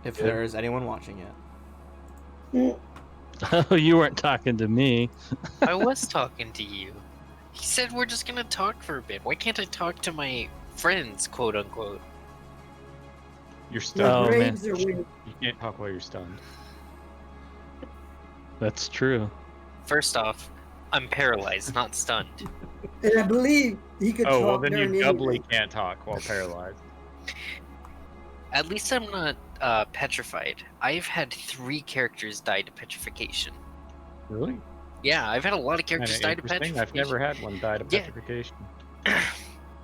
If there's anyone watching it. Oh, you weren't talking to me. I was talking to you. He said we're just gonna talk for a bit. Why can't I talk to my friends, quote unquote? You're stunned. Your Oh, man. brains are weird. You can't talk while you're stunned. That's true. First off, I'm paralyzed, not stunned. And I believe he could Oh, talk well, then during you the doubly interview. can't talk while paralyzed. At least I'm not petrified. I've had 3 characters die to petrification. Really? Yeah, I've had a lot of characters die to Interesting. petrification. I've never had one die to Yeah. petrification.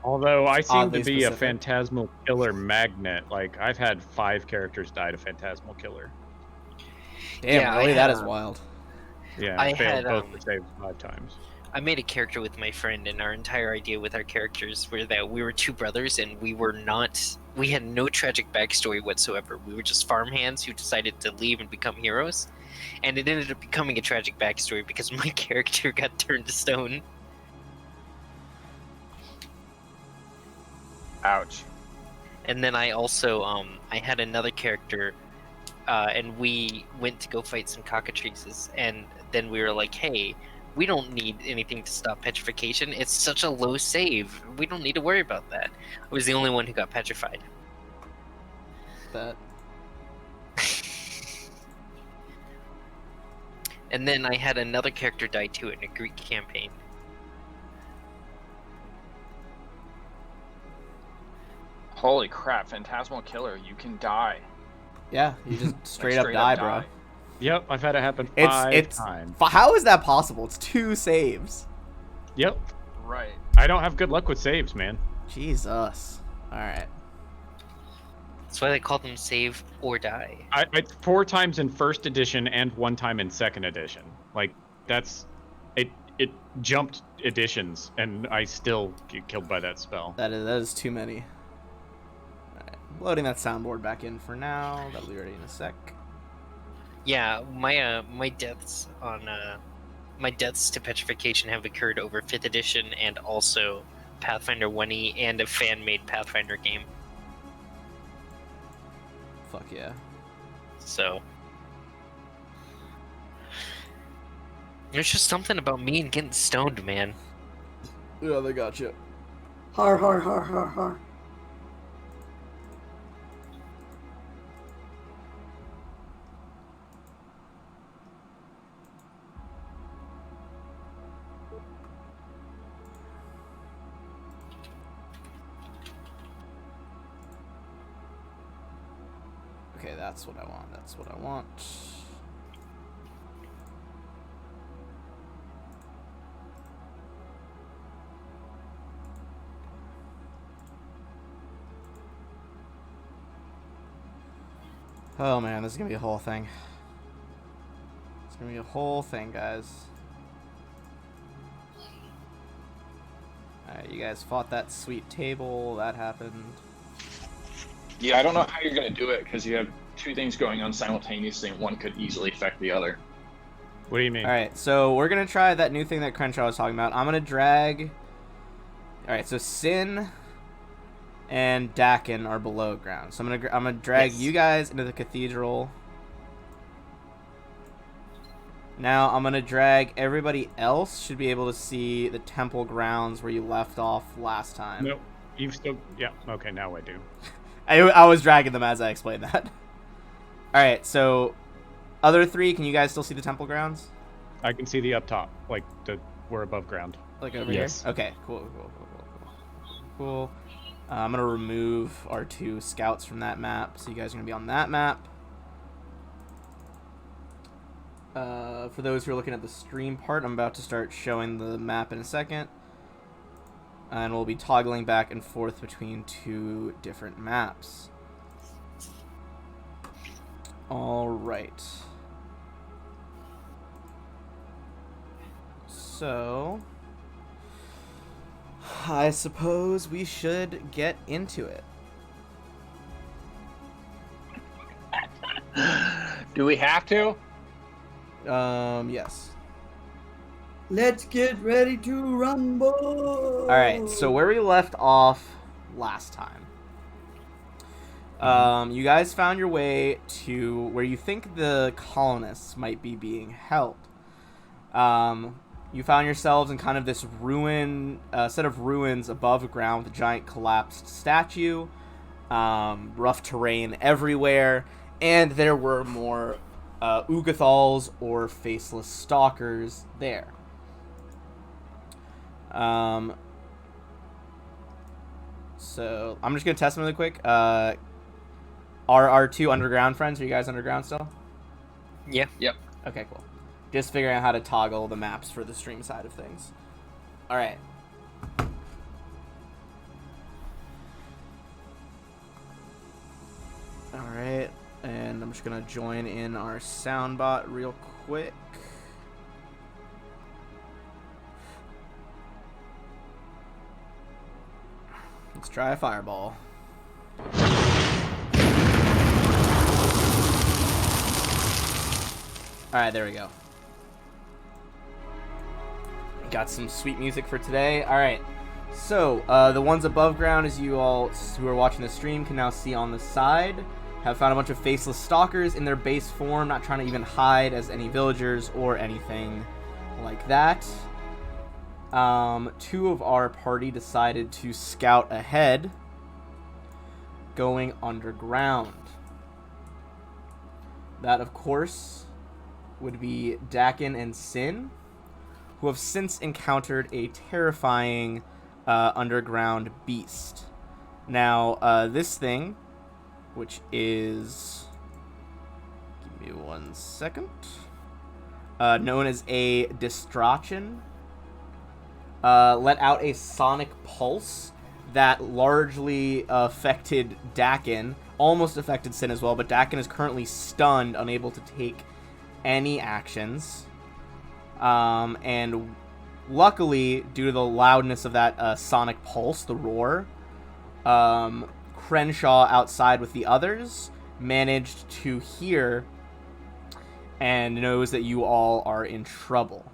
Although I seem Oddly to be specific. a phantasmal killer magnet. Like, I've had 5 characters die to phantasmal killer. Damn, Yeah, really? I That had, is wild. Yeah, I I failed had, both the saves 5 times. I made a character with my friend, and our entire idea with our characters were that we were 2 brothers, and we had no tragic backstory whatsoever. We were just farmhands who decided to leave and become heroes, and it ended up becoming a tragic backstory because my character got turned to stone. Ouch. And then I also, I had another character, and we went to go fight some cockatrices, and then we were like, hey, we don't need anything to stop petrification. It's such a low save. We don't need to worry about that. I was the only one who got petrified. That. And then I had another character die too in a Greek campaign. Holy crap, Phantasmal Killer, you can die. Yeah, you just Like, straight up die, bro. Yep, I've had it happen 5 It's times. how is that possible? It's 2 saves. Yep. Right. I don't have good luck with saves, man. Jesus. All right. That's why they call them save or die. I 4 times in 1st edition and 1 time in 2nd edition. Like, that's... It jumped editions, and I still get killed by that spell. That is too many. All right. Loading that soundboard back in for now. That'll be ready in a sec. Yeah, my deaths to petrification have occurred over 5th edition and also Pathfinder 1E and a fan-made Pathfinder game. Fuck yeah. So there's just something about me and getting stoned, man. Yeah, they got you. Har, har, har, har, har. Okay, that's what I want. That's what I want. Oh man, this is gonna be a whole thing. It's gonna be a whole thing, guys. Alright, you guys fought that sweet table. That happened. Yeah, I don't know how you're going to do it, because you have 2 things going on simultaneously, and one could easily affect the other. What do you mean? Alright, so we're gonna try that new thing that Crenshaw was talking about. I'm gonna drag... Alright, so Sin and Dakin are below ground. So I'm gonna drag Yes. you guys into the cathedral. Now I'm gonna drag everybody else. Should be able to see the temple grounds where you left off last time. Nope. You've still... Yeah, okay, now I do. I was dragging them as I explained that. Alright, so... Other 3, can you guys still see the temple grounds? I can see the up top. Like, we're above ground. Like over Yes. here? Okay, cool. Cool. I'm going to remove our 2 scouts from that map, so you guys are going to be on that map. For those who are looking at the stream part, I'm about to start showing the map in a second. And we'll be toggling back and forth between 2 different maps. Alright. So... I suppose we should get into it. Do we have to? Yes. Let's get ready to rumble. Alright, so where we left off last time. You guys found your way to where you think the colonists might be being held. You found yourselves in kind of this set of ruins above ground with a giant collapsed statue, rough terrain everywhere, and there were more Ugathals or faceless stalkers there. So I'm just gonna test them really quick. Are our two underground friends? Are you guys underground still? Yeah. Yep. Okay, cool. Just figuring out how to toggle the maps for the stream side of things. All right. All right, and I'm just gonna join in our soundbot real quick. Let's try a fireball. Alright, there we go. Got some sweet music for today. Alright, so the ones above ground, as you all who are watching the stream can now see on the side, have found a bunch of faceless stalkers in their base form, not trying to even hide as any villagers or anything like that. Two of our party decided to scout ahead, going underground. That, of course, would be Dakin and Sin, who have since encountered a terrifying underground beast. Now, this thing, which is... Give me 1 second. Known as a Distrachin, let out a sonic pulse that largely affected Dakin, almost affected Sin as well, but Dakin is currently stunned, unable to take any actions. And luckily, due to the loudness of that sonic pulse, the roar, Crenshaw outside with the others managed to hear and knows that you all are in trouble.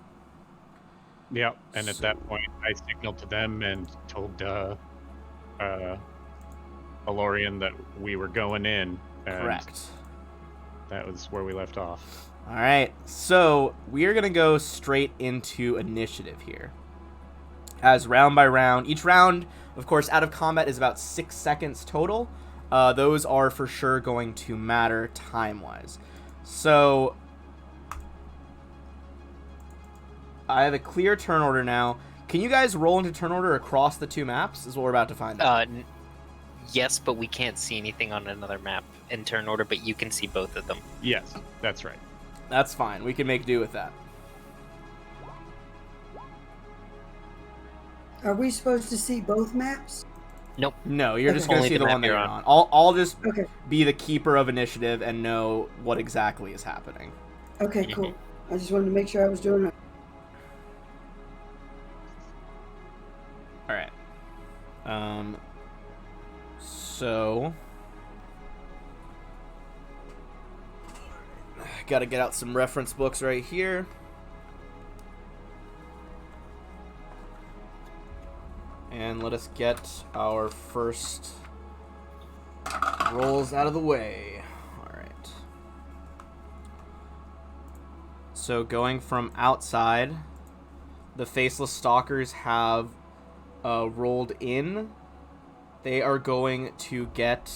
Yeah, and at that point, I signaled to them and told Alorian that we were going in. And Correct. That was where we left off. All right, so we are going to go straight into initiative here. As round by round, each round, of course, out of combat is about 6 seconds total. Those are for sure going to matter time-wise. So I have a clear turn order now. Can you guys roll into turn order across the two maps? Is what we're about to find out. Yes, but we can't see anything on another map in turn order, but you can see both of them. Yes, that's right. That's fine. We can make do with that. Are we supposed to see both maps? Nope. No, you're just going to Only see the the map one that you're you're on. on. I'll just Okay. be the keeper of initiative and know what exactly is happening. Okay, cool. I just wanted to make sure I was doing it. All right. So got to get out some reference books right here. And let us get our first rolls out of the way. All right. So going from outside, the faceless stalkers have rolled in. They are going to get...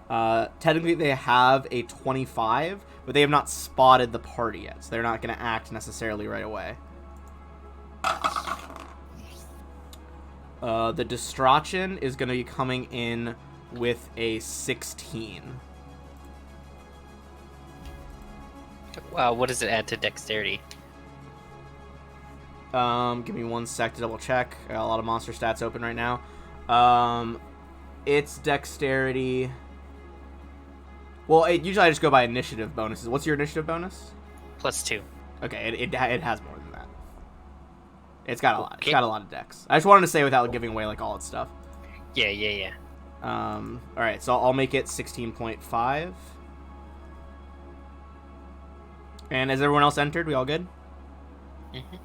technically they have a 25, but they have not spotted the party yet, so they're not going to act necessarily right away. The Distrachin is going to be coming in with a 16. What does it add to dexterity? Give me 1 sec to double check. I got a lot of monster stats open right now. It's dexterity. Well, usually I just go by initiative bonuses. What's your initiative bonus? +2. Okay, it has more than that. It's got a lot. It's got a lot of dex. I just wanted to say without giving away like all its stuff. Yeah. All right, so I'll make it 16.5. And has everyone else entered? We all good? Mm-hmm.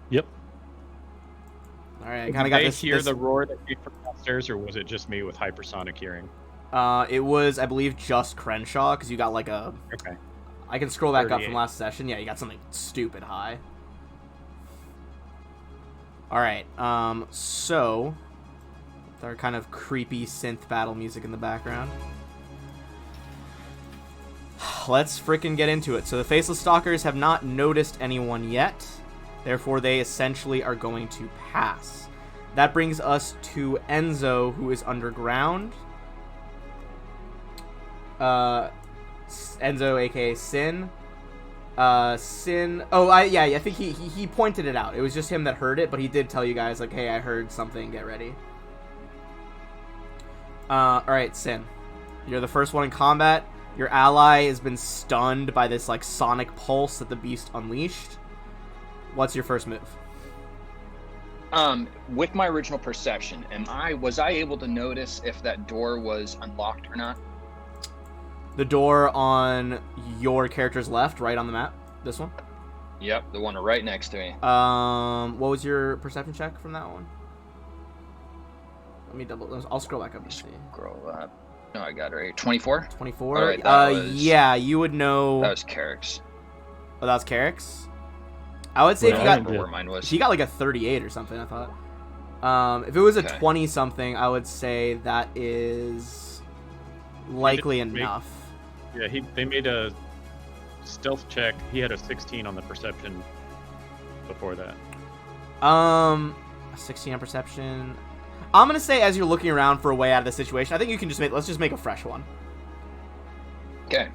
Yep. All right, I kind of got Did this. they hear this... the roar that came from downstairs, or was it just me with hypersonic hearing? It was, I believe, just Crenshaw, because you got like a... Okay. I can scroll back up 38. from last session. Yeah, you got something stupid high. Alright, so... with our kind of creepy synth battle music in the background. Let's frickin' get into it. So the Faceless Stalkers have not noticed anyone yet. Therefore, they essentially are going to pass. That brings us to Enzo, who is underground. Enzo, aka Sin. Sin. Oh, I think he pointed it out. It was just him that heard it, but he did tell you guys, like, hey, I heard something, get ready. Alright, Sin. You're the first one in combat. Your ally has been stunned by this, like, sonic pulse that the beast unleashed. What's your first move? With my original perception, was I able to notice if that door was unlocked or not? The door on your character's left, right on the map? This one? Yep, the one right next to me. What was your perception check from that one? Let me I'll scroll back up and see. Scroll up. No, I got it right. 24? 24? All right, yeah, you would know... That was Carrick's. Oh, that was Carrick's? I would say if you I got... remember where mine was. He got like a 38 or something, I thought. If it was a 20-something, I would say that is likely enough. Yeah, they made a stealth check. He had a 16 on the perception before that. A 16 on perception. I'm gonna say as you're looking around for a way out of the situation, I think you can let's just make a fresh one. Okay.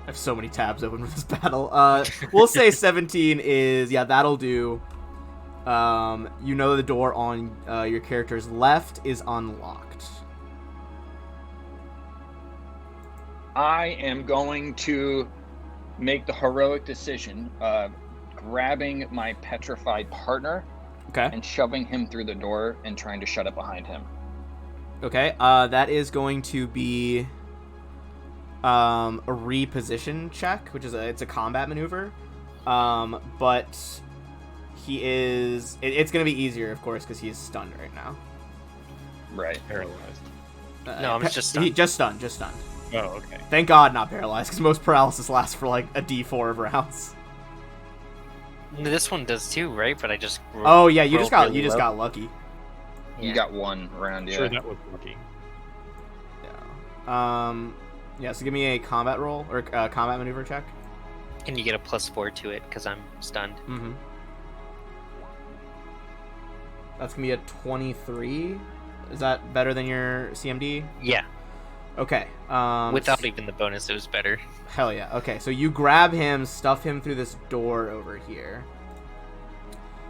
I have so many tabs open for this battle. We'll say 17 is, yeah, that'll do. You know the door on your character's left is unlocked. I am going to make the heroic decision of grabbing my petrified partner and shoving him through the door and trying to shut it behind him. Okay, that is going to be a reposition check, which is it's a combat maneuver. But he is... It's going to be easier, of course, because he is stunned right now. Right. Paralyzed. No, I'm just stunned. Just stunned. Oh, okay. Thank God not paralyzed, because most paralysis lasts for like a D4 of rounds. This one does too, right? But I just... Oh, yeah, you just got lucky. Yeah. You got one round, yeah. Sure, that was lucky. Yeah. Yeah, so give me a combat roll, or combat maneuver check. Can you get a +4 to it, because I'm stunned? Mm-hmm. That's going to be a 23. Is that better than your CMD? Yeah. Okay. Without even the bonus, it was better. Hell yeah. Okay, so you grab him, stuff him through this door over here.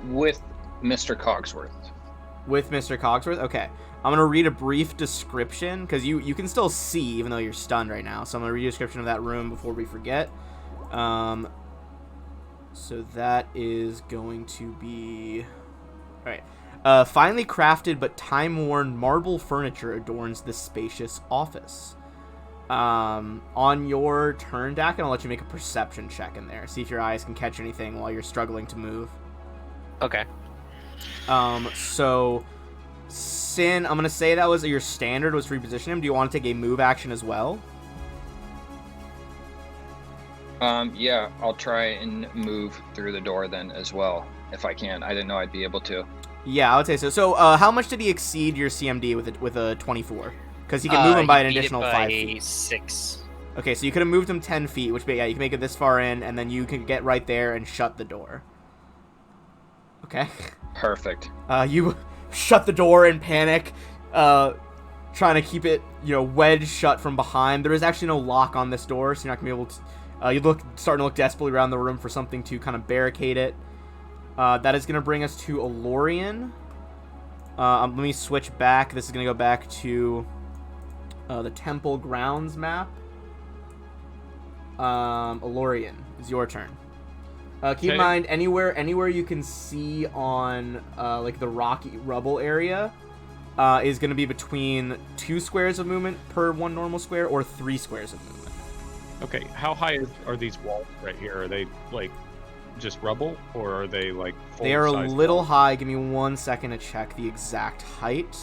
With Mr. Cogsworth. With Mr. Cogsworth? Okay. I'm going to read a brief description, because you can still see, even though you're stunned right now. So I'm going to read a description of that room before we forget. So that is going to be... Alright. Finely crafted but time-worn marble furniture adorns this spacious office. On your turn, Dak, I'll let you make a perception check in there. See if your eyes can catch anything while you're struggling to move. Okay. So... Sin, I'm going to say that was your standard, was to reposition him. Do you want to take a move action as well? Yeah, I'll try and move through the door then as well, if I can. I didn't know I'd be able to. Yeah, I would say so. So, how much did he exceed your CMD with a 24? Because he can move him by an additional 5 feet. 6. Okay, so you could have moved him 10 feet, which, yeah, you can make it this far in, and then you can get right there and shut the door. Okay. Perfect. You shut the door in panic, trying to keep it, wedged shut from behind. There is actually no lock on this door, so you're not going to be able to... you're starting to look desperately around the room for something to kind of barricade it. That is going to bring us to Elorian. Let me switch back. This is going to go back to the Temple Grounds map. Elorian, it's your turn. Keep in mind, anywhere you can see on like the rocky rubble area is going to be between 2 squares of movement per 1 normal square, or 3 squares of movement. Okay, how high are these walls right here? Are they like just rubble, or are they like full They are a size little walls? high. Give me 1 second to check the exact height.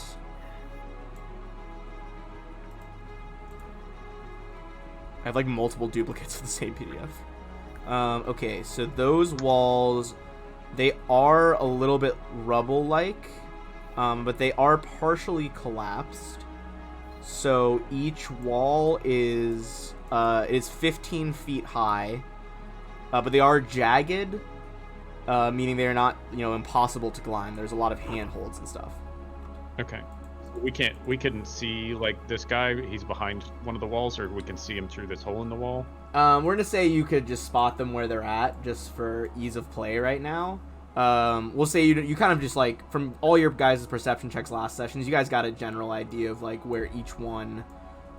I have like multiple duplicates of the same PDF. Okay, so those walls, they are a little bit rubble-like, but they are partially collapsed. So each wall is 15 feet high, but they are jagged, meaning they are not, impossible to climb. There's a lot of handholds and stuff. Okay. We couldn't see like this guy. He's behind one of the walls, or we can see him through this hole in the wall. We're gonna say you could just spot them where they're at, just for ease of play right now. We'll say you kind of just like, from all your guys' perception checks last sessions, you guys got a general idea of like where each one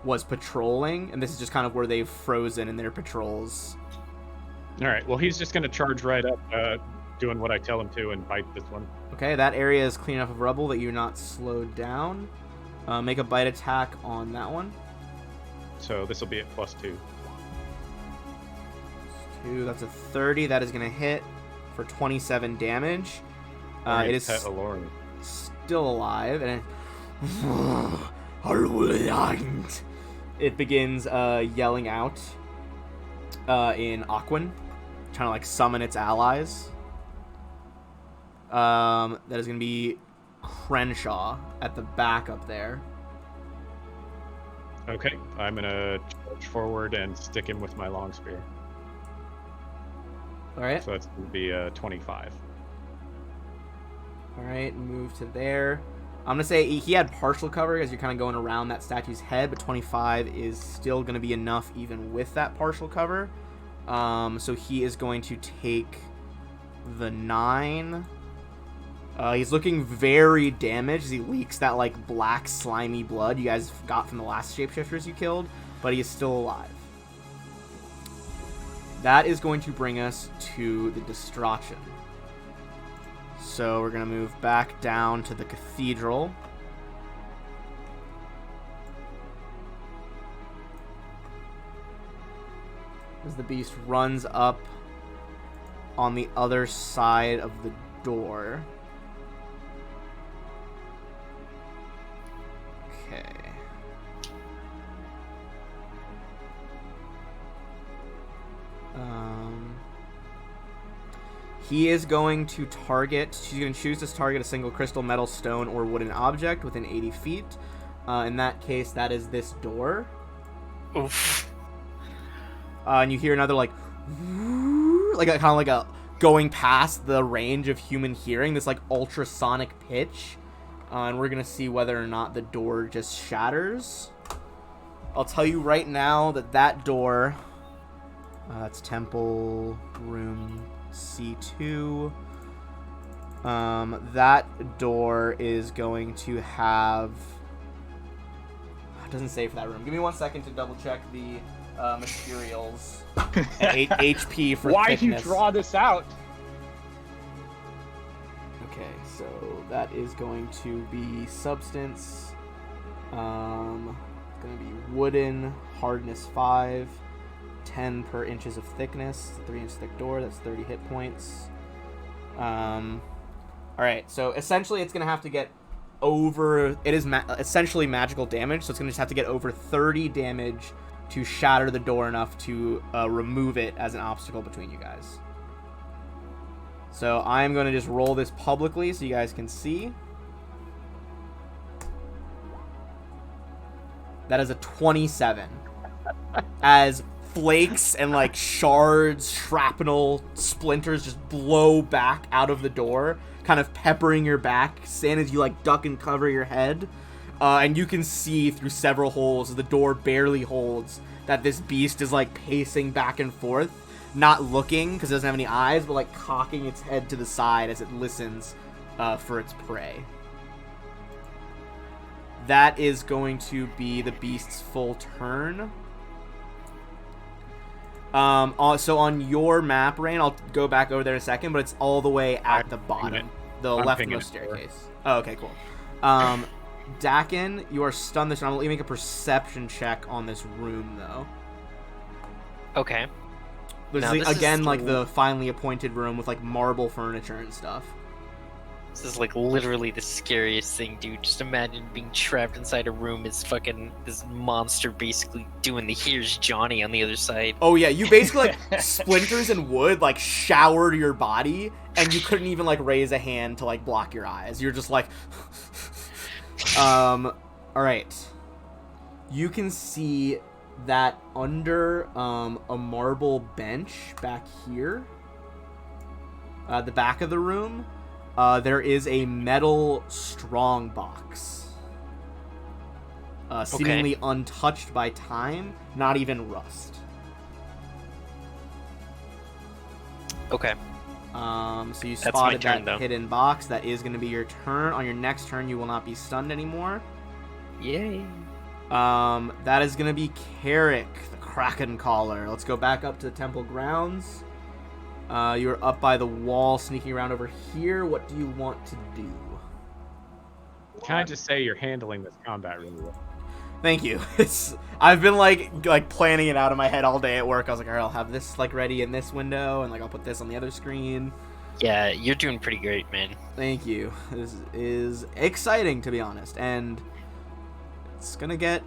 was patrolling, and this is just kind of where they've frozen in their patrols. All right. Well, he's just gonna charge right up, doing what I tell him to, and bite this one. Okay, that area is clean enough of rubble that you're not slowed down. Make a bite attack on that one. So this will be at +2. 2, that's a 30. That is going to hit for 27 damage. It is Pet Aloran. still alive, and it begins yelling out in Aquan, trying to like summon its allies. That is going to be Crenshaw at the back up there. Okay, I'm gonna charge forward and stick him with my long spear. All right. So that's gonna be 25. All right, move to there. I'm gonna say he had partial cover as you're kind of going around that statue's head, but 25 is still gonna be enough even with that partial cover. So he is going to take the 9. He's looking very damaged as he leaks that like black slimy blood you guys got from the last shapeshifters you killed, but he is still alive. That is going to bring us to the destruction. So we're going to move back down to the cathedral. As the beast runs up on the other side of the door. Okay. He is going to target, she's going to choose to target a single crystal, metal, stone, or wooden object within 80 feet. In that case, that is this door. Oof. And you hear another like kind of like a going past the range of human hearing, this like ultrasonic pitch. And we're going to see whether or not the door just shatters. I'll tell you right now that door, it's temple room C2. That door is going to have, it doesn't say for that room. Give me 1 second to double check the materials. 8 HP for Why thickness. do you draw this out? Okay, so that is going to be substance. It's going to be wooden, hardness 5, 10 per inches of thickness. It's a 3-inch thick door. That's 30 hit points. All right, so essentially it's going to have to get over. It is essentially magical damage, so it's going to just have to get over 30 damage to shatter the door enough to remove it as an obstacle between you guys. So I'm going to just roll this publicly so you guys can see. That is a 27. As flakes and like shards, shrapnel, splinters just blow back out of the door, kind of peppering your back, San, as you like duck and cover your head. And you can see through several holes as the door barely holds that this beast is like pacing back and forth, not looking because it doesn't have any eyes, but like cocking its head to the side as it listens for its prey. That is going to be the beast's full turn. So on your map, Rain, I'll go back over there in a second, but it's all the way at the bottom, the leftmost staircase. Oh, okay, cool. Dakin, you are stunned this round. I'll let you make a perception check on this room, though. Okay. This Now, is, this is again, like, l- the finely appointed room with, like, marble furniture and stuff. This is like literally the scariest thing, dude. Just imagine being trapped inside a room as fucking this monster basically doing the "Here's Johnny" on the other side. Oh, yeah, you basically, like, splinters and wood, like, showered your body, and you couldn't even, like, raise a hand to, like, block your eyes. You're just like... Alright. You can see that under, a marble bench back here, the back of the room, there is a metal strong box. Seemingly untouched by time, not even rust. Okay. So you That's my spotted turn, that though. hidden box. That is going to be your turn. On your next turn, you will not be stunned anymore. Yay. That is going to be Carrick, the Kraken Caller. Let's go back up to the temple grounds. You're up by the wall, sneaking around over here. What do you want to do? Can I just say you're handling this combat really well? Thank you. I've been like planning it out in my head all day at work. I was like, all right, I'll have this like ready in this window, and like I'll put this on the other screen. Yeah, you're doing pretty great, man. Thank you. This is exciting, to be honest, and it's gonna get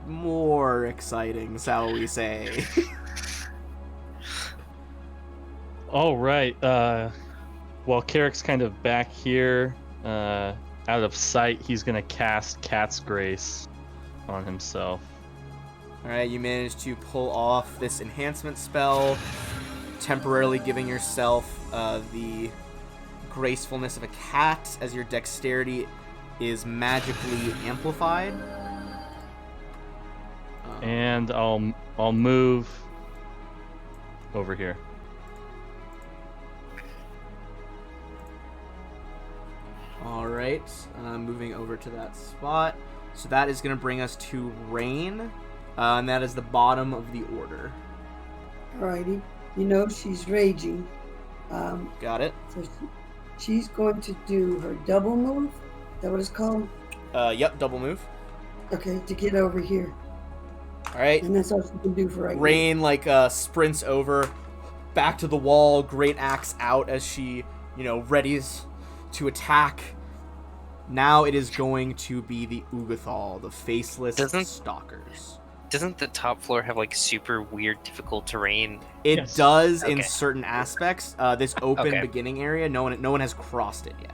more exciting, shall we say? All right. While Carrick's kind of back here, out of sight, he's gonna cast Cat's Grace on himself. All right, you managed to pull off this enhancement spell, temporarily giving yourself the gracefulness of a cat as your dexterity is magically amplified. And I'll move over here. All right, moving over to that spot. So that is going to bring us to Rain, and that is the bottom of the order. Alrighty. You know she's raging. Got it. So she's going to do her double move. Is that what it's called? Yep, double move. Okay, to get over here. All right. And that's all she can do for right Rain sprints over, back to the wall, great axe out as she, readies to attack. Now it is going to be the Ugathal, the faceless stalkers. Doesn't the top floor have like super weird, difficult terrain? It Yes. does in Okay. certain aspects. This open Okay. beginning area, no one has crossed it yet.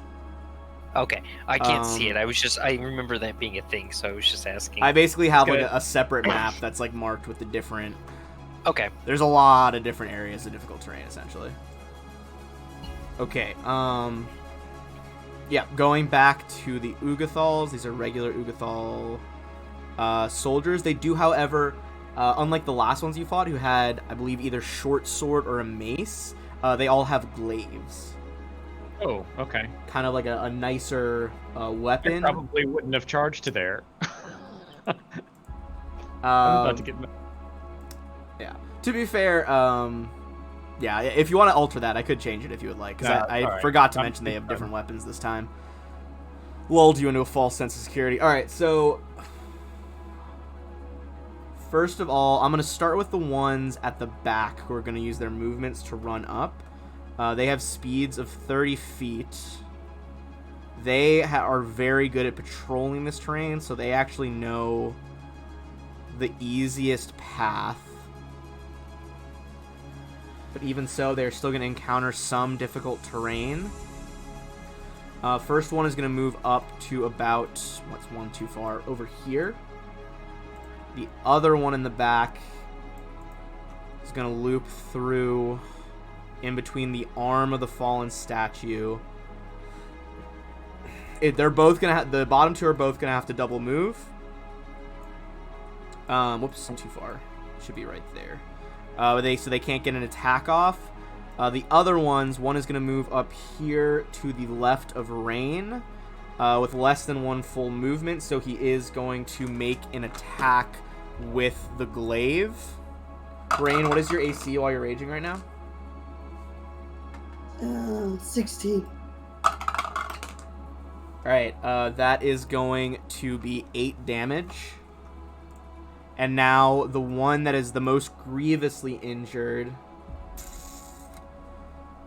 Okay, I can't see it. Um, I remember that being a thing, so I was just asking. I basically have like Good. a separate map that's like marked with the different. Okay, There's a lot of different areas of difficult terrain, essentially. Okay, yeah, going back to the Ugathals. These are regular Ugathal soldiers. They do, however, unlike the last ones you fought, who had, I believe, either short sword or a mace, they all have glaives. Oh, okay. Kind of like a nicer I weapon. probably wouldn't have charged to there. I'm Um, about to get. Yeah. To be fair, yeah, if you want to alter that, I could change it if you would like, because I alright. forgot to mention they have different weapons this time. Lulled you into a false sense of security. Alright, so... First of all, I'm going to start with the ones at the back who are going to use their movements to run up. They have speeds of 30 feet. They are very good at patrolling this terrain, so they actually know the easiest path. But even so, they're still going to encounter some difficult terrain. First one is going to move up to about, what's one too far, over here. The other one in the back is going to loop through in between the arm of the fallen statue. They're both going to have, the bottom two are both going to have to double move. Whoops, too far. Should be right there. So they can't get an attack off. The other ones, one is going to move up here to the left of Rain with less than one full movement, so he is going to make an attack with the glaive. Rain, what is your AC while you're raging right now? 16. Alright, that is going to be 8 damage. And now the one that is the most grievously injured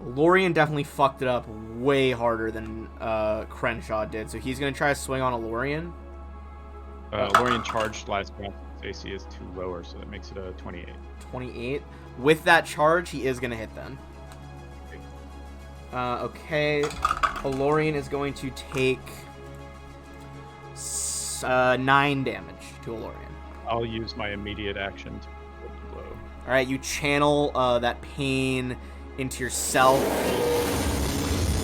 Lorien definitely fucked it up way harder than Crenshaw did, so he's going to try to swing on a Lorien. Lorien charged last round. His AC is 2 lower, so that makes it a 28. 28. With that charge, he is going to hit then. Okay. Lorien is going to take 9 damage to Lorien. I'll use my immediate action to put the blow. Alright, you channel that pain into yourself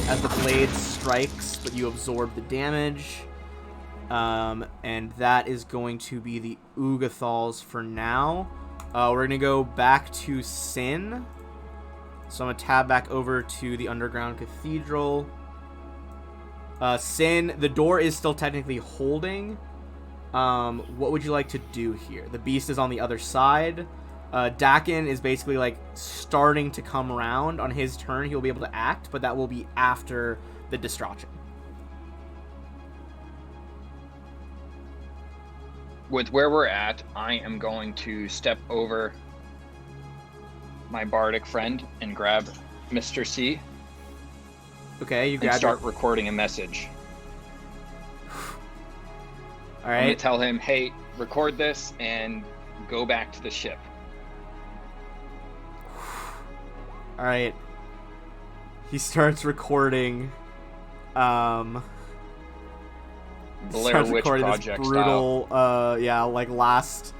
as the blade strikes, but you absorb the damage. And that is going to be the Ugathals for now. We're going to go back to Sin. So I'm going to tab back over to the Underground Cathedral. Sin, the door is still technically holding. What would you like to do here? The beast is on the other side. Dakin is basically like starting to come around. On his turn, he'll be able to act, but that will be after the distraction. With where we're at, I am going to step over my bardic friend and grab Mr. C. Okay, you and grab start recording a message. All I'm gonna right. tell him, hey, record this and go back to the ship. All right. He starts recording. Blair Starts Witch recording Project this brutal, like last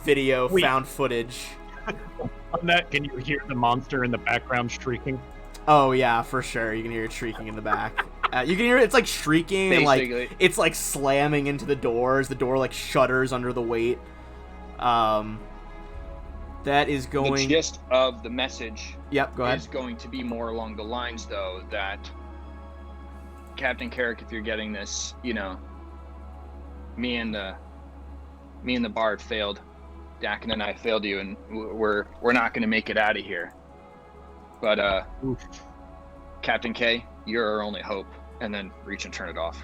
video Wait. found footage. On that, can you hear the monster in the background shrieking? Oh yeah, for sure. You can hear it shrieking in the back. You can hear it's like shrieking and like Basically. it's like slamming into the doors. The door like shudders under the weight. That is The going. gist of the message Yep, go ahead. is going to be more along the lines, though, that Captain Carrick, if you're getting this, you know, me and the Bard failed. Dakin and I failed you, and we're not going to make it out of here. But Captain K, you're our only hope. And then reach and turn it off.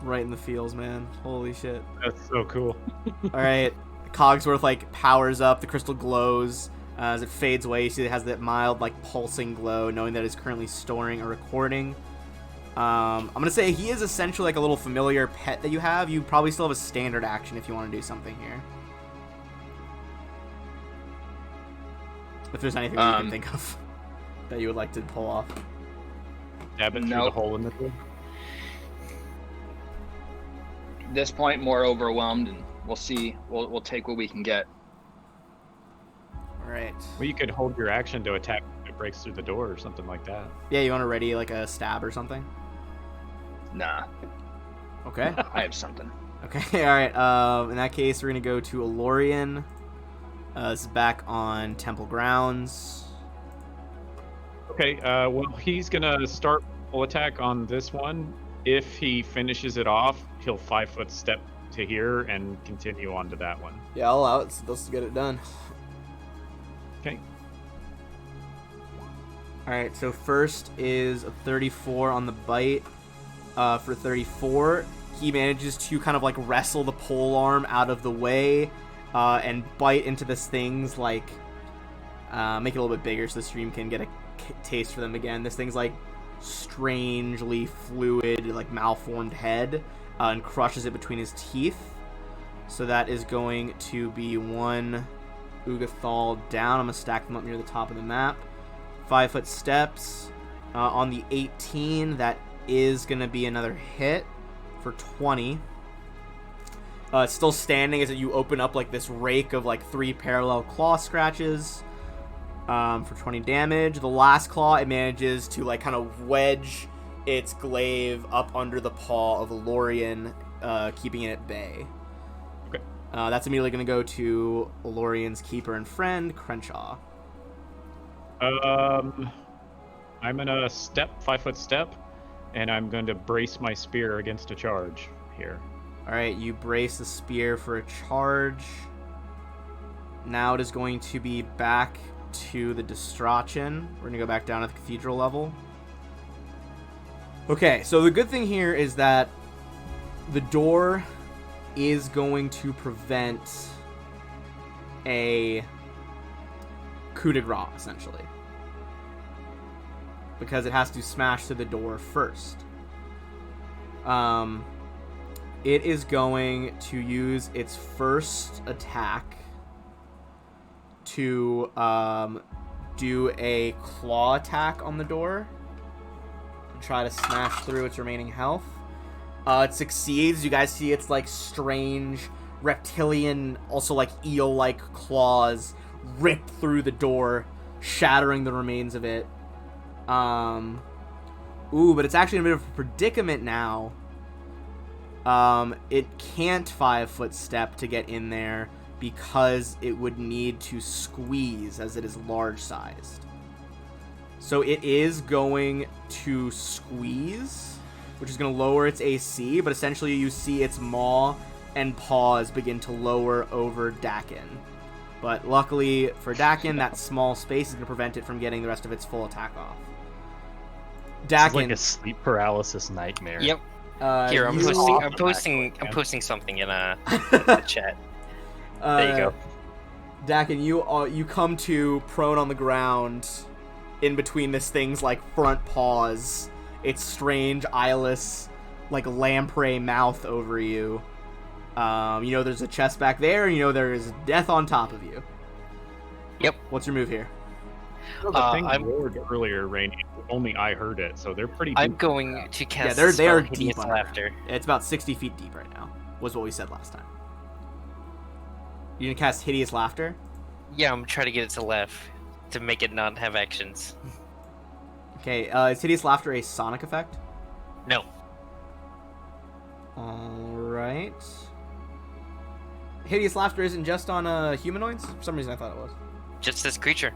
Right in the feels, man. Holy shit. That's so cool. All right. Cogsworth like powers up. The crystal glows as it fades away. You see it has that mild like pulsing glow, knowing that it's currently storing a recording. I'm gonna say he is essentially like a little familiar pet that you have. You probably still have a standard action if you want to do something here. If there's anything that you can think of that you would like to pull off. Stab it through the Nope. hole in the door. At this point, more overwhelmed, and we'll see. We'll take what we can get. All right. Well, you could hold your action to attack if it breaks through the door or something like that. Yeah, you want to ready like a stab or something? Nah, Okay. I have something. Okay, alright. In that case, we're going to go to Elorian. This is back on Temple Grounds. Okay, well, he's gonna start full attack on this one. If he finishes it off, he'll 5-foot step to here and continue on to that one. Yeah, I'll allow it. Let's get it done. Okay. Alright, so first is a 34 on the bite. For 34, he manages to kind of like wrestle the pole arm out of the way and bite into this thing's like make it a little bit bigger so the stream can get a taste for them again. This thing's like strangely fluid, like malformed head, and crushes it between his teeth. So that is going to be one Ugathal down. I'm gonna stack them up near the top of the map. 5-foot steps on the 18. That is gonna be another hit for 20. It's still standing as you open up like this rake of like 3 parallel claw scratches for 20 damage. The last claw, it manages to like kind of wedge its glaive up under the paw of Lorien, keeping it at bay. Okay. That's immediately going to go to Lorien's keeper and friend, Crenshaw. I'm gonna step, 5-foot step, and I'm going to brace my spear against a charge here. Alright, you brace the spear for a charge. Now it is going to be back to the Distraction. We're going to go back down at the cathedral level. Okay, so the good thing here is that the door is going to prevent a coup de grace, essentially. because it has to smash through the door first. It is going to use its first attack to do a claw attack on the door and try to smash through its remaining health. It succeeds. You guys see its like strange reptilian, also like eel-like claws rip through the door, shattering the remains of it. But it's actually in a bit of a predicament now. It can't 5-foot step to get in there because it would need to squeeze as it is large-sized. So it is going to squeeze, which is going to lower its AC, but essentially you see its maw and paws begin to lower over Dakin. But luckily for Dakin, that small space is going to prevent it from getting the rest of its full attack off. Dakin, it's like a sleep paralysis nightmare. Yep. Here, I'm posting something in the chat. There you go. Dakin, you come to prone on the ground in between this thing's like front paws, its strange eyeless like lamprey mouth over you. You know there's a chest back there, and you know there is death on top of you. Yep. What's your move here? Well, the thing roared earlier, Rainy. Only I heard it, so they're pretty deep. I'm going to cast they are Hideous deep Laughter. It's about 60 feet deep right now, was what we said last time. You gonna cast Hideous Laughter? Yeah, I'm trying to get it to laugh, to make it not have actions. Okay, is Hideous Laughter a sonic effect? No. Alright. Hideous Laughter isn't just on humanoids? For some reason I thought it was. Just this creature.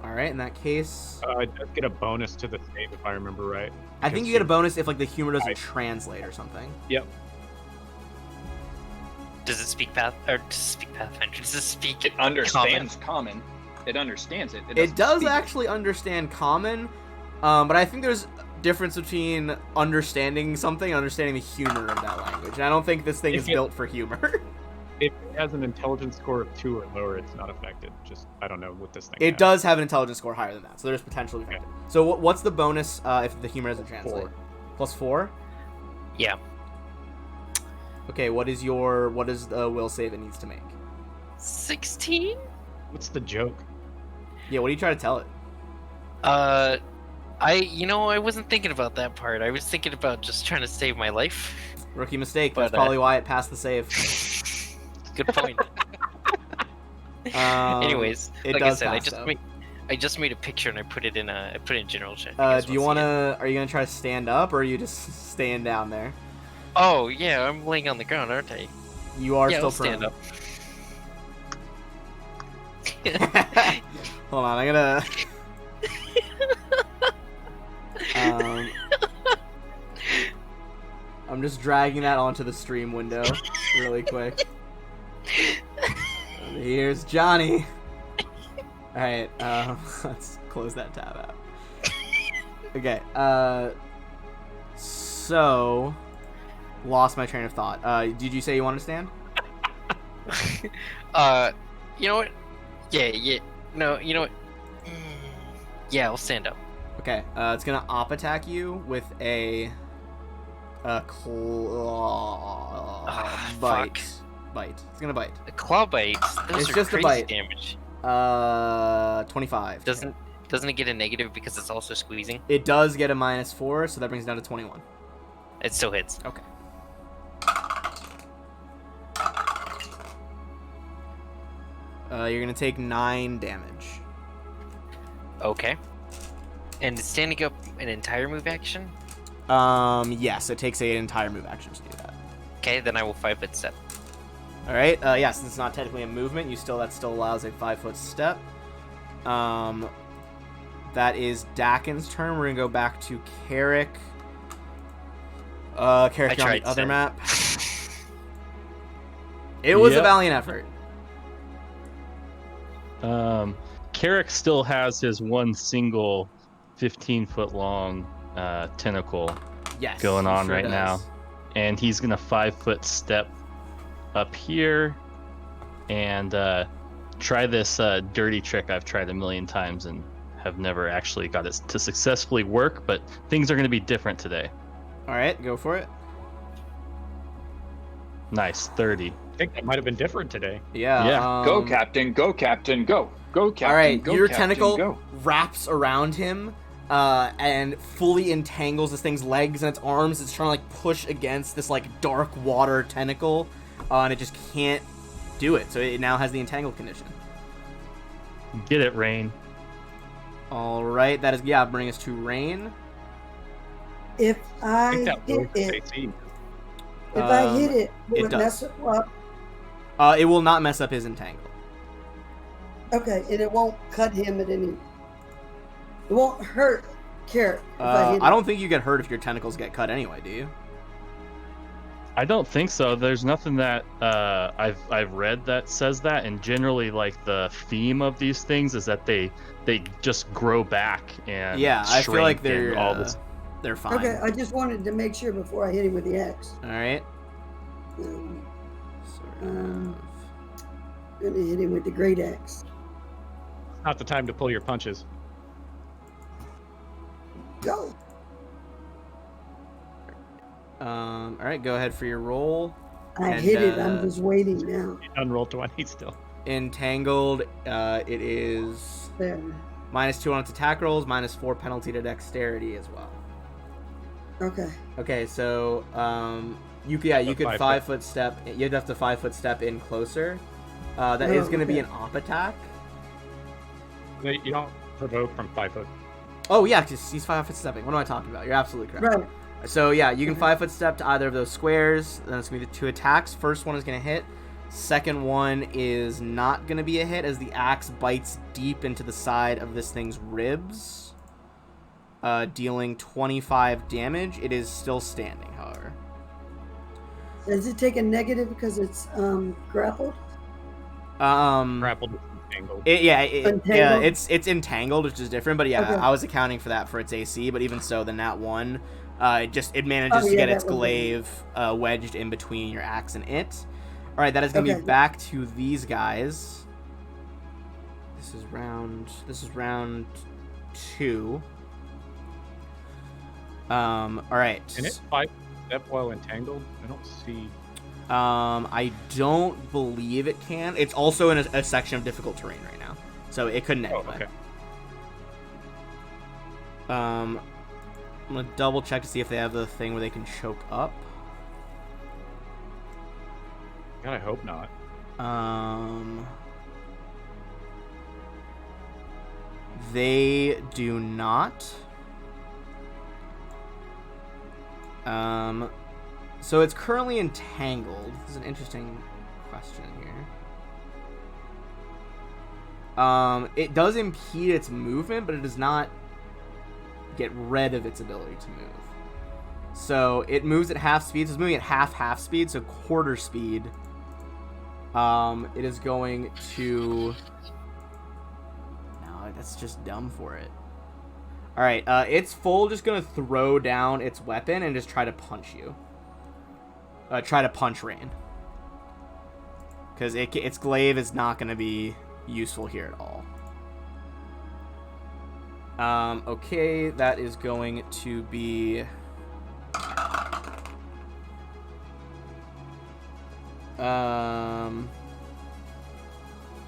Alright, in that case... I does get a bonus to the save, if I remember right. I think you get a bonus if like the humor doesn't translate or something. Yep. Does it speak Pathfinder? Does it speak It understands common. It understands it. It does actually understand common, but I think there's a difference between understanding something and understanding the humor of that language. And I don't think this thing is built for humor. If it has an intelligence score of 2 or lower, it's not affected. Just, I don't know what this thing It has. does have an intelligence score higher than that, so there's potentially affected. Okay. So what's the bonus if the humor doesn't translate? 4. +4? Yeah. Okay, what is the will save it needs to make? 16? What's the joke? Yeah, what do you try to tell it? I wasn't thinking about that part. I was thinking about just trying to save my life. Rookie mistake. But, That's probably why it passed the save. Good point. it Anyways, like I does said, pass, I just made a picture and I put it in general chat. Are you gonna try to stand up, or are you just staying down there? Oh yeah, I'm laying on the ground, aren't I? You are Yeah, still I'll stand prone. up. Hold on, I'm gonna... I'm just dragging that onto the stream window really quick. Here's Johnny. Alright, let's close that tab out. Okay, so... Lost my train of thought. Did you say you wanted to stand? You know what? Yeah. No, you know what? Yeah, I'll stand up. Okay, it's gonna op attack you with a claw bite. Fuck. Bite. It's gonna bite. A claw bites. Those It's are just a crazy bite. damage. 25. Doesn't it get a negative because it's also squeezing? It does get a -4, so that brings it down to 21. It still hits. Okay. You're gonna take 9 damage. Okay. And is standing up an entire move action? Yes, it takes an entire move action to do that. Okay, then I will 5-foot step. All right. Yeah, since it's not technically a movement, that still allows a 5-foot step. That is Dakin's turn. We're gonna go back to Carrick. Carrick, you're on the other map. It was a valiant effort. Carrick still has his one single 15-foot long tentacle going on right now. And he's going to 5-foot step up here and try this dirty trick I've tried a million times and have never actually got it to successfully work, but things are going to be different today. All right, go for it. Nice, 30. I think that might have been different today. Yeah. Go, Captain. Go, Captain. Go. Go, Captain. All right, go, your Captain, tentacle go. wraps around him and fully entangles this thing's legs and its arms. It's trying to like push against this like dark water tentacle, and it just can't do it. So it now has the entangled condition. Get it, Rain. All right, that is bring us to Rain. If I think that hit works it, AC. if I hit it, will it it does. mess it up? It will not mess up his entangle. Okay, and it won't cut him at any. It won't hurt Carrot. If I hit I it. don't think you get hurt if your tentacles get cut anyway, do you? I don't think so. There's nothing that I've read that says that, and generally, like the theme of these things is that they just grow back and I feel like they're all this. they're fine. Okay, I just wanted to make sure before I hit him with the axe. All right. I'm gonna hit him with the great axe. Not the time to pull your punches. Go. All right, go ahead for your roll. I And, hit it. I'm just waiting now. Unroll 20 still. Entangled, it is There. -2 on its attack rolls, -4 penalty to dexterity as well. Okay. Okay, so you could 5 5-foot step. You'd have to 5-foot step in closer. That is going to be an op attack. You don't provoke from 5 foot. Oh yeah, because he's 5-foot stepping. What am I talking about? You're absolutely correct. Right. So yeah, you can 5-foot step to either of those squares. Then it's gonna be the 2 attacks. First one is gonna hit. Second one is not gonna be a hit as the axe bites deep into the side of this thing's ribs, dealing 25 damage. It is still standing, however. Does it take a negative because it's grappled? Grappled with entangled. Entangled? It's entangled, which is different. But yeah, Okay. I was accounting for that for its AC. But even so, the nat 1, it manages to yeah, get that its was glaive wedged in between your axe and it. All right, that is gonna be back to these guys. This is round 2. All right. And it's 5 step while entangled. I don't see. I don't believe it can. It's also in a section of difficult terrain right now, so it couldn't anyway. Oh, okay. I'm gonna double check to see if they have the thing where they can choke up. God, I hope not. They do not. So it's currently entangled. This is an interesting question here. It does impede its movement, but it does not get rid of its ability to move. So it moves at half speed. So it's moving at half speed, so quarter speed. It is going to... No, that's just dumb for it. Alright, it's full just gonna throw down its weapon and just try to punch you. Try to punch Rain. Because its glaive is not gonna be useful here at all. Okay, that is going to be...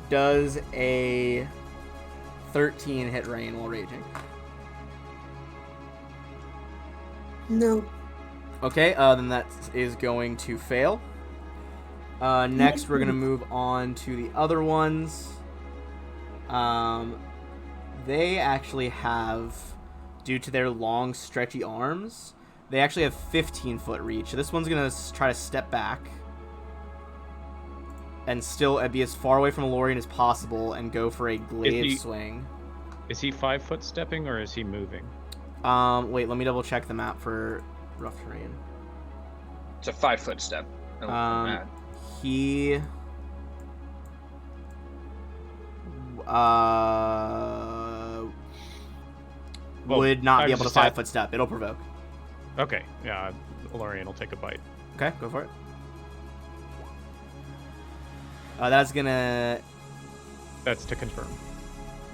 does a 13 hit Rain while raging? No. Okay, then that is going to fail. Next, we're going to move on to the other ones. They actually have, due to their long, stretchy arms, they actually have 15-foot reach. So this one's going to try to step back and still be as far away from Lorian as possible and go for a glaive swing. Is he 5 foot stepping or is he moving? Wait, let me double check the map for rough terrain. It's a 5-foot step. He would not be able to 5-foot step. It'll provoke. Okay, yeah, Lorian will take a bite. Okay, go for it. That's to confirm.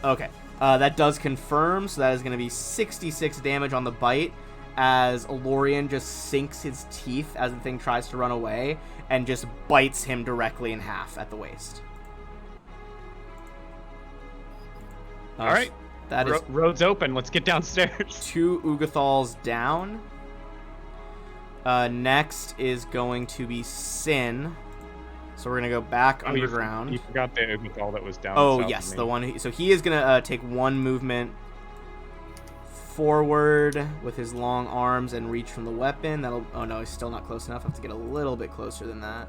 Okay. That does confirm, so that is going to be 66 damage on the bite as Alorian just sinks his teeth as the thing tries to run away and just bites him directly in half at the waist. All right. That is road's open. Let's get downstairs. 2 Ugathals down. Next is going to be Sin. So we're going to go back underground. You forgot the Ugathal that was down. Oh, yes, the one. So he is going to take 1 movement forward with his long arms and reach from the weapon. Oh, no, he's still not close enough. I have to get a little bit closer than that.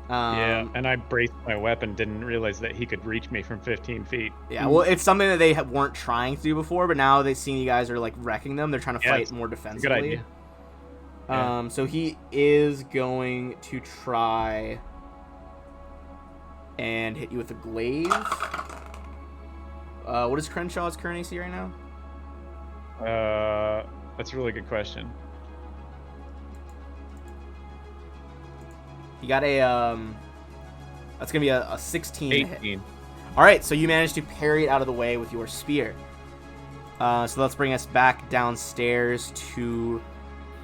Yeah, and I braced my weapon, didn't realize that he could reach me from 15 feet. Yeah, well, it's something that they weren't trying to do before, but now they've seen you guys are, like, wrecking them. They're trying to fight more defensively. Good idea. Yeah. So he is going to try and hit you with a glaive. What is Crenshaw's current AC right now? That's a really good question. You got a, that's going to be a 16 18. hit. All right, so you managed to parry it out of the way with your spear. So let's bring us back downstairs to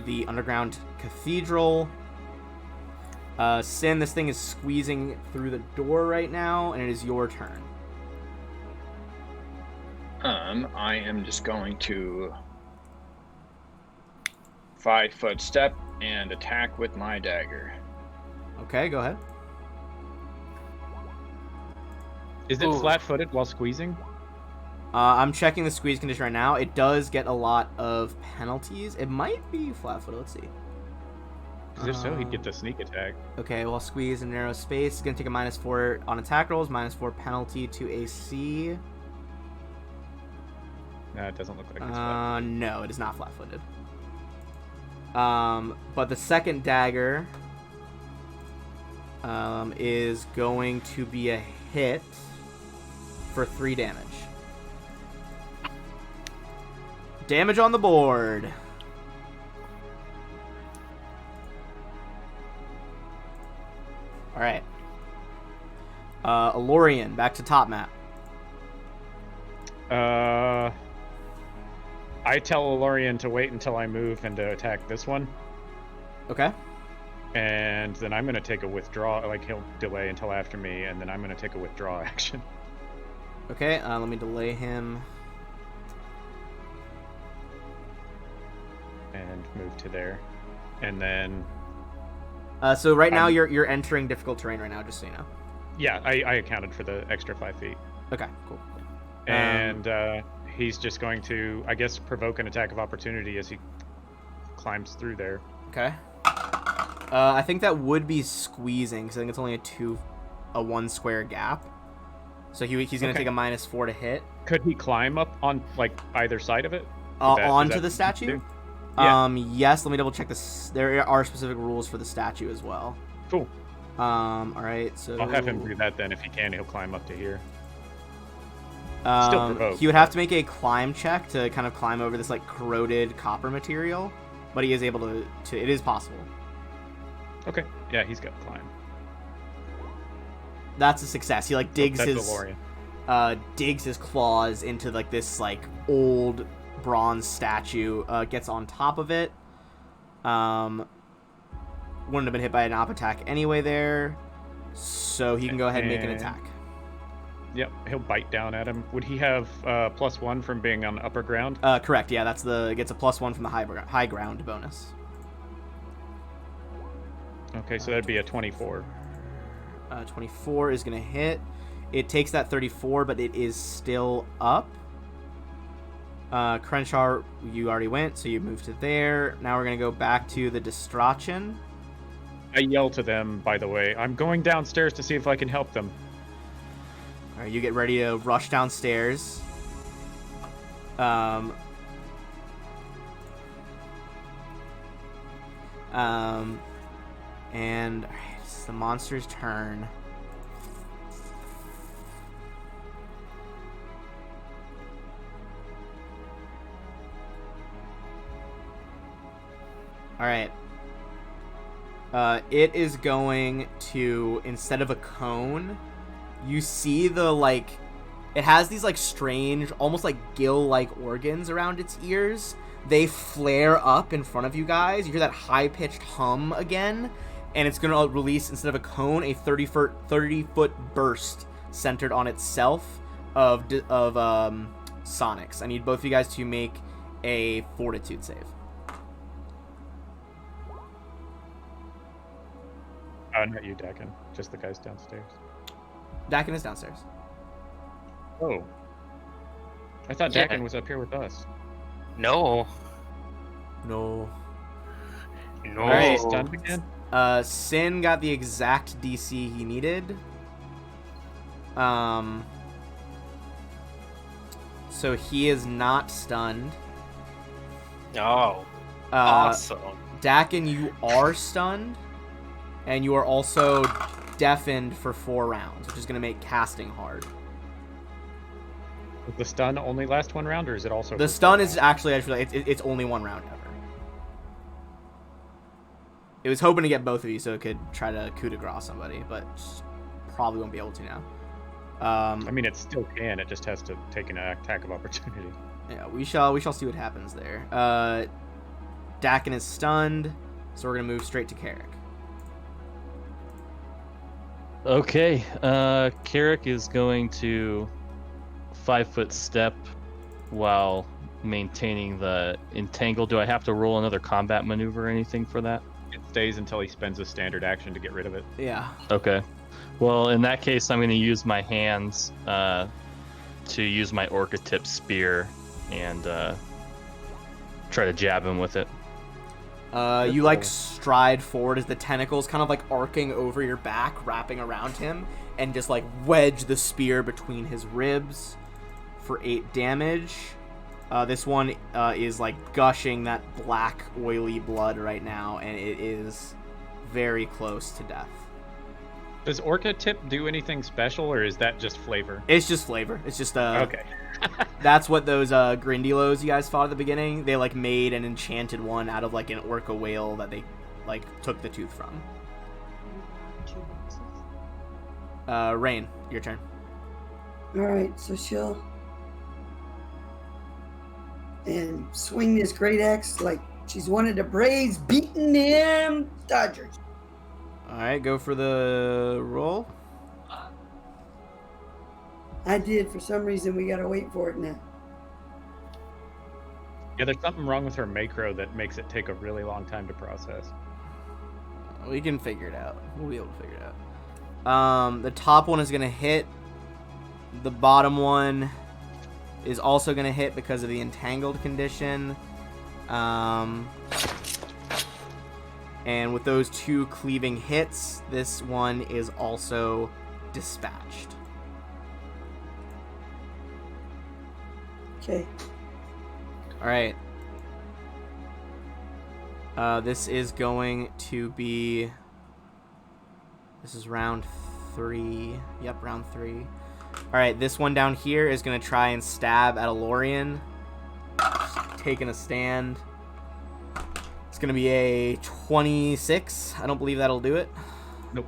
the underground cathedral. Sin, this thing is squeezing through the door right now, and it is your turn. I am just going to 5-foot step and attack with my dagger. Okay, go ahead. Is it flat-footed while squeezing? I'm checking the squeeze condition right now. It does get a lot of penalties. It might be flat-footed. Let's see. Because if so, he'd get the sneak attack. Okay, well, squeeze in narrow space. It's going to take a -4 on attack rolls, -4 penalty to AC. No, it doesn't look like it's flat. No, it is not flat-footed. But the second dagger is going to be a hit for 3 damage. Damage on the board. All right. Alorian, back to top map. I tell Alorian to wait until I move and to attack this one. Okay. And then I'm going to take a withdraw. Like, he'll delay until after me, and then I'm going to take a withdraw action. Okay, let me delay him. And move to there. And then... so right now you're entering difficult terrain right now, just so you know. Yeah, I accounted for the extra 5 feet. Okay, cool. And he's just going to, I guess, provoke an attack of opportunity as he climbs through there. Okay. I think that would be squeezing, because I think it's only a 1 square gap. So he's going to take a -4 to hit. Could he climb up on, like, either side of it? Onto the statue? Yeah. Yes, let me double check this. There are specific rules for the statue as well. Cool. Alright, so... I'll have him do that then. If he can, he'll climb up to here. Still provoke. He would have to make a climb check to kind of climb over this, like, corroded copper material. But he is able to it is possible. Okay. Yeah, he's got climb. That's a success. He, like, digs his claws into, like, this, like, old bronze statue, gets on top of it. Wouldn't have been hit by an op attack anyway there, so he can go ahead and make an attack. Yep, he'll bite down at him. Would he have +1 from being on upper ground? Correct, yeah, gets a +1 from the high ground bonus. Okay, so that'd be a 24. 24 is going to hit. It takes that 34, but it is still up. Crenshaw, you already went, so you moved to there. Now we're going to go back to the Distraction. I yell to them, by the way. I'm going downstairs to see if I can help them. All right, you get ready to rush downstairs. And all right, it's the monster's turn. All right. It is going to, instead of a cone, you see the, like, It has these like strange, almost like gill-like organs around its ears. They flare up in front of you guys. You hear that high-pitched hum again, and it's going to release, instead of a cone, a 30-foot burst centered on itself of sonics. I need both of you guys to make a fortitude save. Not you, Dakin. Just the guys downstairs. Dakin is downstairs. Oh. I thought Dakin was up here with us. No. No. No. All right. Stunned again? Sin got the exact DC he needed. So he is not stunned. Oh. Awesome. Dakin, you are stunned. And you are also deafened for 4 rounds, which is going to make casting hard. Does the stun only last 1 round, or is it also... The stun is actually it's only 1 round ever. It was hoping to get both of you so it could try to coup de grace somebody, but probably won't be able to now. I mean, it still can. It just has to take an attack of opportunity. Yeah, we shall see what happens there. Dakin is stunned, so we're going to move straight to Carrick. Okay, Carrick is going to 5-foot step while maintaining the entangle. Do I have to roll another combat maneuver or anything for that? It stays until he spends a standard action to get rid of it. Yeah. Okay. Well, in that case, I'm going to use my hands to use my Orca-tip spear and try to jab him with it. You like stride forward as the tentacles kind of like arcing over your back, wrapping around him, and just like wedge the spear between his ribs for 8 damage. This one is like gushing that black oily blood right now, and it is very close to death. Does Orca Tip do anything special, or is that just flavor? It's just flavor. It's just okay. That's what those Grindylows you guys fought at the beginning. They like made an enchanted one out of like an orca whale that they like took the tooth from. Rain, your turn. All right, so she'll and swing this great axe like she's one of the Braves beating them Dodgers. All right, go for the roll. I did. For some reason, we gotta wait for it now. Yeah, there's something wrong with her macro that makes it take a really long time to process. We can figure it out. We'll be able to figure it out. The top one is gonna hit. The bottom one is also gonna hit because of the entangled condition. And with those 2 cleaving hits, this one is also dispatched. Okay. All right. This is going to be... This is round 3. Yep, round 3. All right, this one down here is going to try and stab at Alorian. Just taking a stand. It's going to be a 26. I don't believe that'll do it. Nope.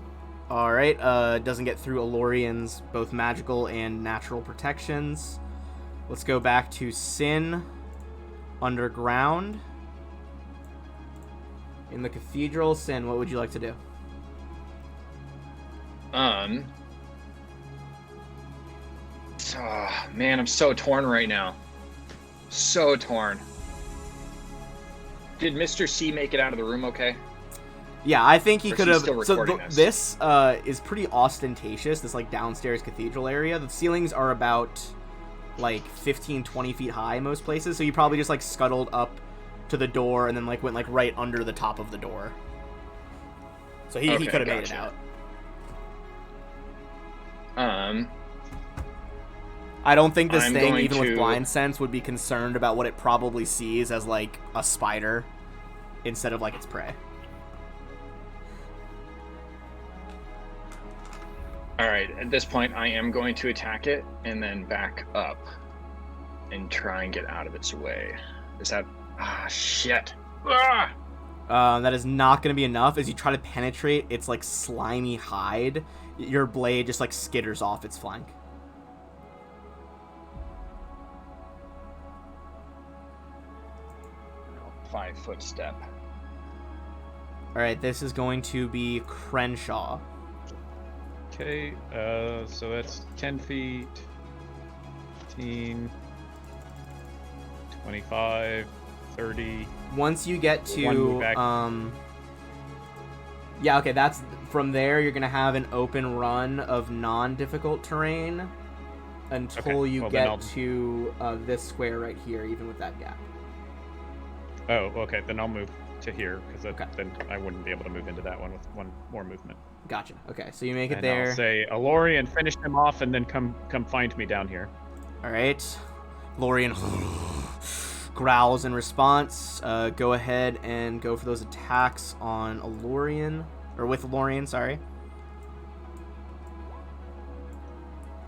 All right. Doesn't get through Alorian's both magical and natural protections. Let's go back to Sin underground. In the cathedral, Sin, what would you like to do? Man, I'm so torn right now. So torn. Did Mr. C make it out of the room okay? Yeah, I think he Or is could he have. still So recording this is pretty ostentatious. This like downstairs cathedral area. The ceilings are about like 15-20 feet high in most places. So you probably just like scuttled up to the door and then like went like right under the top of the door. So he could have made it out. I don't think this thing, even with blind sense, would be concerned about what it probably sees as like a spider instead of like its prey. Alright, at this point I am going to attack it and then back up and try and get out of its way. Is that... shit. That is not going to be enough. As you try to penetrate its like slimy hide, your blade just like skitters off its flank. 5-foot step. All right, this is going to be Crenshaw. Okay, so that's 10 feet, 15, 25, 30. Once you get to, yeah, okay, that's, from there, you're going to have an open run of non-difficult terrain until you get to this square right here, even with that gap. Oh, okay, then I'll move to here, because then I wouldn't be able to move into that one with one more movement. Gotcha. Okay, so you make it and there. I'll say, Lorian, finish him off, and then come find me down here. All right. Lorian growls in response. Go ahead and go for those attacks on Lorian, or with Lorian, sorry.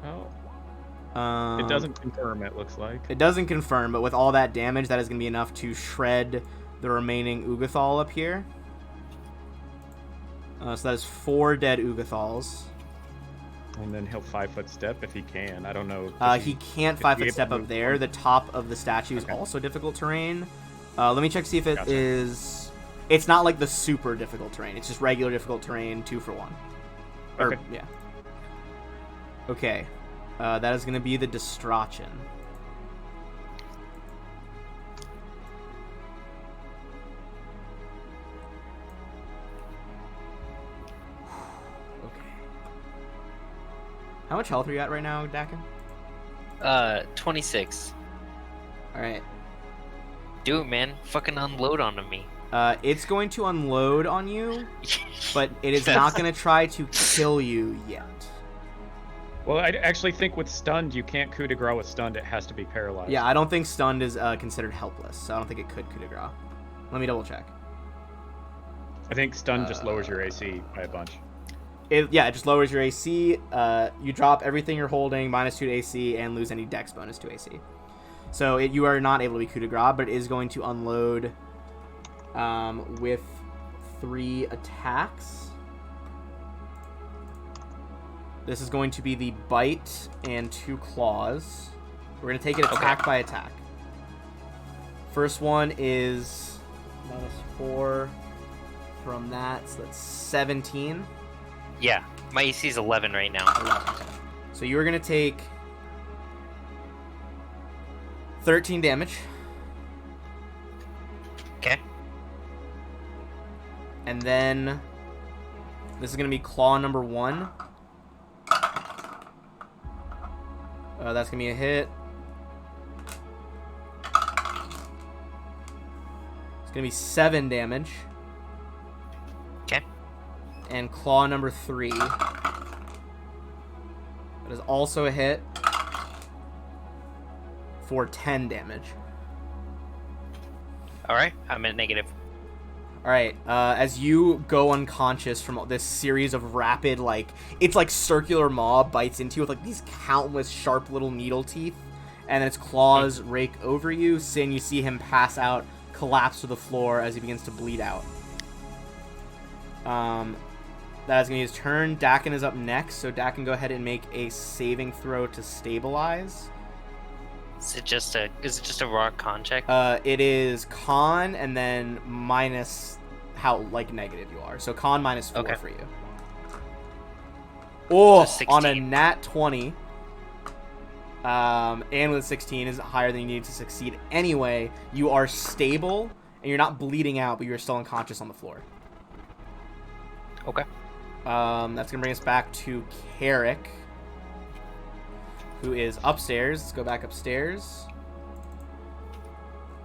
Oh. It doesn't confirm, it looks like. It doesn't confirm, but with all that damage, that is going to be enough to shred the remaining Ugathal up here. So that is 4 dead Ugathals. And then he'll 5-foot step if he can. I don't know. He can't 5-foot step up there. The top of the statue is also difficult terrain. Let me check to see if it is... It's not like the super difficult terrain. It's just regular difficult terrain, 2 for 1. Okay. Yeah. Okay. That is going to be the Distrachan. How much health are you at right now, Dakin? 26. Alright. Do it, man. Fucking unload onto me. It's going to unload on you, but it is not going to try to kill you yet. Well, I actually think with stunned, you can't coup de grace with stunned. It has to be paralyzed. Yeah, I don't think stunned is considered helpless, so I don't think it could coup de grace. Let me double check. I think stunned just lowers your AC by a bunch. It just lowers your AC. You drop everything you're holding, -2 to AC, and lose any dex bonus to AC. So you are not able to be coup de grace, but it is going to unload with 3 attacks. This is going to be the bite and 2 claws. We're going to take it attack by attack. First one is -4 from that, so that's 17. Yeah, my AC is 11 right now. 11. So you're going to take 13 damage. Okay. And then this is going to be claw number 1. That's going to be a hit. It's going to be 7 damage. Okay. And claw number 3. That is also a hit for 10 damage. Alright, I'm at negative. Alright, as you go unconscious from this series of rapid, it's like circular maw bites into you with these countless sharp little needle teeth, and then its claws rake over you. Sin, you see him pass out, collapse to the floor as he begins to bleed out. That is going to be his turn. Dakin is up next, so Dakin, go ahead and make a saving throw to stabilize. Is it just a raw con check? It is con and then minus how negative you are. So con -4 for you. Oh, on a nat 20. And with 16 is higher than you need to succeed anyway. You are stable and you're not bleeding out, but you're still unconscious on the floor. Okay. That's gonna bring us back to Carrick, who is upstairs. Let's go back upstairs.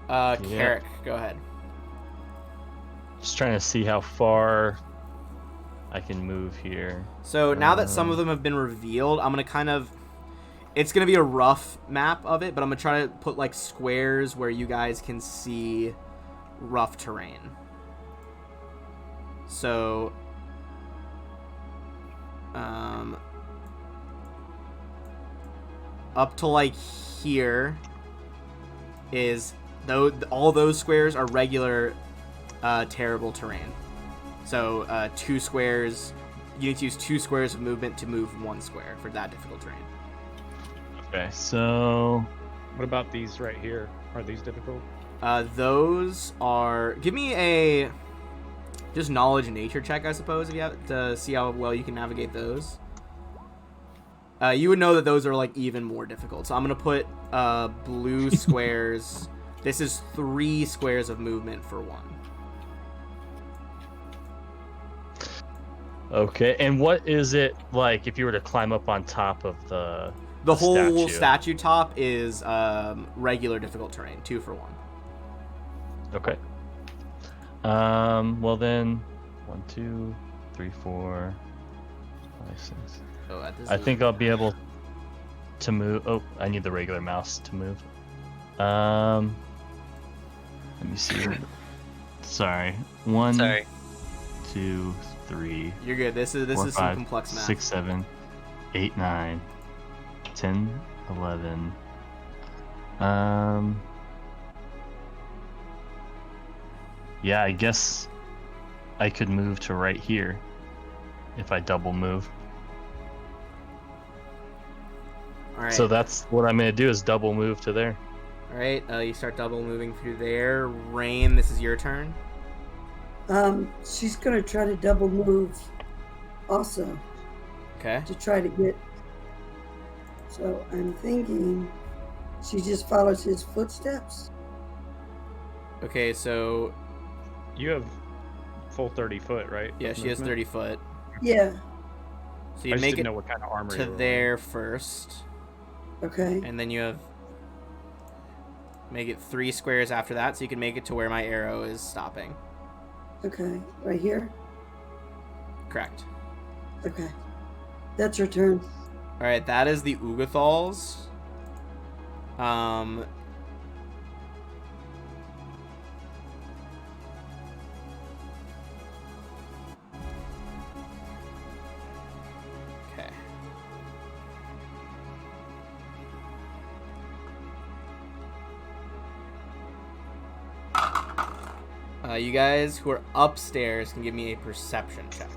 Carrick, go ahead. Just trying to see how far I can move here. So now that some of them have been revealed, I'm gonna it's gonna be a rough map of it, but I'm gonna try to put squares where you guys can see rough terrain. So up to here is all those squares are regular terrible terrain. So 2 squares, you need to use 2 squares of movement to move 1 square for that difficult terrain. Okay, so what about these right here? Are these difficult? Those are... Give me a... Just knowledge and nature check, I suppose, if you have to see how well you can navigate those. You would know that those are, like, even more difficult. So I'm going to put blue squares. This is 3 squares of movement for 1. Okay, and what is it like if you were to climb up on top of the whole statue top is regular difficult terrain, 2 for 1. Okay. Well then, 1, 2, 3, 4, 5, 6. Oh, I think I'll be able to move. Oh, I need the regular mouse to move. Let me see. Sorry. 1, Sorry. 2, 3. You're good. This 4, is 5, some complex math. 6, 7, 8, 9, 10, 11. Yeah, I guess I could move to right here if I double move. All right. So that's what I'm gonna do is double move to there. All right. You start double moving through there. Rain, this is your turn. She's gonna try to double move also. Okay. To try to get. So I'm thinking she just follows his footsteps. Okay, so You have full 30 foot, right? yeah, she has 30 foot. Yeah. So you I just make didn't it know what kind of armor you to were there first, Okay. and then you have make it 3 squares after that, so you can make it to where my arrow is stopping. Okay. Right here. Correct. Okay. That's her turn. All right, that is the Ugathals. Okay. You guys who are upstairs can give me a perception check.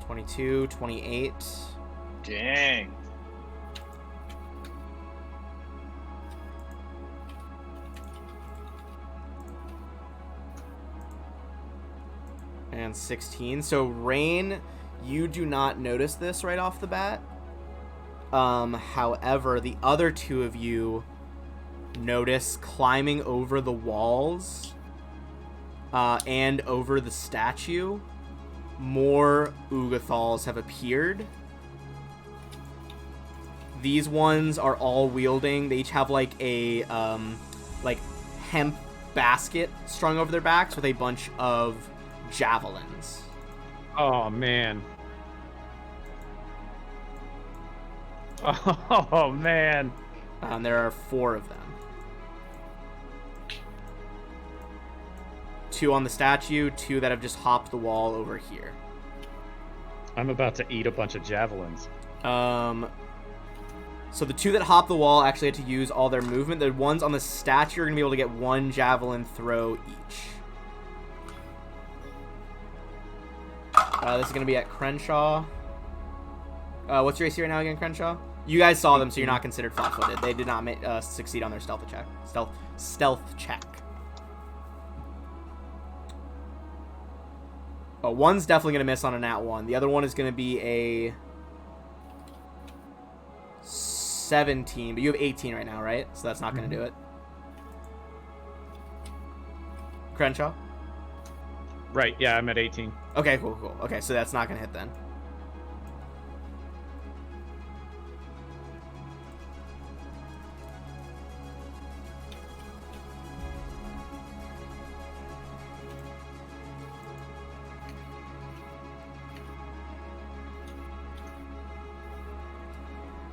(22, 28). Dang. And 16. So Rain, you do not notice this right off the bat. However, the other 2 of you notice climbing over the walls and over the statue, more Ugathals have appeared. These ones are all wielding. They each have like a hemp basket strung over their backs with a bunch of javelins. Oh man. Oh man. There are 4 of them. 2 on the statue, 2 that have just hopped the wall over here. I'm about to eat a bunch of javelins. So the 2 that hop the wall actually had to use all their movement. The ones on the statue are going to be able to get 1 javelin throw each. This is going to be at Crenshaw. What's your AC right now again, Crenshaw? You guys saw them, so you're not considered flat-footed. They did not succeed on their stealth check. Stealth check. Oh, one's definitely going to miss on a nat 1. The other one is going to be a 17, but you have 18 right now, right? So that's not going to do it. Crenshaw? Right, yeah, I'm at 18. Okay, cool. Okay, so that's not going to hit then.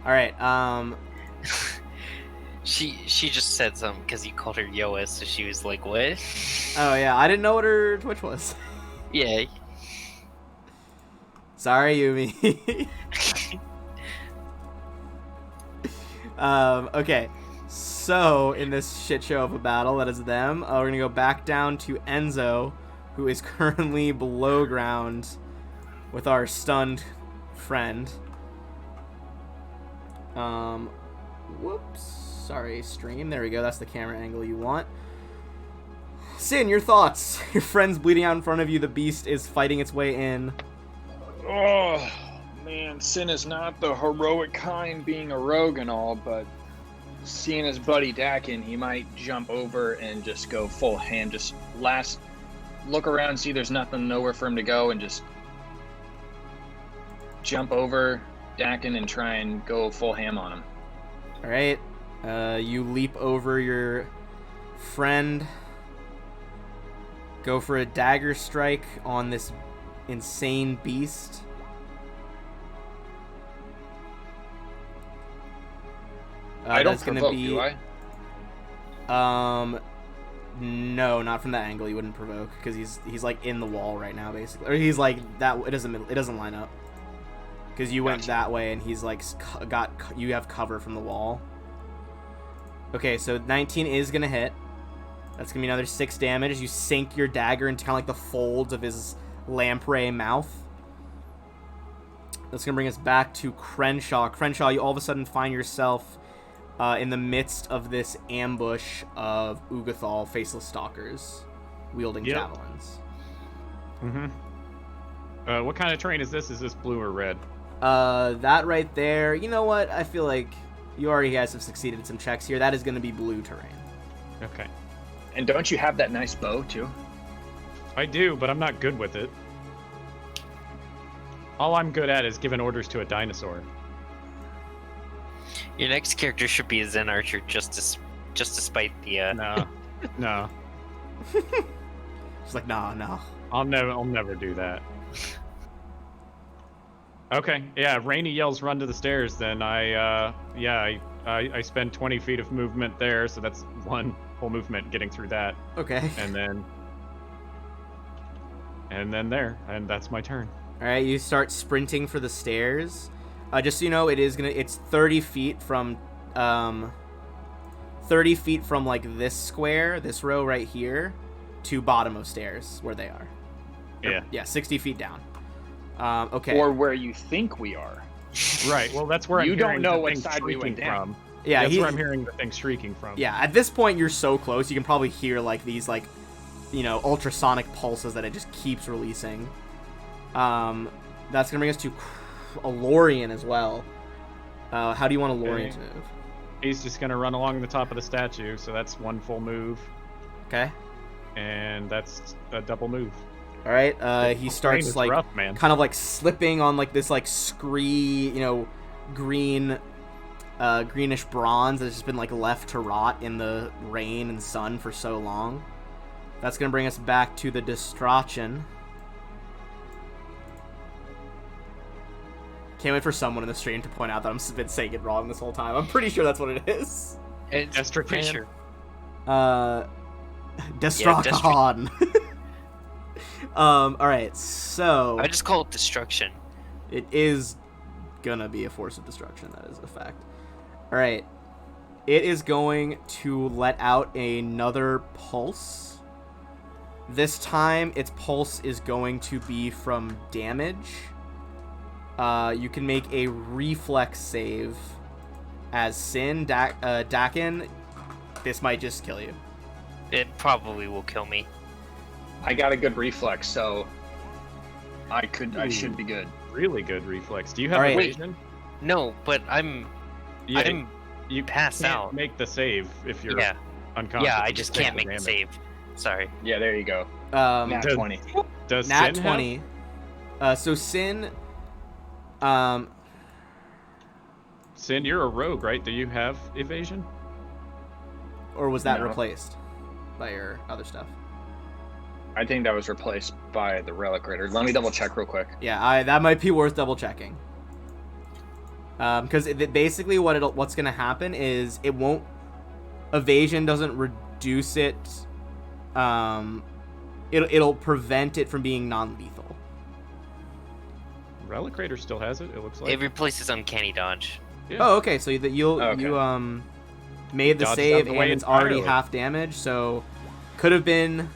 All right. She just said something because you called her Yoa, so she was like, "What?" Oh yeah, I didn't know what her Twitch was. Yeah. Sorry, Yumi. Okay. So in this shit show of a battle that is them, we're gonna go back down to Enzo, who is currently below ground with our stunned friend. Whoops. Sorry, stream. There we go. That's the camera angle you want. Sin, your thoughts. Your friend's bleeding out in front of you. The beast is fighting its way in. Oh, man. Sin is not the heroic kind, being a rogue and all, but seeing his buddy Dakin, he might jump over and just go full ham. Just look around, see there's nothing, nowhere for him to go, and just jump over Dakin and try and go full ham on him. All right. You leap over your friend. Go for a dagger strike on this insane beast. I don't that's gonna provoke, be, do I? No, not from that angle. You wouldn't provoke because he's like in the wall right now, basically, or he's like that. It doesn't line up because you went that way and he's like you have cover from the wall. Okay, so 19 is gonna hit. That's gonna be another 6 damage as you sink your dagger into kind of like the folds of his lamprey mouth. That's gonna bring us back to Crenshaw. Crenshaw, you all of a sudden find yourself in the midst of this ambush of Ugathal faceless stalkers wielding javelins. Mm-hmm. What kind of terrain is this? Is this blue or red? That right there. You know what? I feel like you already guys have succeeded in some checks here. That is going to be blue terrain. Okay. And don't you have that nice bow, too? I do, but I'm not good with it. All I'm good at is giving orders to a dinosaur. Your next character should be a Zen Archer, just to spite the. No. She's like, no. I'll never do that. Okay, yeah. Rainy yells, "Run to the stairs!" Then I spend 20 feet of movement there, so that's one whole movement getting through that. Okay. And then there, and that's my turn. All right, you start sprinting for the stairs. Just so you know, it's 30 feet from, 30 feet from like this square, this row right here, to bottom of stairs where they are. Yeah, 60 feet down. Okay. Or where you think we are. Right. Well, that's where you I'm don't hearing know the what thing side we shrieking went down. from. Yeah, that's where I'm hearing the thing shrieking from. Yeah, at this point you're so close, you can probably hear like these like, ultrasonic pulses that it just keeps releasing. That's gonna bring us to Alorian as well. How do you want Alorian to move? He's just gonna run along the top of the statue, so that's one full move. Okay. And that's a double move. All right. He starts like rough, man. kind of like slipping on like this like scree, green, greenish bronze that's just been like left to rot in the rain and sun for so long. That's gonna bring us back to the Distraction. Can't wait for someone in the stream to point out that I've been saying it wrong this whole time. I'm pretty sure that's what it is. It's pretty sure. Destruction. All right, so I just call it Destruction. it is gonna be a force of destruction. That is a fact. All right, it is going to let out another pulse. This time, its pulse is going to be from damage. You can make a reflex save as Sin. Dakin, this might just kill you. It probably will kill me. I got a good reflex, so I should be good. Really good reflex. Do you have All right. evasion? No, but You passed can't out. make the save if you're unconscious. Yeah, I You just take can't the make the damage. save. Sorry. Yeah, there you go. Nat Does- 20. Does Nat Sin 20. So Sin. Sin, you're a rogue, right? Do you have evasion? Or was that No. replaced by your other stuff? I think that was replaced by the Relic Raider. Let me double check real quick. Yeah, that might be worth double checking. Because basically what's gonna happen is it won't. Evasion doesn't reduce it. It'll prevent it from being non-lethal. Relic Raider still has it. It looks like. It replaces Uncanny Dodge. Yeah. Oh, okay. So you made the Dodged out save the way and it's already entirely. half damage, so could have been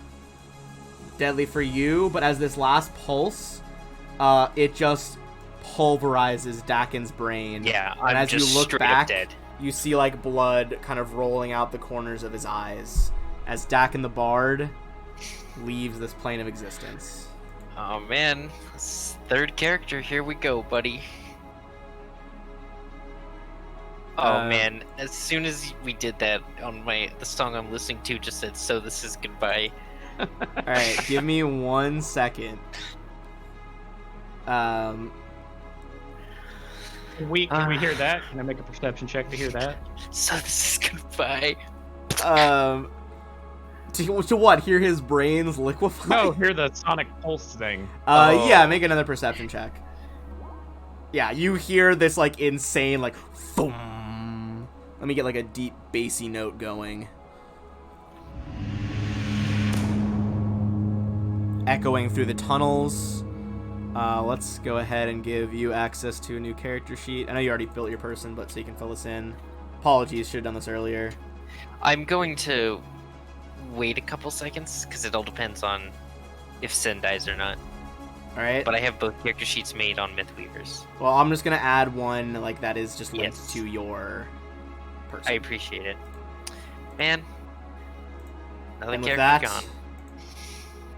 deadly for you. But as this last pulse, it just pulverizes Dakin's brain. Yeah, and I'm as just you look straight back, up dead. you see like blood kind of rolling out the corners of his eyes as Dakin the Bard leaves this plane of existence. Oh man, third character, here we go, buddy. Oh man, as soon as we did that on the song I'm listening to just said, "So this is goodbye." Alright, give me 1 second. Can we hear that? Can I make a perception check to hear that? So this is goodbye. To what? Hear his brains liquefy? No, hear the sonic pulse thing. Yeah, make another perception check. Yeah, you hear this like insane like thum. Let me get like a deep bassy note going. Echoing through the tunnels. Let's go ahead and give you access to a new character sheet. I know you already built your person, but so you can fill this in. Apologies, should have done this earlier. I'm going to wait a couple seconds because it all depends on if Sin dies or not. Alright. But I have both character sheets made on Mythweavers. Well, I'm just gonna add one like that is just linked to your person. I appreciate it. Man. Another And with character that, gone.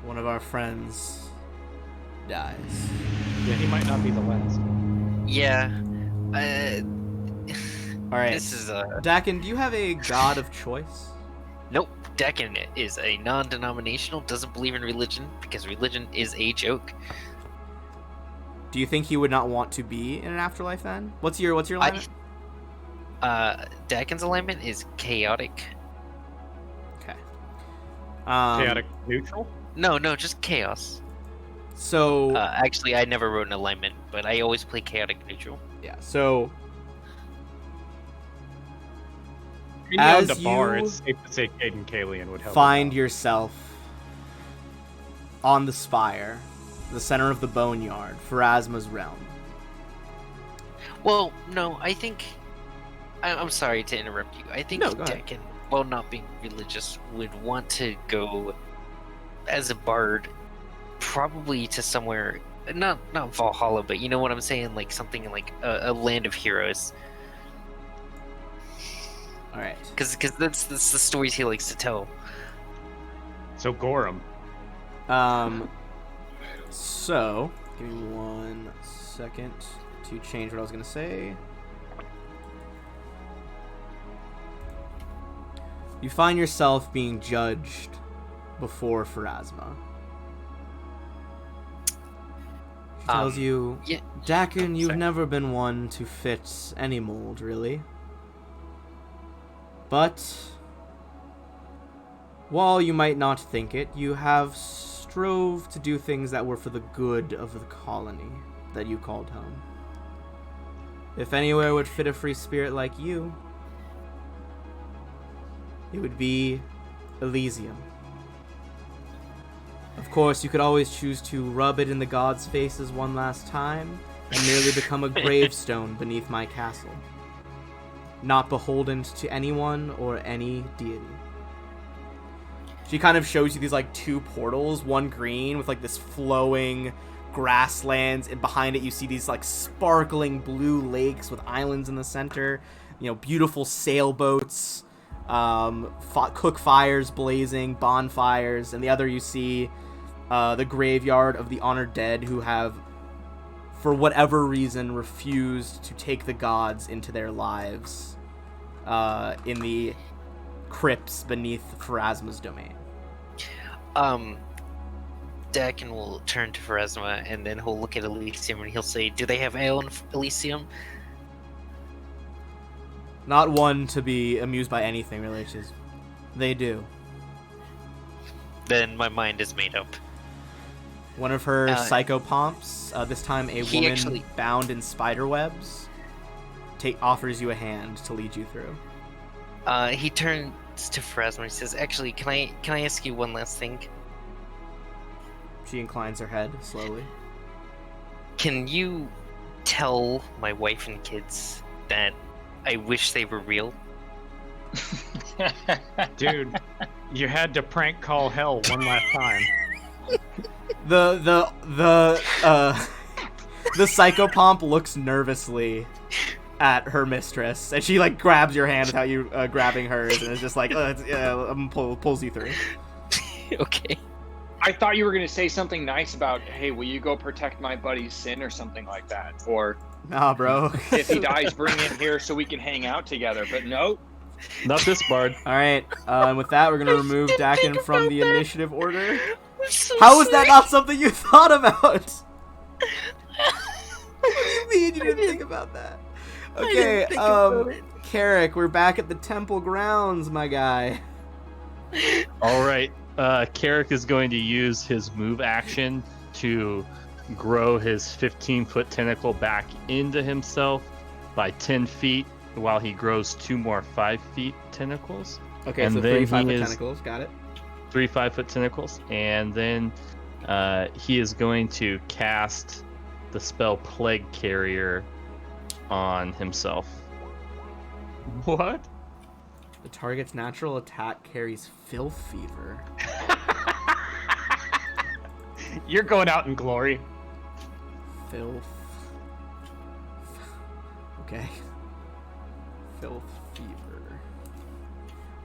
one of our friends dies. Yeah, he might not be the last. Yeah. Alright. This is Dakin, do you have a god of choice? Nope. Dakin is a non-denominational, doesn't believe in religion, because religion is a joke. Do you think he would not want to be in an afterlife then? What's your alignment? Dakin's alignment is chaotic. Okay. Chaotic neutral? No, just chaos. So actually, I never wrote an alignment, but I always play chaotic neutral. yeah. So As as the bar, you it's safe to say Caden Kalian would help. find yourself on the spire, the center of the boneyard, Pharasma's realm. Well, no, I think... I'm sorry to interrupt you. I think No, go ahead. Dakin, while not being religious, would want to go as a bard, probably to somewhere... Not Valhalla, but you know what I'm saying? Like something like a land of heroes. Alright. Because that's the stories he likes to tell. So Gorham. So, give me 1 second to change what I was going to say. You find yourself being judged before Pharasma. She tells you, yeah. Dakin, you've Sorry. never been one to fit any mold, really. But while you might not think it, you have strove to do things that were for the good of the colony that you called home. If anywhere would fit a free spirit like you, it would be Elysium. Of course, you could always choose to rub it in the gods' faces one last time and merely become a gravestone beneath my castle, not beholden to anyone or any deity. She kind of shows you these like two portals, one green with like this flowing grasslands, and behind it you see these like sparkling blue lakes with islands in the center, you know, beautiful sailboats, cook fires blazing, bonfires, and the other you see the graveyard of the honored dead who have, for whatever reason, refused to take the gods into their lives in the crypts beneath Pharasma's domain. Dakin will turn to Pharasma and then he'll look at Elysium and he'll say, "Do they have ale in Elysium?" Not one to be amused by anything, really. It's just, they do. Then my mind is made up. One of her psychopomps, this time a woman bound in spider webs, offers you a hand to lead you through. He turns to Pharasma and he says, "Actually, can I ask you one last thing?" She inclines her head slowly. Can you tell my wife and kids that I wish they were real? Dude, you had to prank call hell The psychopomp looks nervously at her mistress, and she like grabs your hand without you grabbing hers, and is just like, pulls you through. Okay. I thought you were going to say something nice about, hey, will you go protect my buddy's sin or something like that? Or, nah, bro. If he dies, bring him here so we can hang out together. But no. Not this bard. All right, and with that, we're going to remove Dakin from the initiative order. So How is that not something you thought about? What do you mean you didn't think about that? Okay, Carrick, we're back at the temple grounds, my guy. All right. Carrick is going to use his move action to grow his 15-foot tentacle back into himself by 10 feet while he grows 2 more 5-feet tentacles. Okay, and so then 3 5-foot tentacles, got it. 3 5-foot tentacles, and then he is going to cast the spell Plague Carrier on himself. What? The target's natural attack carries filth fever. You're going out in glory. Filth. Okay. Filth fever.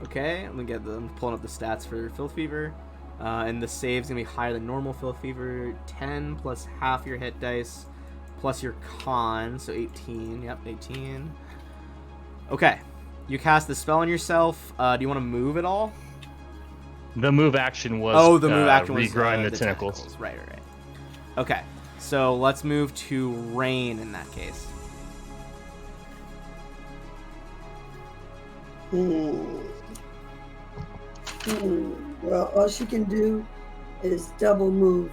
Okay, I'm pulling up the stats for filth fever. And the save's gonna be higher than normal filth fever. 10 plus half your hit dice plus your con, so 18. Yep, 18. Okay. You cast the spell on yourself. Do you want to move at all? The move action was regrowing the tentacles. Right. Okay, so let's move to Rain in that case. Well, all she can do is double move.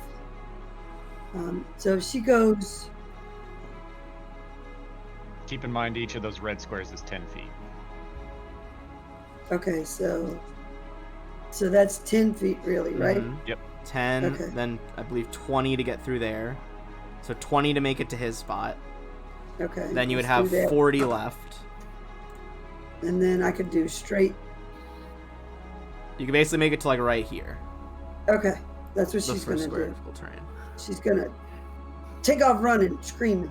So if she goes... Keep in mind each of those red squares is 10 feet. Okay, so that's 10 feet really, right? Mm-hmm. Yep. 10, okay. Then I believe 20 to get through there. So 20 to make it to his spot. Okay. Then you would have 40 left. And then I could do straight. You can basically make it to like right here. Okay, that's what The she's first gonna square do. difficult terrain. She's gonna take off running, screaming.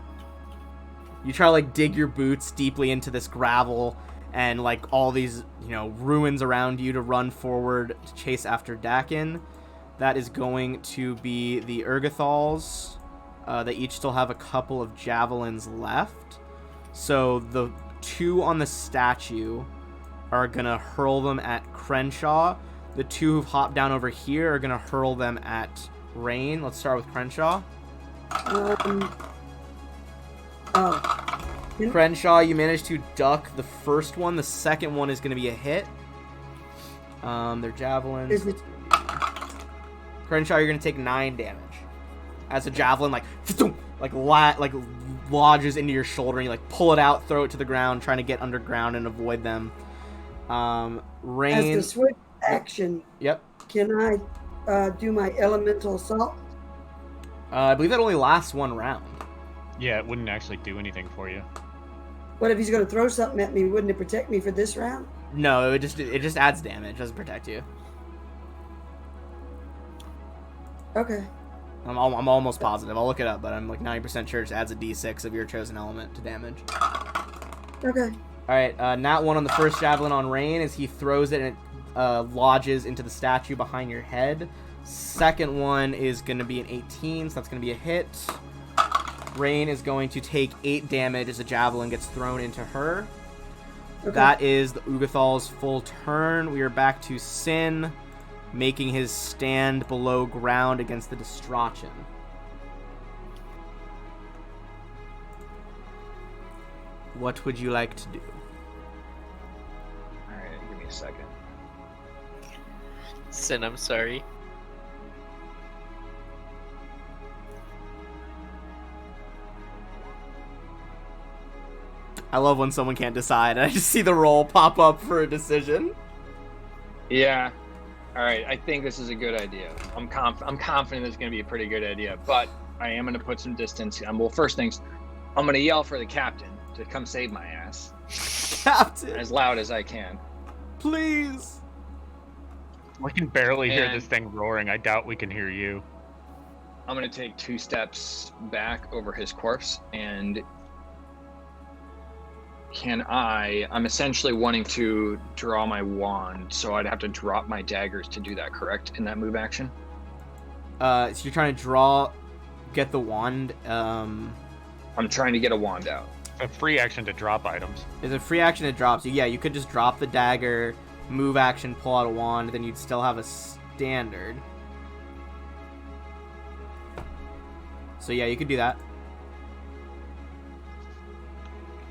You try to like dig your boots deeply into this gravel and like all these, ruins around you to run forward to chase after Dakin. That is going to be the Urgathals. They each still have a couple of javelins left. So the 2 on the statue are going to hurl them at Crenshaw. The 2 who've hopped down over here are going to hurl them at Rain. Let's start with Crenshaw. Crenshaw, you managed to duck the first one. The second one is going to be a hit. They're javelins. Crenshaw, you're going to take 9 damage. As a javelin, lodges into your shoulder, and you pull it out, throw it to the ground, trying to get underground and avoid them. Rain. As the swift action. Yep. Can I do my elemental assault? I believe that only lasts 1 round. Yeah, it wouldn't actually do anything for you. What if he's going to throw something at me? Wouldn't it protect me for this round? No, it just adds damage. It doesn't protect you. Okay. I'm almost positive. I'll look it up, but I'm 90% sure it just adds a d6 of your chosen element to damage. Okay. All right, nat 1 on the first javelin on Rain as he throws it and it lodges into the statue behind your head. Second one is going to be an 18, so that's going to be a hit. Rain is going to take 8 damage as a javelin gets thrown into her. Okay. That is the Ugathal's full turn. We are back to Sin, making his stand below ground against the Distrachan. What would you like to do? Alright, give me a second. Sin, I'm sorry. I love when someone can't decide. I just see the roll pop up for a decision. Yeah. All right. I think this is a good idea. I'm confident it's going to be a pretty good idea, but I am going to put some distance. Well, first things, I'm going to yell for the captain to come save my ass. Captain! As loud as I can. Please! We can barely hear this thing roaring. I doubt we can hear you. I'm going to take 2 steps back over his corpse, and I'm essentially wanting to draw my wand, so I'd have to drop my daggers to do that, correct, in that move action? So you're trying to get the wand. I'm trying to get a wand out. A free action to drop items. It's a free action to drop, so yeah, you could just drop the dagger, move action, pull out a wand, then you'd still have a standard. So yeah, you could do that.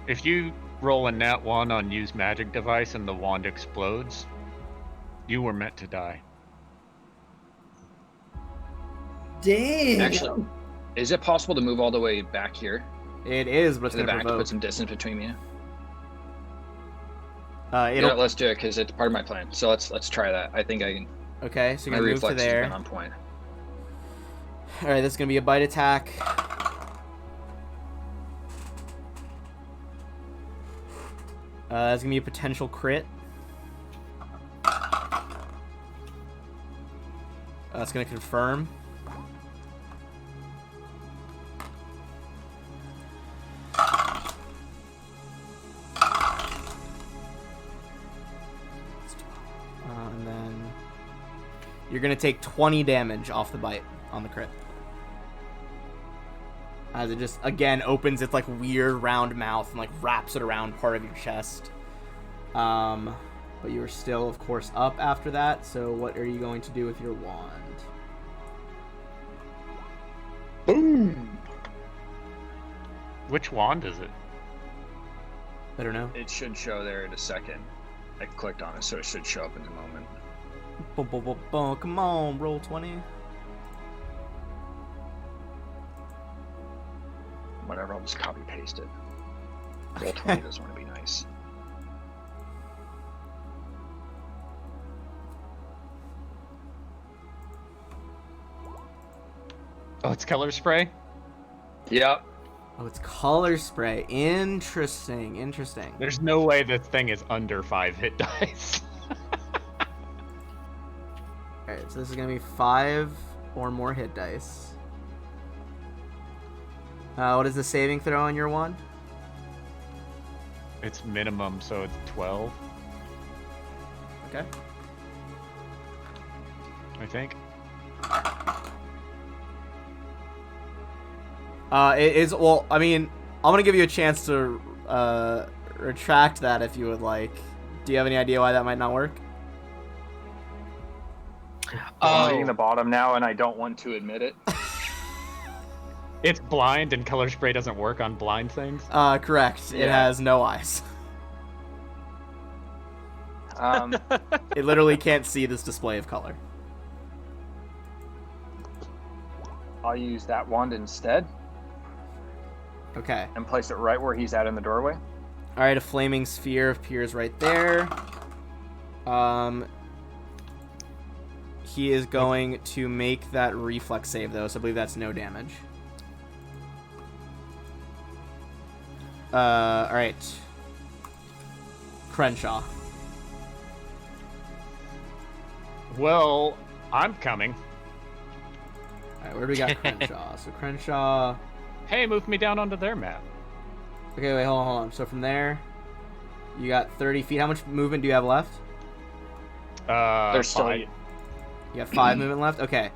If you roll a nat 1 on use magic device and the wand explodes, you were meant to die. Damn. Actually, is it possible to move all the way back here? It is, but it's going to provoke. Put some distance between me. Let's do it because it's part of my plan. So let's try that. I think I can. Okay, so you're going to move to there. Been on point. All right, this is going to be a bite attack. That's going to be a potential crit. That's going to confirm. And then you're going to take 20 damage off the bite on the crit. As it just, again, opens its, like, weird round mouth and, like, wraps it around part of your chest. But you are still, of course, up after that, so what are you going to do with your wand? Boom! Which wand is it? I don't know. It should show there in a second. I clicked on it, so it should show up in a moment. Boom, boom, boom, boom. Come on, roll 20. Whatever, I'll just copy paste it. Roll 20 doesn't want to be nice. Oh, it's color spray? Yep. Oh, it's color spray. Interesting. There's no way this thing is under 5 hit dice. Alright, so this is going to be 5 or more hit dice. What is the saving throw on your wand? It's minimum, so it's 12. Okay. I think. It is, well, I mean, I'm going to give you a chance to retract that if you would like. Do you have any idea why that might not work? I'm reading the bottom now, and I don't want to admit it. It's blind, and color spray doesn't work on blind things? Correct. Yeah. It has no eyes. It literally can't see this display of color. I'll use that wand instead. Okay. And place it right where he's at in the doorway. Alright, a flaming sphere appears right there. He is going to make that reflex save, though, so I believe that's no damage. Alright. Crenshaw. Well, I'm coming. Alright, where do we got Crenshaw? So Crenshaw... Hey, move me down onto their map. Okay, wait, hold on. So from there, you got 30 feet. How much movement do you have left? There's 5. You got 5 movement left? Okay.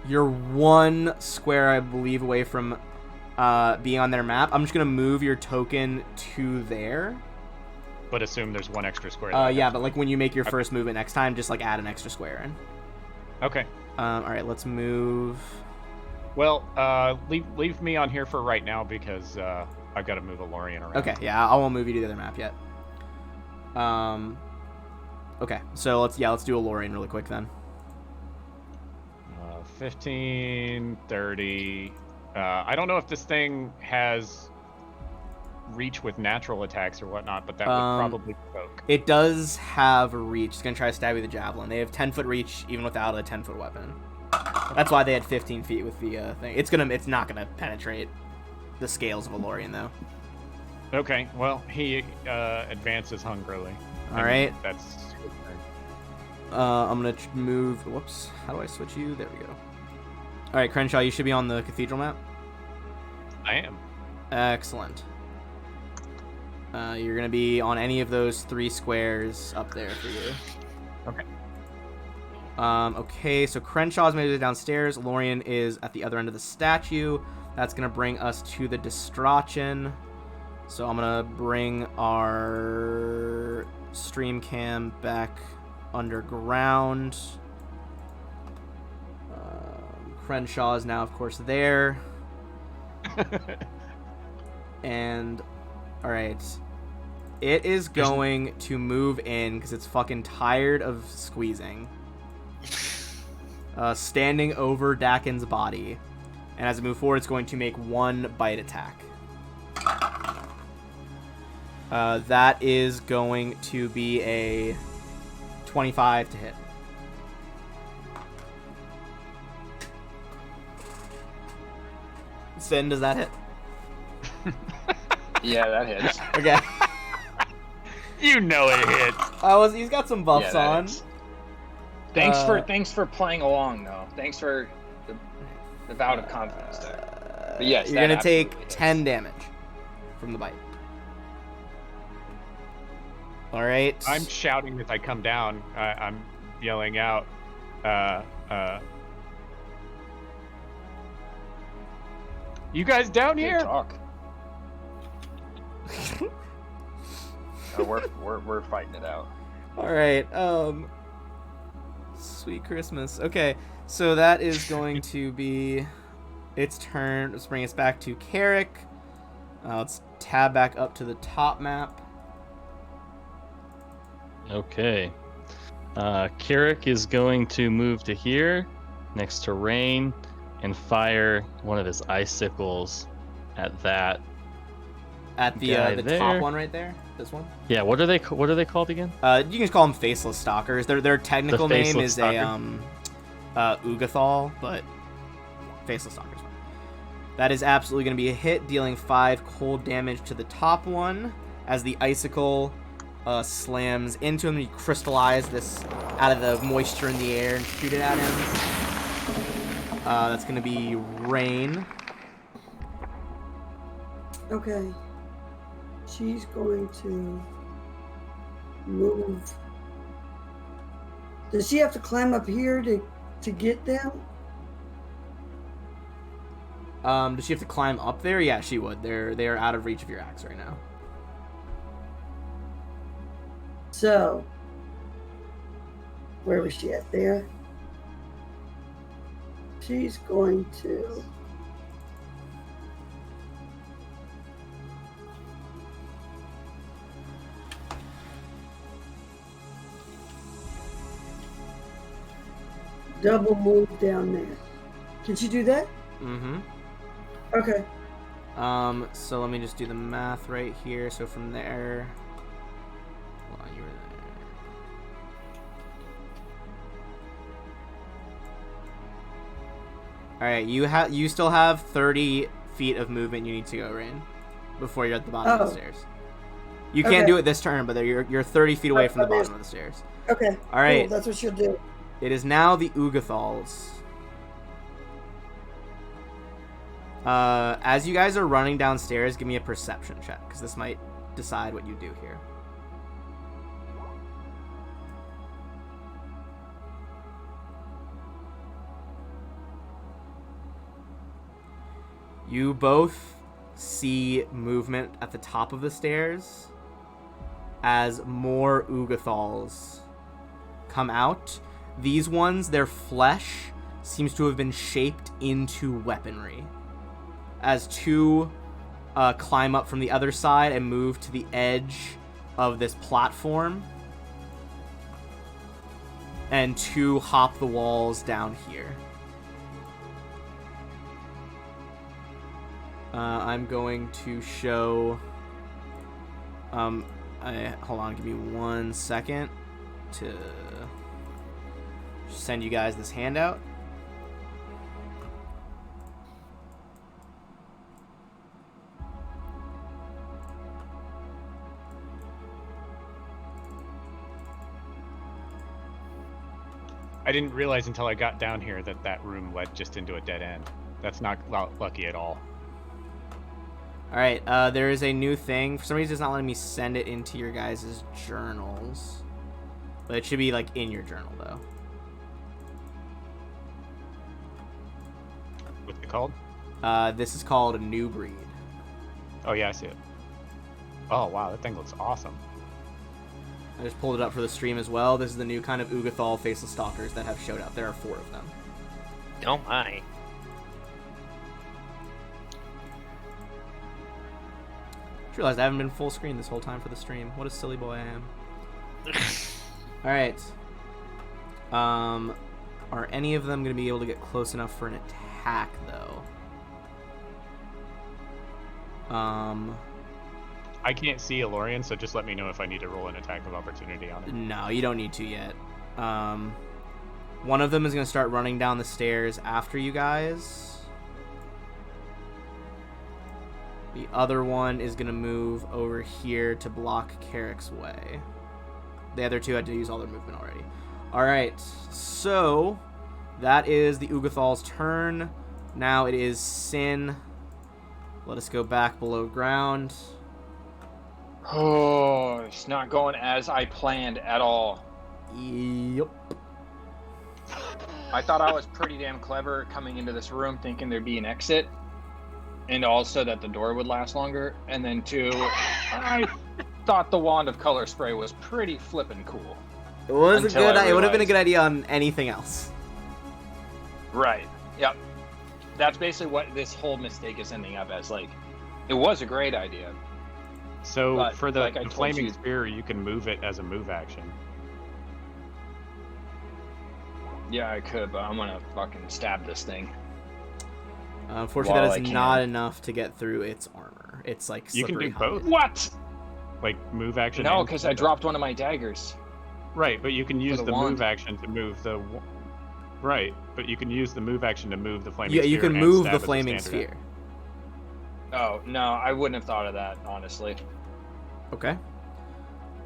You're 1 square, I believe, away from being on their map. I'm just going to move your token to there. But assume there's 1 extra square. Yeah, but like when you make your first movement next time, just like add an extra square in. Okay. Alright, let's move... Well, leave me on here for right now because I've got to move a Lorian around. Okay, yeah, I won't move you to the other map yet. Okay, so let's do a Lorian really quick then. 15, 30. I don't know if this thing has reach with natural attacks or whatnot, but that would probably provoke. It does have reach. It's going to try to stab you with a javelin. They have 10-foot reach even without a 10-foot weapon. That's why they had 15 feet with the thing. It's not gonna penetrate the scales of a Lorian though. Okay, well he advances hungrily. All right. That's. I'm gonna move. Whoops. How do I switch you? There we go. All right, Crenshaw, you should be on the cathedral map. I am. Excellent. You're going to be on any of those 3 squares up there for you. Okay. Okay, so Crenshaw's made it downstairs. Lorian is at the other end of the statue. That's going to bring us to the distraction. So I'm going to bring our stream cam back underground. Crenshaw is now, of course, there. And, alright. It is going to move in because it's fucking tired of squeezing. Standing over Dakin's body. And as it moves forward, it's going to make 1 bite attack. That is going to be a 25 to hit. Sin, does that hit? Yeah, that hits. Okay. You know it hits. He's got some buffs on. Hits. Thanks for playing along though. Thanks for the vote of confidence there. But yes, you're gonna take 10 damage from the bite. All right. I'm shouting as I come down. I'm yelling out. You guys down here? Talk. We're fighting it out. All right. Sweet Christmas. Okay, so that is going to be its turn. Let's bring us back to Carrick. Let's tab back up to the top map. Okay. Carrick is going to move to here, next to Rain, and fire one of his icicles at that. At the top one right there. This one. Yeah. What are they called again? You can just call them faceless stalkers. Their technical name is stalker? Ugathal, but faceless stalkers. That is absolutely going to be a hit, dealing 5 cold damage to the top one as the icicle slams into him. You crystallize this out of the moisture in the air and shoot it at him. That's going to be Rain. Okay. She's going to move. Does she have to climb up here to get them? Does she have to climb up there? Yeah, she would. They are out of reach of your axe right now. So, where was she at there? She's going to... double move down there. Can she do that? Mm-hmm. Okay. So let me just do the math right here. So from there... Hold on, you were there. Alright, you still have 30 feet of movement you need to go, Rain, before you're at the bottom of the stairs. You can't do it this turn, but you're 30 feet away from the bottom of the stairs. Okay. Alright. Cool, that's what she'll do. It is now the Ugathals. As you guys are running downstairs, give me a perception check, because this might decide what you do here. You both see movement at the top of the stairs as more Ugathals come out. These ones, their flesh seems to have been shaped into weaponry. As 2 climb up from the other side and move to the edge of this platform. And 2 hop the walls down here. I'm going to show... hold on, give me 1 second to send you guys this handout. I didn't realize until I got down here that that room led just into a dead end. That's not lucky at all. All right, there is a new thing. For some reason, it's not letting me send it into your guys' journals. But it should be, like, in your journal, though. What's it called? This is called a New Breed. Oh, yeah, I see it. Oh, wow, that thing looks awesome. I just pulled it up for the stream as well. This is the new kind of Ugathal Faceless Stalkers that have showed up. There are 4 of them. Oh, my. I realized I haven't been full screen this whole time for the stream. What a silly boy I am. Alright. Are any of them going to be able to get close enough for an attack, though? I can't see Elorian, so just let me know if I need to roll an attack of opportunity on it. No, you don't need to yet. One of them is going to start running down the stairs after you guys. The other one is going to move over here to block Carrick's way. The other 2 had to use all their movement already. Alright, so that is the Ugathal's turn. Now it is Sin. Let us go back below ground. Oh, it's not going as I planned at all. Yep. I thought I was pretty damn clever coming into this room thinking there'd be an exit. And also that the door would last longer. And then 2, I thought the wand of color spray was pretty flippin' cool. It was it would have been a good idea on anything else. Right. Yep. That's basically what this whole mistake is ending up as. Like, it was a great idea. So but, for the, like the flaming spear, you can move it as a move action. Yeah, I could, but I'm gonna fucking stab this thing. Unfortunately, that is not enough to get through its armor. It's like you can do both. What? Like move action? No, because I dropped one of my daggers. Right, but you can use the wand. move action to move the. Right, but you can use the move action to move the flaming sphere. sphere. You can move the flaming sphere. Oh no, I wouldn't have thought of that, honestly. Okay.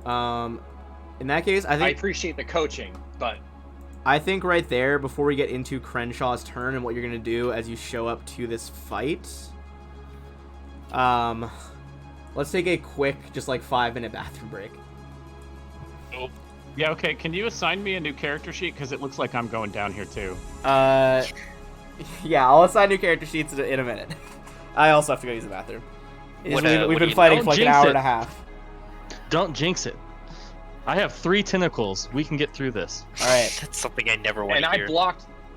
In that case, I appreciate the coaching, but I think right there, before we get into Crenshaw's turn and what you're gonna do as you show up to this fight, let's take a quick, just like 5-minute bathroom break. Oh. Yeah, okay. Can you assign me a new character sheet? Because it looks like I'm going down here too. Yeah, I'll assign new character sheets in a minute. I also have to go use the bathroom. We've been fighting for like an hour and a half. Don't jinx it. I have 3 tentacles. We can get through this. All right. That's something I never want to hear.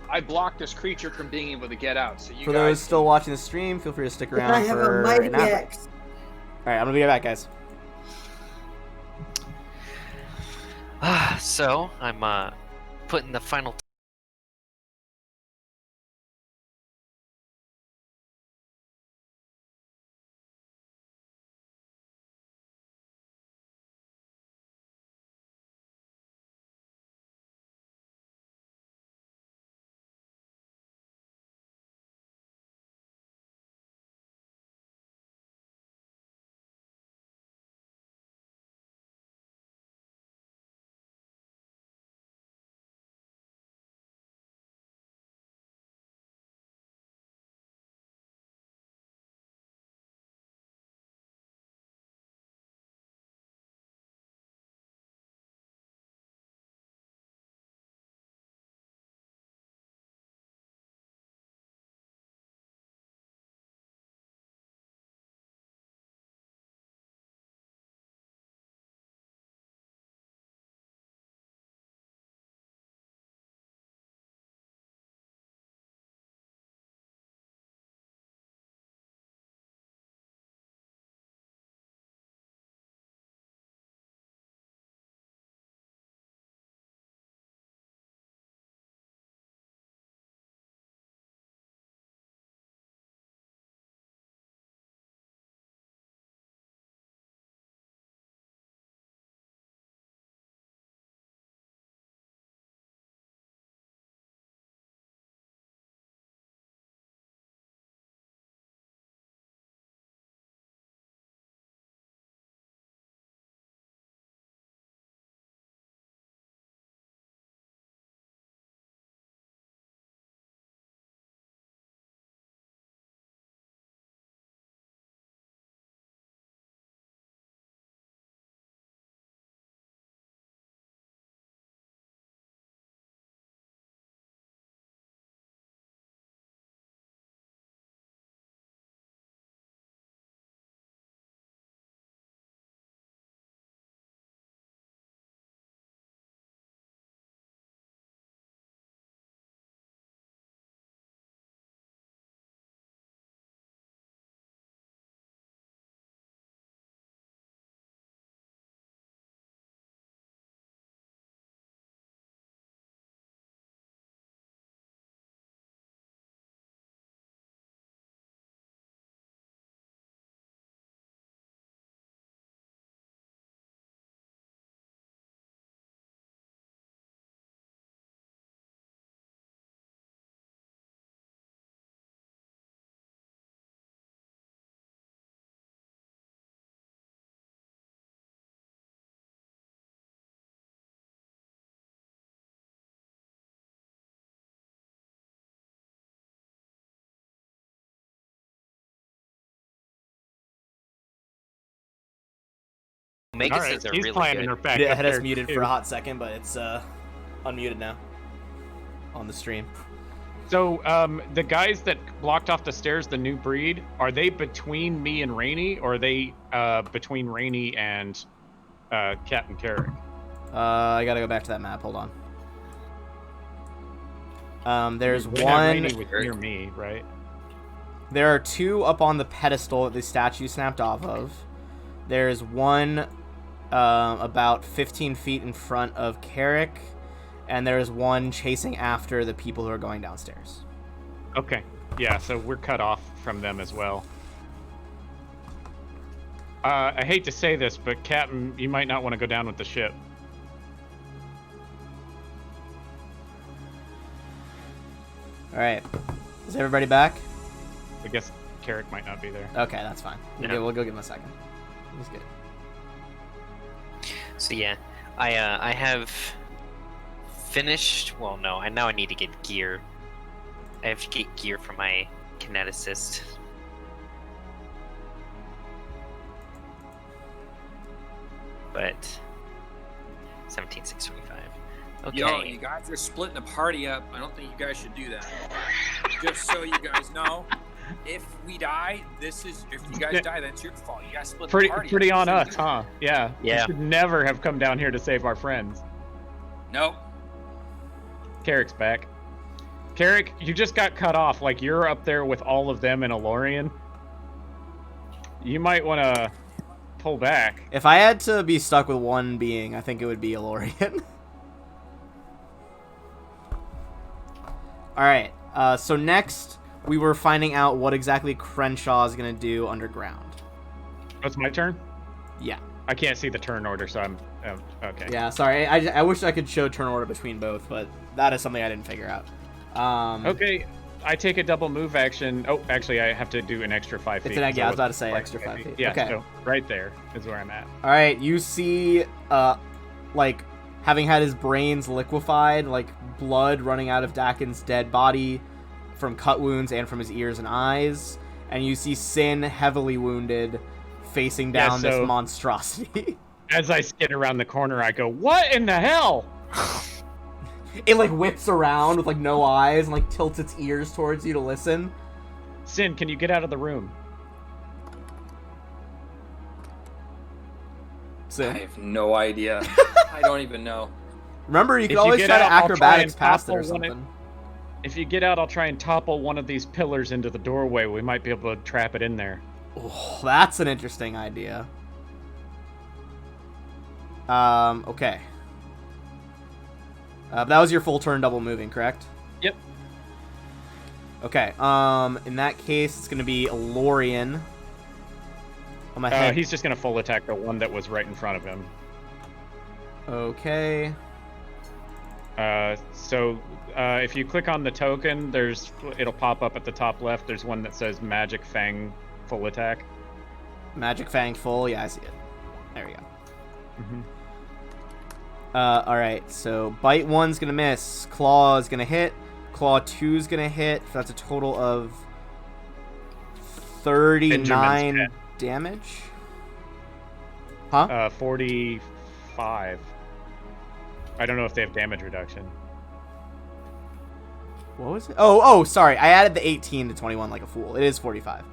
I blocked this creature from being able to get out. So for those still watching the stream, feel free to stick around I have for a mighty an hour. X. All right, I'm gonna be right back, guys. So I'm putting the final Megases are he's really planning good. her back. Yeah, I had us muted for a hot second, but it's unmuted now on the stream. So the guys that blocked off the stairs, the new breed, are they between me and Rainey, or are they between Rainey and Captain Carrick? I gotta go back to that map. Hold on. There's When one. Rainey was near me, right? There are two up on the pedestal that the statue snapped off of. There's one about 15 feet in front of Carrick, and there's one chasing after the people who are going downstairs. Okay. Yeah, so we're cut off from them as well. I hate to say this, but Captain, you might not want to go down with the ship. All right. Is everybody back? I guess Carrick might not be there. Okay, that's fine. Yeah. We'll go give him a second. He's good. So yeah, I have finished. Well, no, now I need to get gear. I have to get gear for my kineticist. But 17,625. Okay. Yo, you guys are splitting the party up. I don't think you guys should do that. Just so you guys know, if we die, if you guys die, that's your fault. You guys split the party. Pretty on us, huh? Yeah. Yeah. We should never have come down here to save our friends. Nope. Carrick's back. Carrick, you just got cut off. Like, you're up there with all of them in a Lorian. You might want to pull back. If I had to be stuck with one being, I think it would be a Lorian. All right. So next, we were finding out what exactly Crenshaw is going to do underground. Oh, it's my turn? Yeah. I can't see the turn order, so I'm... okay. Yeah, sorry. I wish I could show turn order between both, but that is something I didn't figure out. Okay, I take a double move action. Oh, actually, I have to do an extra 5 feet. Yeah, I was about to say extra 5 feet. Yeah, okay. So right there is where I'm at. All right, you see, like, having had his brains liquefied, like, blood running out of Dakin's dead body from cut wounds and from his ears and eyes, and you see Sin heavily wounded facing down this monstrosity. As I skid around the corner, I go, "What in the hell?" It, like, whips around with, like, no eyes and, like, tilts its ears towards you to listen. Sin, can you get out of the room? Sin. I have no idea. I don't even know. Remember, you can always try to acrobatics past it or something. If you get out, I'll try and topple one of these pillars into the doorway. We might be able to trap it in there. Oh, that's an interesting idea. Okay. That was your full turn double moving, correct? Yep. Okay, in that case, it's going to be a Lorian. On my head. He's just going to full attack the one that was right in front of him. Okay. If you click on the token, it'll pop up at the top left. There's one that says Magic Fang full attack. Magic Fang full? Yeah, I see it. There we go. Mm-hmm. Alright, so Bite 1's gonna miss. Claw is gonna hit. Claw 2's gonna hit. So that's a total of 39 damage. Huh? 45. I don't know if they have damage reduction. What was it? Oh, sorry. I added the 18 to 21 like a fool. It is 45.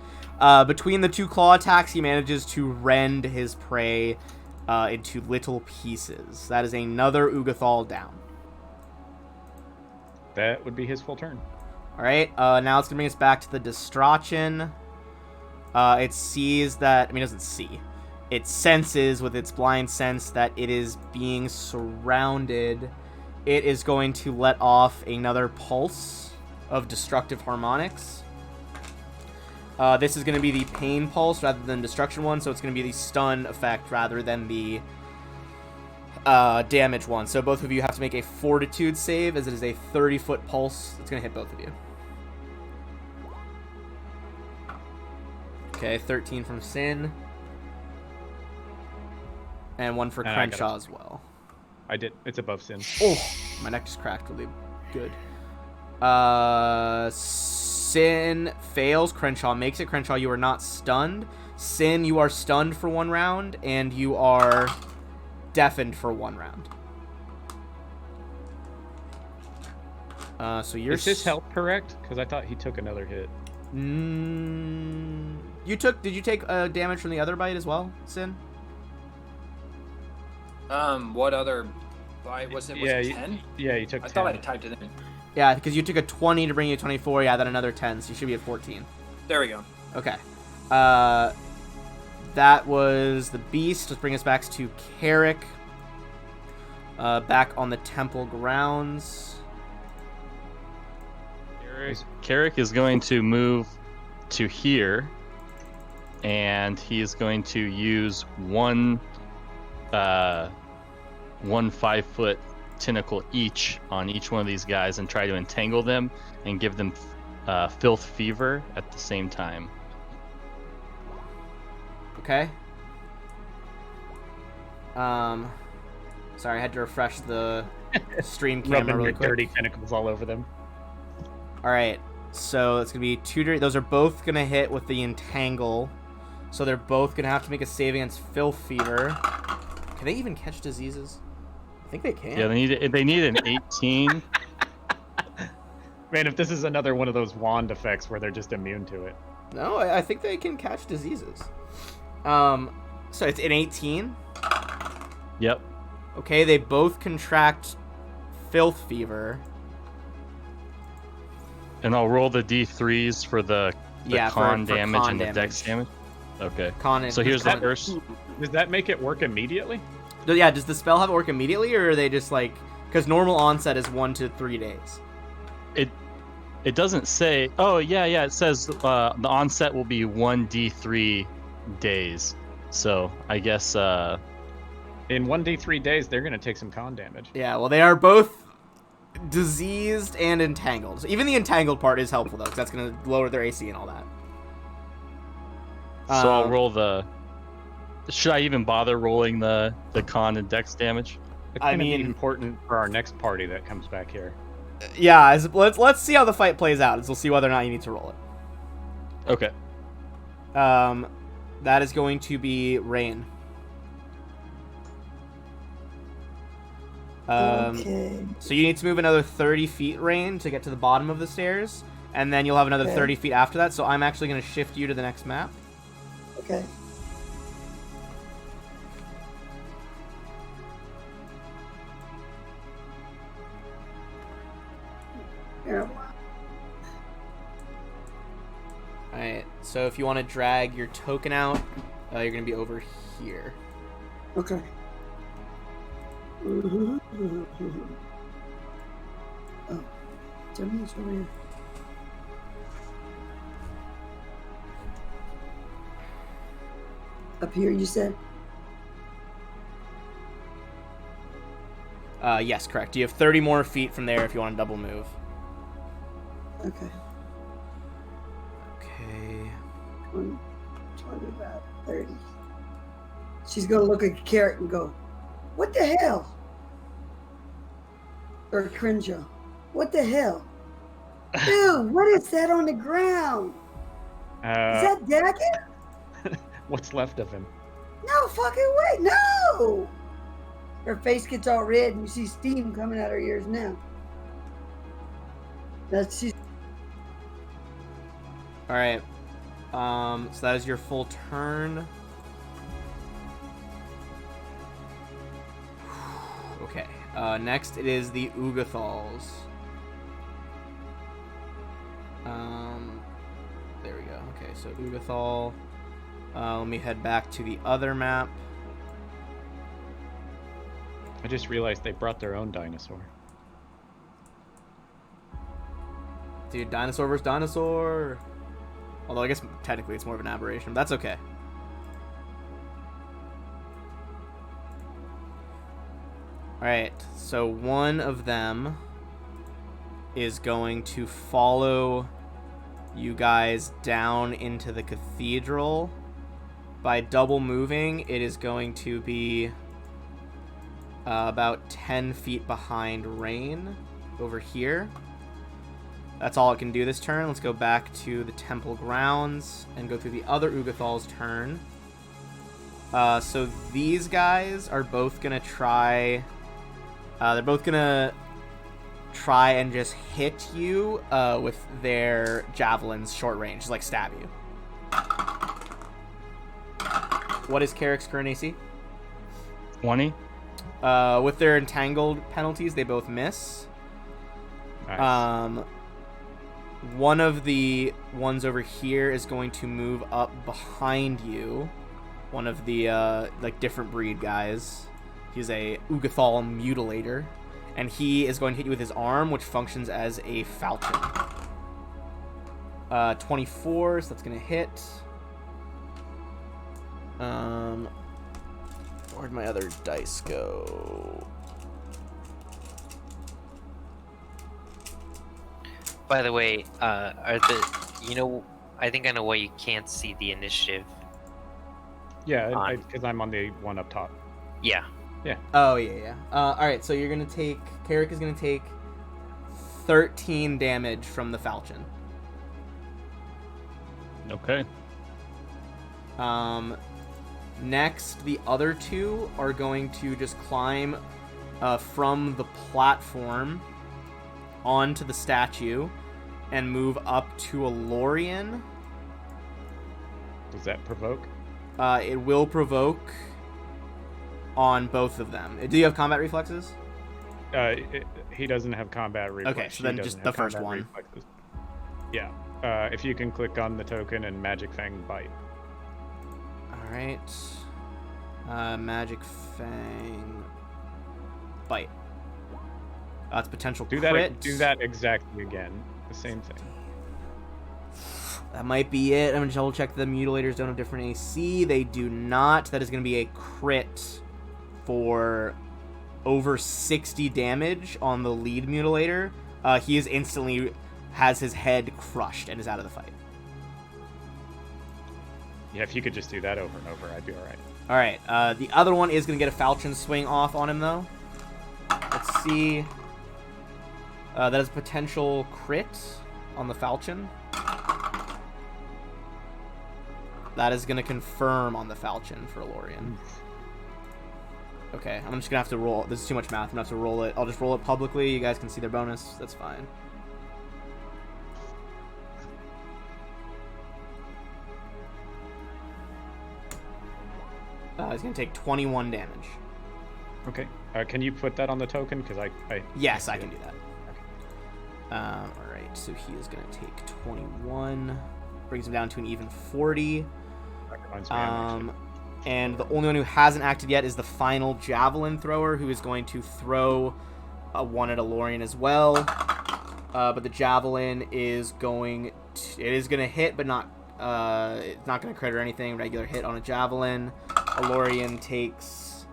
Between the two claw attacks, he manages to rend his prey into little pieces. That is another Ugathal down. That would be his full turn. All right. Now it's going to bring us back to the Distrachin. It sees that... I mean, it doesn't see. It senses with its blind sense that it is being surrounded. It is going to let off another pulse of destructive harmonics. This is going to be the pain pulse rather than destruction one, so it's going to be the stun effect rather than the damage one. So both of you have to make a fortitude save, as it is a 30-foot pulse. It's going to hit both of you. Okay, 13 from Sin. And one for Crenshaw as well. I did. It's above Sin. Oh, my neck just cracked really good. Sin fails. Crenshaw makes it. Crenshaw, you are not stunned. Sin, you are stunned for 1 round, and you are deafened for 1 round. So you're... Is his health correct? Because I thought he took another hit. Did you take damage from the other bite as well, Sin? What other bite was it? Was it 10? Yeah, you took 10. I thought I typed it in. Yeah, because you took a 20 to bring you to 24. Yeah, then another 10, so you should be at 14. There we go. Okay. That was the beast. Let's bring us back to Carrick. Back on the temple grounds. Carrick is going to move to here, and he is going to use one 5-foot tentacle each on each one of these guys and try to entangle them and give them filth fever at the same time. Okay. Sorry, I had to refresh the stream camera really quick. Dirty tentacles all over them. All right, so it's gonna be 2. Those are both gonna hit with the entangle, so they're both gonna have to make a save against filth fever. Can they even catch diseases? I think they can. Yeah, they need an 18. Man, if this is another one of those wand effects where they're just immune to it. No, I think they can catch diseases. So it's an 18. Yep. Okay, they both contract filth fever. And I'll roll the D3s for the con damage and the dex damage. Okay. So here's the first. Does that make it work immediately? Yeah, does the spell have it work immediately, or are they just like... Because normal onset is 1 to 3 days. It doesn't say... Oh, yeah, it says the onset will be 1d3 days. So, I guess... In 1d3 days, they're going to take some con damage. Yeah, well, they are both diseased and entangled. So even the entangled part is helpful, though, because that's going to lower their AC and all that. So I'll roll the... Should I even bother rolling the con and dex damage? It's going to be important for our next party that comes back here. Yeah, let's see how the fight plays out. We'll see whether or not you need to roll it. Okay. That is going to be Rain. Okay. So you need to move another 30 feet, Rain, to get to the bottom of the stairs, and then you'll have another 30 feet after that. So I'm actually going to shift you to the next map. Okay. Yeah. Alright, so if you want to drag your token out, you're going to be over here. Okay. Oh, Jimmy's over here. Up here, you said? Yes, correct. You have 30 more feet from there if you want to double move. Okay. Okay. 20, about 30. She's going to look at Carrot and go, what the hell? Or Crenshaw, what the hell? Dude, what is that on the ground? Is that Daggett? What's left of him? No fucking way, no! Her face gets all red and you see steam coming out her ears now. That's Alright. So that is your full turn. Okay. Next, it is the Ugathals. There we go. Okay, so Ugathal. Let me head back to the other map. I just realized they brought their own dinosaur. Dude, dinosaur versus dinosaur. Although I guess technically it's more of an aberration, but that's okay. Alright, so one of them is going to follow you guys down into the cathedral. By double moving, it is going to be about 10 feet behind Rain over here. That's all it can do this turn. Let's go back to the temple grounds and go through the other Ugathal's turn. So these guys are both going to try... they're both going to try and just hit you with their javelins short range, like stab you. What is Carrick's current AC? 20. With their entangled penalties, they both miss. Nice. One of the ones over here is going to move up behind you. One of the like different breed guys. He's a Ugathal mutilator, and he is going to hit you with his arm, which functions as a falchion. 24, so that's going to hit. Where'd my other dice go? By the way, I think I know why you can't see the initiative. Yeah, because I'm on the one up top. Yeah. Yeah. Oh, yeah. Alright, so you're going to take... Carrick is going to take 13 damage from the falchion. Okay. Next, the other two are going to just climb from the platform onto the statue and move up to a Lorien. Does that provoke? It will provoke on both of them. Do you have combat reflexes? He doesn't have combat reflexes. Okay, so then just the first one. Reflexes. Yeah. If you can click on the token and Magic Fang Bite. Alright. Magic Fang Bite. It's potential crit. Do that exactly again. The same thing. That might be it. I'm going to double check the mutilators don't have different AC. They do not. That is going to be a crit for over 60 damage on the lead mutilator. He is instantly has his head crushed and is out of the fight. Yeah, if you could just do that over and over, I'd be alright. Alright, the other one is going to get a falchion swing off on him, though. Let's see. That is a potential crit on the falchion. That is going to confirm on the falchion for Lorien. Okay, I'm just going to have to roll. This is too much math. I'm going to have to roll it. I'll just roll it publicly. You guys can see their bonus. That's fine. He's going to take 21 damage. Okay. Can you put that on the token? Because I Yes, I can do that. Alright, so he is going to take 21. Brings him down to an even 40. And the only one who hasn't acted yet is the final javelin thrower, who is going to throw one at a Lorien as well. But the javelin is going to hit, but not it's not going to crit or anything. Regular hit on a javelin. A Lorien takes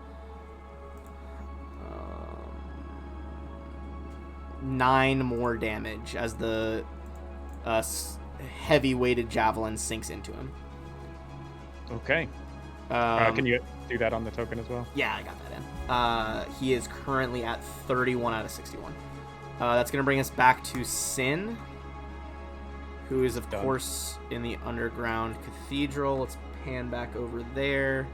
9 more damage as the heavy-weighted javelin sinks into him. Okay. Can you do that on the token as well? Yeah, I got that in. He is currently at 31 out of 61. That's going to bring us back to Sin, who is, of course, in the underground cathedral. Let's pan back over there.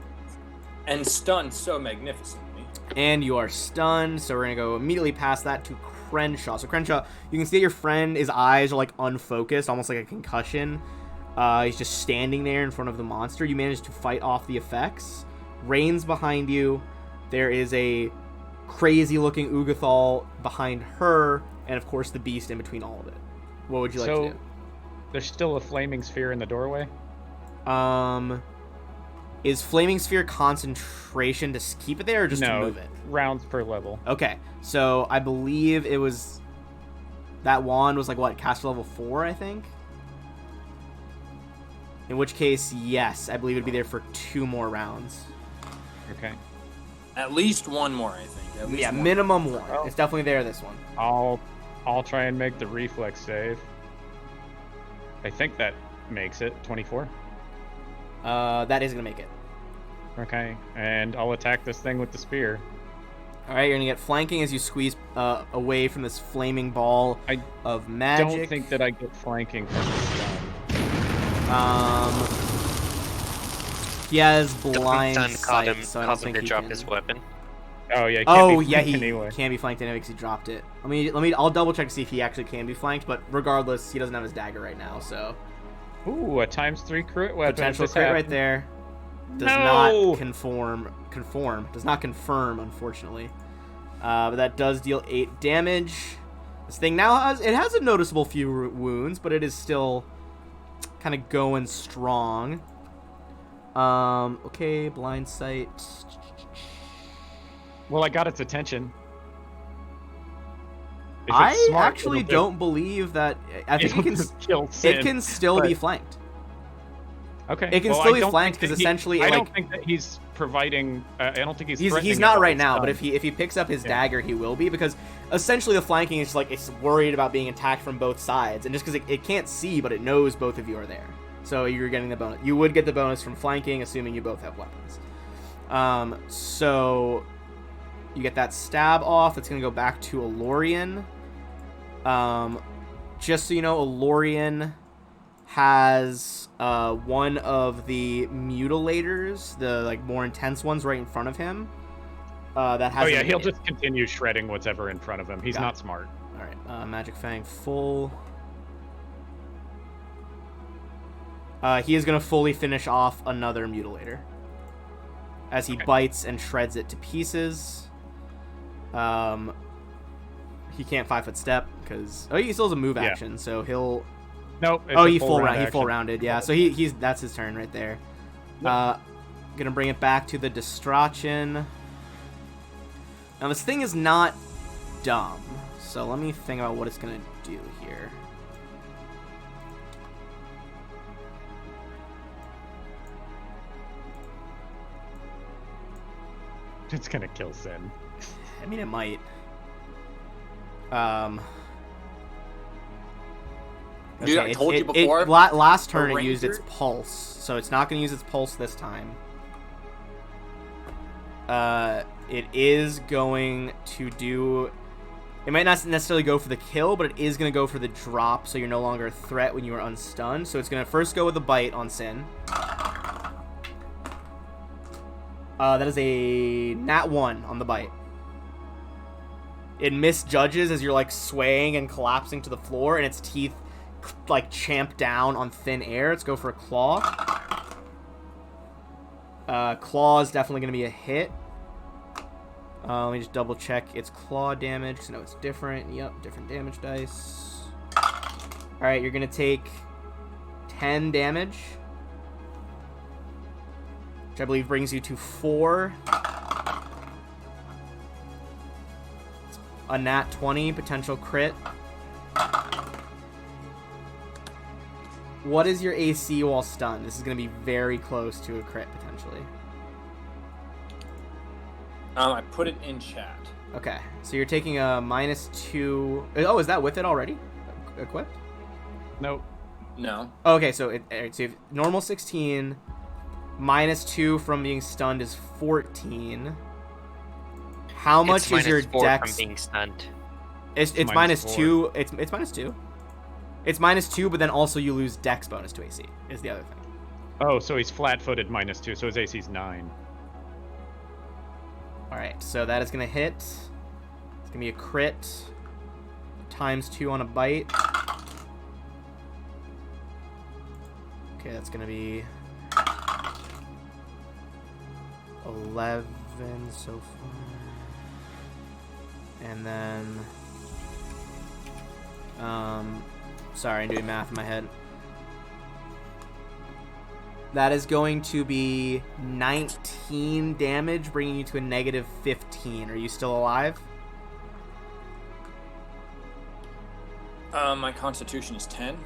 And stunned so magnificently. And you are stunned, so we're going to go immediately past that to Crenshaw. So Crenshaw, you can see that your friend, his eyes are like unfocused, almost like a concussion. He's just standing there in front of the monster. You manage to fight off the effects. Rain's behind you. There is a crazy-looking Ugathal behind her, and of course the beast in between all of it. What would you like to do? There's still a flaming sphere in the doorway? Is flaming sphere concentration to keep it there or just to move it? Rounds per level. Okay, so I believe it was... That wand was like, what, cast level 4, I think? In which case, yes, I believe it'd be there for 2 more rounds. Okay. At least 1 more, I think. Yeah, minimum 1. Oh. It's definitely there, this one. I'll try and make the reflex save. I think that makes it 24. That is gonna make it. Okay, and I'll attack this thing with the spear. All right, you're gonna get flanking as you squeeze away from this flaming ball of magic. I don't think that I get flanking from this He has blind sight, him, so I don't think to he drop can... his weapon. Oh yeah. He anyway. can't be flanked anyway because he dropped it. I'll double check to see if he actually can be flanked, but regardless, he doesn't have his dagger right now, so. Ooh, a ×3 crit weapon. Potential crit right there. Does not confirm. Does not confirm, unfortunately. But that does deal 8 damage. This thing now has a noticeable few wounds, but it is still kind of going strong. Okay, blind sight. Well, I got its attention. I actually don't believe that. I think it can still be flanked. Okay. It can still be flanked because essentially, I don't think that he's providing. I don't think he's not right now. But if he picks up his dagger, he will be, because essentially the flanking is just like it's worried about being attacked from both sides, and just because it can't see, but it knows both of you are there, so you're getting the bonus. You would get the bonus from flanking, assuming you both have weapons. So you get that stab off. It's gonna go back to Elorian. Just so you know, Elorian has one of the mutilators, the more intense ones, right in front of him. That has. Oh yeah, he'll just continue shredding whatever in front of him. He's not smart. All right, Magic Fang full. He is gonna fully finish off another mutilator as he bites and shreds it to pieces. He can't 5-foot step because he still has a move action, so he'll. Nope. He full rounded. Yeah, so he's that's his turn right there. Gonna bring it back to the Distrachin. Now this thing is not dumb, so let me think about what it's gonna do here. It's gonna kill Sin. I mean, it might. Dude, I told you before. Last turn it used its pulse, so it's not going to use its pulse this time. It is going to do... It might not necessarily go for the kill, but it is going to go for the drop, so you're no longer a threat when you are unstunned. So it's going to first go with the bite on Sin. That is a nat 1 on the bite. It misjudges as you're swaying and collapsing to the floor, and its teeth champ down on thin air. Let's go for a claw. Claw is definitely going to be a hit. Let me just double check its claw damage, because I know it's different. Yep, different damage dice. Alright, you're going to take 10 damage, which I believe brings you to 4. A nat 20, potential crit. What is your AC while stunned? This is going to be very close to a crit, potentially. I put it in chat. Okay, so you're taking a -2... Oh, is that with it already? Equipped? Nope. No. Okay, so you have normal 16, -2 from being stunned is 14. How much is your dex? From being stunned. It's -2. It's -2. It's -2, but then also you lose dex bonus to AC, is the other thing. Oh, so he's flat-footed -2, so his AC's 9. Alright, so that is going to hit. It's going to be a crit. ×2 on a bite. Okay, that's going to be 11 so far. And then... sorry, I'm doing math in my head. That is going to be 19 damage, bringing you to a -15. Are you still alive? My constitution is 10.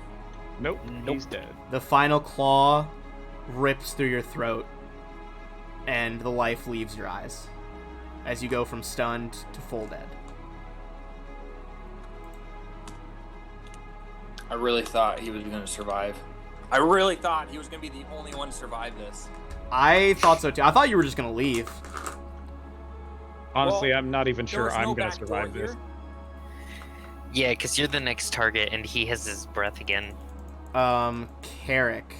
Nope, he's dead. The final claw rips through your throat, and the life leaves your eyes as you go from stunned to full dead. I really thought he was going to survive. I really thought he was going to be the only one to survive this. I thought so too. I thought you were just going to leave. Honestly, I'm not even sure I'm going to survive this. Yeah, because you're the next target, and he has his breath again. Carrick.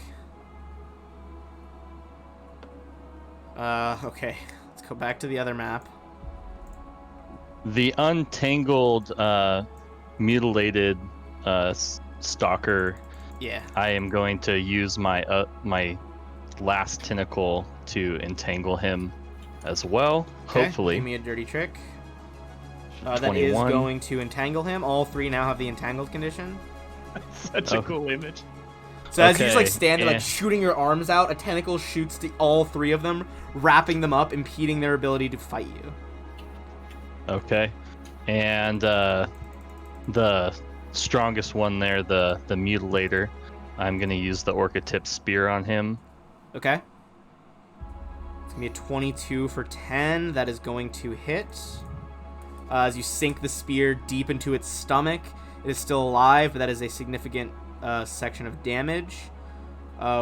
Okay. Let's go back to the other map. The untangled, mutilated, stalker. Yeah. I am going to use my my last tentacle to entangle him as well. Okay, hopefully. Give me a dirty trick. That is going to entangle him. All three now have the entangled condition. Such a cool image. So as you just like stand there, like shooting your arms out, a tentacle shoots to all three of them, wrapping them up, impeding their ability to fight you. Okay. And the strongest one there, the mutilator, I'm going to use the orca tip spear on him. Okay. It's going to be a 22 for 10. That is going to hit. As you sink the spear deep into its stomach, it is still alive, but that is a significant section of damage.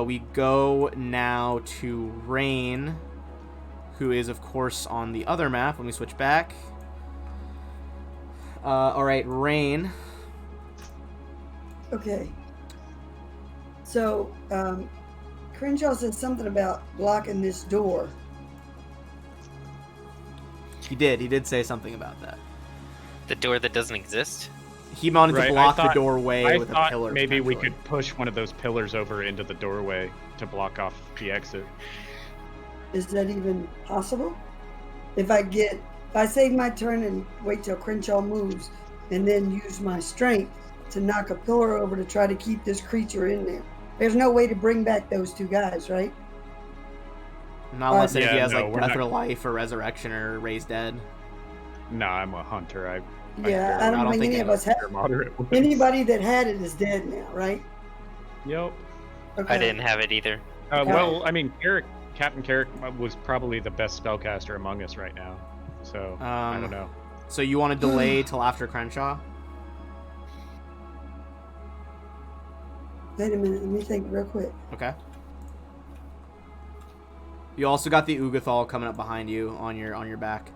We go now to Rain, who is, of course, on the other map. Let me switch back. All right, Rain. Okay. So, Crenshaw said something about blocking this door. He did say something about that. The door that doesn't exist? He wanted to block the doorway with a pillar. Maybe we could push one of those pillars over into the doorway to block off the exit. Is that even possible? If I save my turn and wait till Crenshaw moves, and then use my strength to knock a pillar over to try to keep this creature in there. There's no way to bring back those two guys, right? Not unless he has breath or life or resurrection or raise dead. No, I'm a hunter. I don't think any of us have. Anybody that had it is dead now, right? Yep. Okay. I didn't have it either. Well, I mean, Captain Carrick was probably the best spellcaster among us right now. So, I don't know. So you want to delay till after Crenshaw? Wait a minute, let me think real quick. Okay. You also got the Ugathal coming up behind you on your back.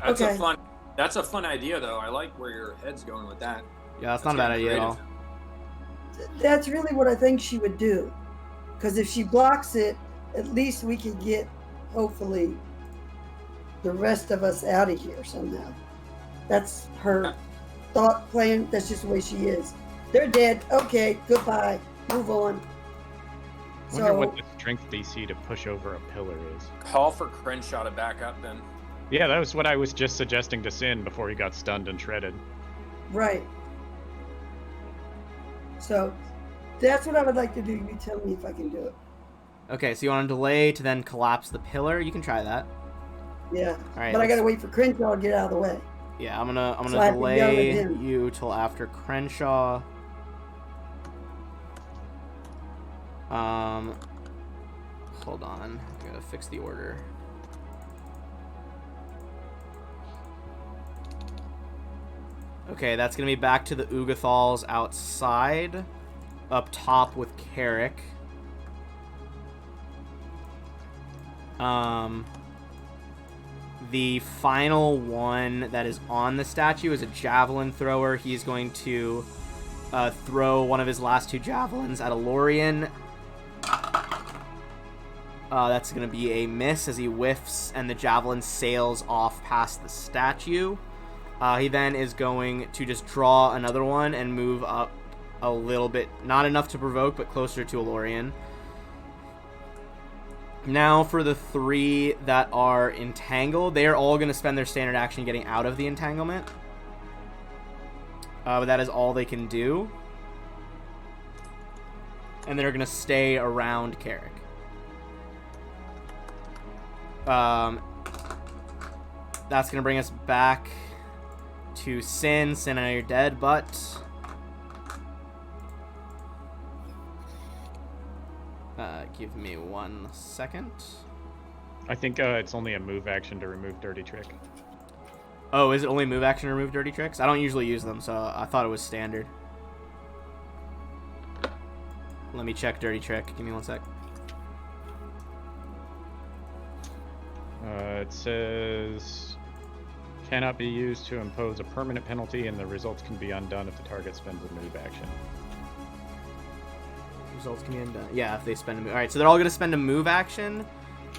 That's a fun idea, though. I like where your head's going with that. Yeah, that's not a bad idea at all. That's really what I think she would do. Because if she blocks it, at least we could get, hopefully, the rest of us out of here somehow. That's her thought plan. That's just the way she is. They're dead. Okay, goodbye. Move on. I wonder what the strength DC to push over a pillar is. Call for Crenshaw to back up, then. Yeah, that was what I was just suggesting to Sin before he got stunned and shredded. Right. So, that's what I would like to do. You tell me if I can do it. Okay, so you want to delay to then collapse the pillar? You can try that. Yeah. All right, but I gotta wait for Crenshaw to get out of the way. Yeah, I'm gonna delay you till after Crenshaw. Hold on. I gotta fix the order. Okay, that's gonna be back to the Ugathals outside. Up top with Carrick. The final one that is on the statue is a javelin thrower. He's going to throw one of his last two javelins at a Lorien. That's going to be a miss as he whiffs and the javelin sails off past the statue. He then is going to just draw another one and move up a little bit. Not enough to provoke, but closer to a Lorien. Now for the three that are entangled, they are all going to spend their standard action getting out of the entanglement. But that is all they can do. And they're going to stay around Carrick. That's going to bring us back to Sin. Sin, I know you're dead, but... give me 1 second. I think it's only a move action to remove Dirty Trick. Oh, is it only move action to remove Dirty Tricks? I don't usually use them, so I thought it was standard. Let me check Dirty Trick. Give me 1 sec. It says cannot be used to impose a permanent penalty, and the results can be undone if the target spends a move action. Results can be undone. Yeah, if they spend a move. All right, so they're all going to spend a move action,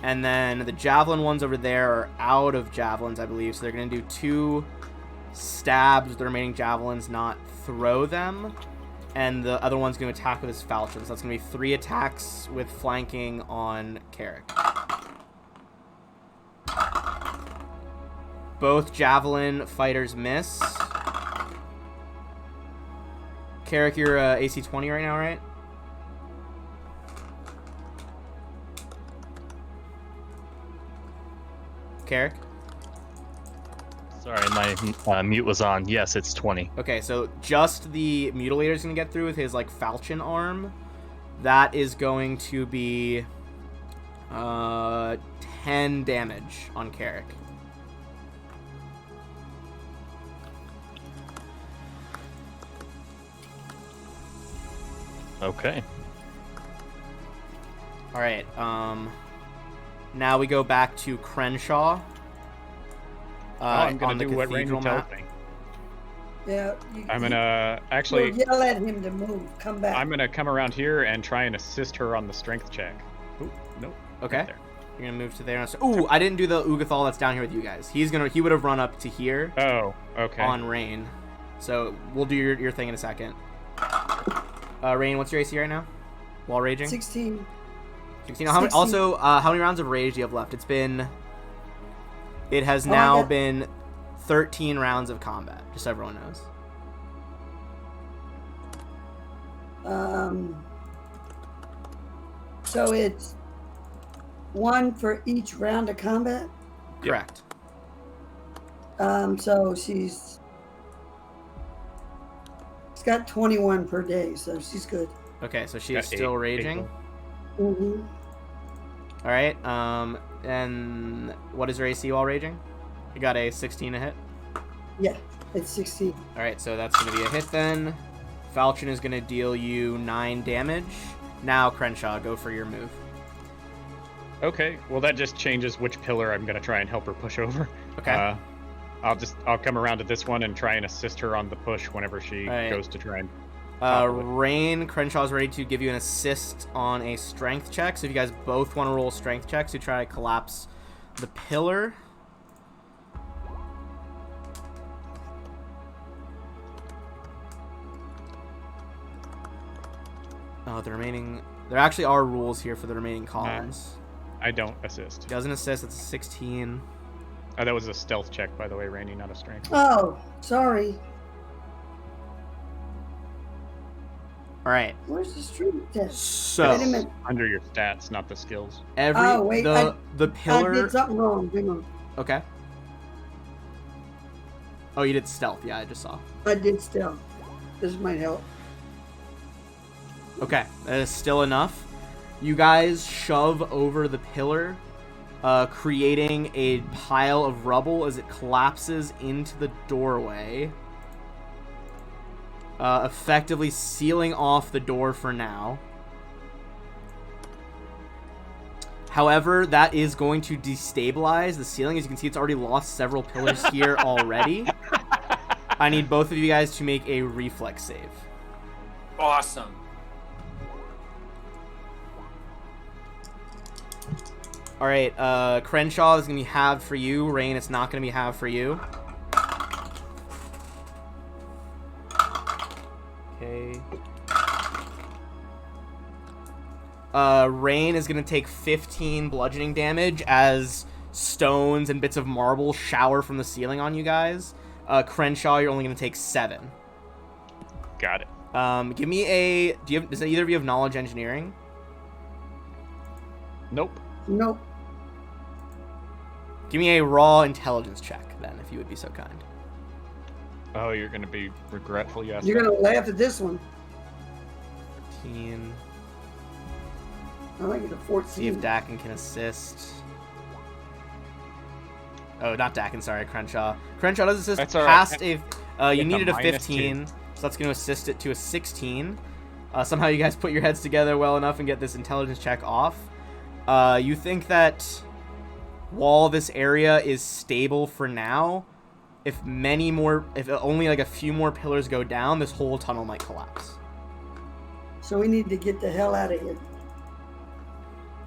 and then the javelin ones over there are out of javelins, I believe. So they're going to do 2 stabs with the remaining javelins, not throw them. And the other one's going to attack with his falchion. So that's going to be 3 attacks with flanking on Carrick. Both javelin fighters miss. Carrick, you're AC 20 right now, right? Carrick? Sorry, my mute was on. Yes, it's 20. Okay, so just the Mutilator's going to get through with his, like, falchion arm. That is going to be 10 damage on Carrick. Okay. All right. Now we go back to Crenshaw. I'm gonna do what Ranger tells me. Yeah. I'm gonna actually yell at him to move. Come back. I'm gonna come around here and try and assist her on the strength check. Ooh, nope. Okay. Right there. You're gonna move to there. Ooh, I didn't do the Ugathal that's down here with you guys. He would have run up to here. Oh, okay. On Rain. So we'll do your thing in a second. Rain, what's your AC right now? While raging? 16. 16. How many rounds of rage do you have left? It has now been 13 rounds of combat, just so everyone knows. So it's 1 for each round of combat? Correct. So she's got 21 per day, so she's good. Okay, so she is still raging. Mm-hmm. All right. And what is her AC while raging? You got a 16 to hit? Yeah, it's 16. All right, so that's going to be a hit then. Falchion is going to deal you 9 damage. Now, Crenshaw, go for your move. Okay, well that just changes which pillar I'm going to try and help her push over. Okay. I'll come around to this one and try and assist her on the push whenever she goes to try and Rain, Crenshaw's ready to give you an assist on a strength check. So if you guys both want to roll strength checks to try to collapse the pillar. Oh, there actually are rules here for the remaining columns. I don't assist. Doesn't assist, it's a 16. Oh, that was a stealth check, by the way, Rainy, not a strength. Oh, sorry. All right. Where's the strength test? So, wait a minute. Under your stats, not the skills. The pillar. I did something wrong. Hang on. Okay. Oh, you did stealth. Yeah, I just saw. I did stealth. This might help. Okay, that is still enough. You guys shove over the pillar, creating a pile of rubble as it collapses into the doorway, effectively sealing off the door for now. However, that is going to destabilize the ceiling. As you can see, it's already lost several pillars here already. I need both of you guys to make a reflex save. Awesome. All right, Crenshaw is going to be halved for you. Rain, it's not going to be halved for you. Okay. Rain is going to take 15 bludgeoning damage as stones and bits of marble shower from the ceiling on you guys. Crenshaw, you're only going to take 7. Got it. Give me a... Does either of you have knowledge engineering? Nope. Nope. Give me a raw intelligence check, then, if you would be so kind. Oh, you're going to be regretful, yes. You're going to laugh at this one. 13. I like it a 14. See if Dakin can assist. Oh, not Dakin, sorry, Crenshaw. Crenshaw does assist that's past right. you needed a 15, so that's going to assist it to a 16. Somehow you guys put your heads together well enough and get this intelligence check off. You think that while this area is stable for now, if only like a few more pillars go down, this whole tunnel might collapse. So we need to get the hell out of here.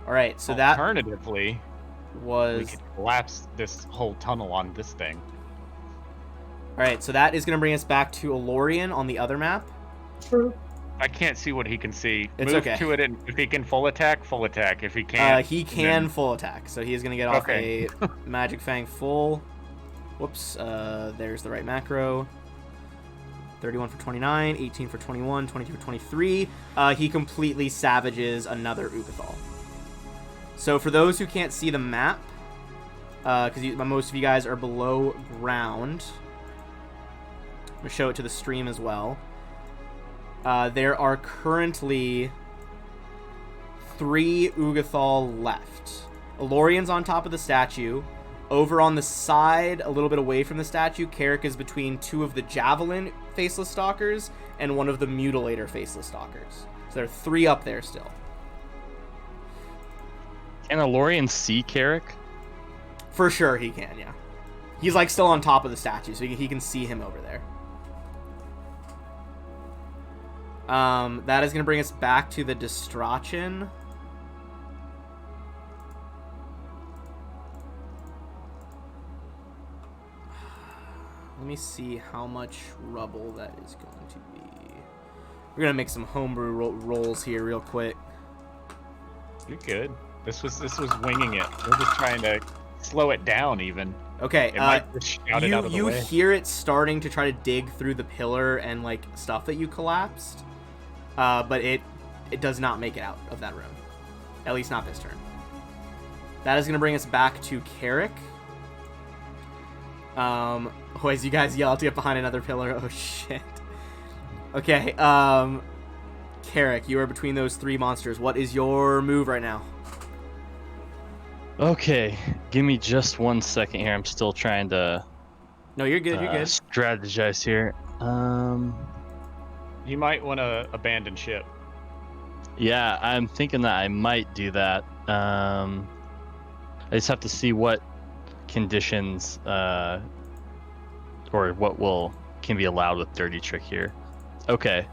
All right, so alternatively, we could collapse this whole tunnel on this thing. All right, so that is going to bring us back to Elorian on the other map. True. I can't see what he can see. It's Move okay. to it, and if he can full attack, full attack. If he can't, he can full attack, so he's going to get off a Magic Fang full. Whoops, there's the right macro. 31 for 29, 18 for 21, 22 for 23. He completely savages another Ugathal. So for those who can't see the map, because most of you guys are below ground, I'm going to show it to the stream as well. There are currently 3 Ugathal left. Elorian's on top of the statue. Over on the side, a little bit away from the statue, Carrick is between 2 of the Javelin Faceless Stalkers and 1 of the Mutilator Faceless Stalkers. So there are 3 up there still. Can Elorian see Carrick? For sure he can, yeah. He's like still on top of the statue, so he can see him over there. That is going to bring us back to the Distrachin. Let me see how much rubble that is going to be. We're going to make some homebrew rolls here real quick. You're good. This was winging it. We're just trying to slow it down even. Okay, you hear it starting to try to dig through the pillar and like stuff that you collapsed, but it does not make it out of that room. At least not this turn. That is going to bring us back to Carrick. As you guys yell to get behind another pillar. Oh shit. Okay, Carrick, you are between those 3 monsters. What is your move right now? Okay, give me just 1 second here. I'm still trying to. No, you're good. You're good. Strategize here. You might want to abandon ship. Yeah, I'm thinking that I might do that. I just have to see what conditions or what can be allowed with Dirty Trick here. Okay,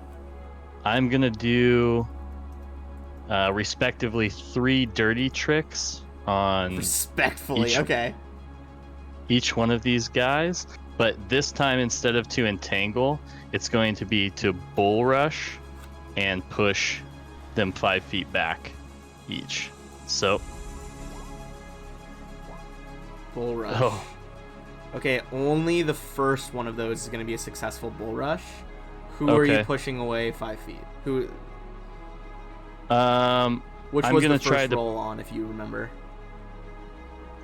I'm gonna do respectively 3 Dirty Tricks on respectfully. Okay. Each one of these guys, but this time instead of to entangle, it's going to be to bull rush and push them 5 feet back each. So bull rush. Oh. Okay, only the first one of those is going to be a successful bull rush. Who are you pushing away 5 feet? Who? Which was the first roll on, if you remember?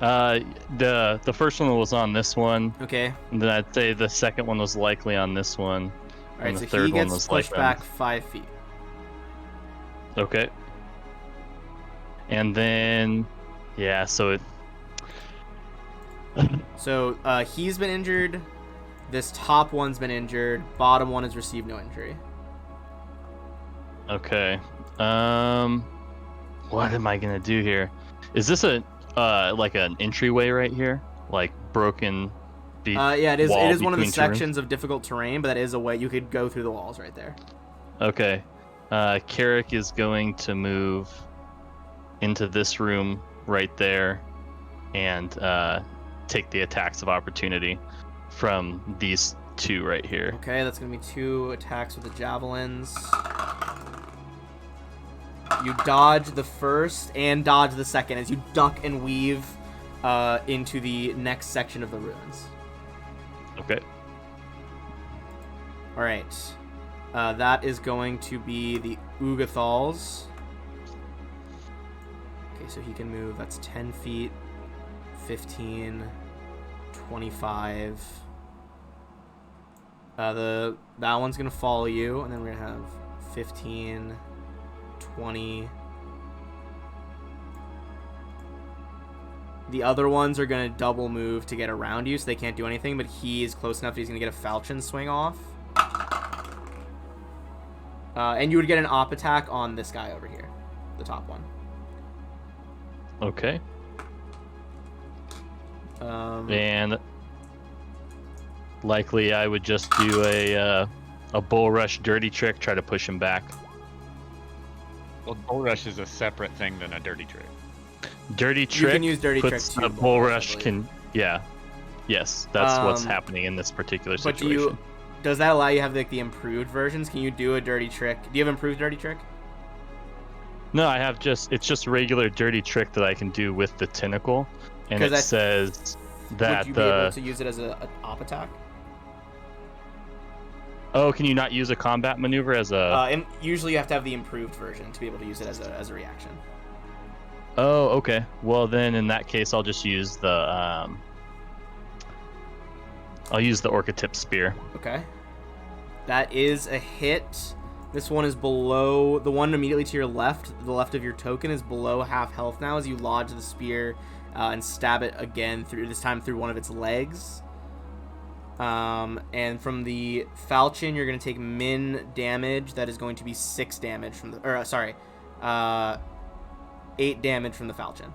The first one was on this one. Okay. And then I'd say the second one was likely on this one. All right, so he gets pushed back 5 feet. Okay. And then, yeah, so it. So he's been injured. This top one's been injured. Bottom one has received no injury. Okay. What am I gonna do here? Is this a like an entryway right here? Like broken? Yeah, it is. It is one of the sections of difficult terrain, but that is a way you could go through the walls right there. Okay. Carrick is going to move into this room right there, and take the attacks of opportunity from these 2 right here. Okay, that's going to be 2 attacks with the javelins. You dodge the first and dodge the second as you duck and weave into the next section of the ruins. Okay. All right. That is going to be the Ugathals. Okay, so he can move. That's 10 feet, 15, 25. That one's going to follow you, and then we're going to have 15, 20. The other ones are going to double move to get around you, so they can't do anything, but he is close enough that he's going to get a falchion swing off. And you would get an op attack on this guy over here, the top one. Okay. And likely I would just do a bull rush dirty trick, try to push him back. Well, bull rush is a separate thing than a dirty trick. Dirty trick. You can use dirty tricks too. A bull rush can, yeah, yes, that's what's happening in this particular situation. Does that allow you to have like the improved versions? Can you do a dirty trick? Do you have improved dirty trick? No, I have it's just regular dirty trick that I can do with the tentacle, and it says that would you be able to use it as an op attack? Oh, can you not use a combat maneuver as a? And usually you have to have the improved version to be able to use it as a reaction. Oh, okay. Well, then in that case, I'll just use the Orca-tip spear. Okay. That is a hit. This one is below the one immediately to your left. The left of your token is below half health now as you lodge the spear and stab it again this time through one of its legs. And from the falchion, you're going to take min damage. That is going to be 6 damage from the 8 damage from the falchion.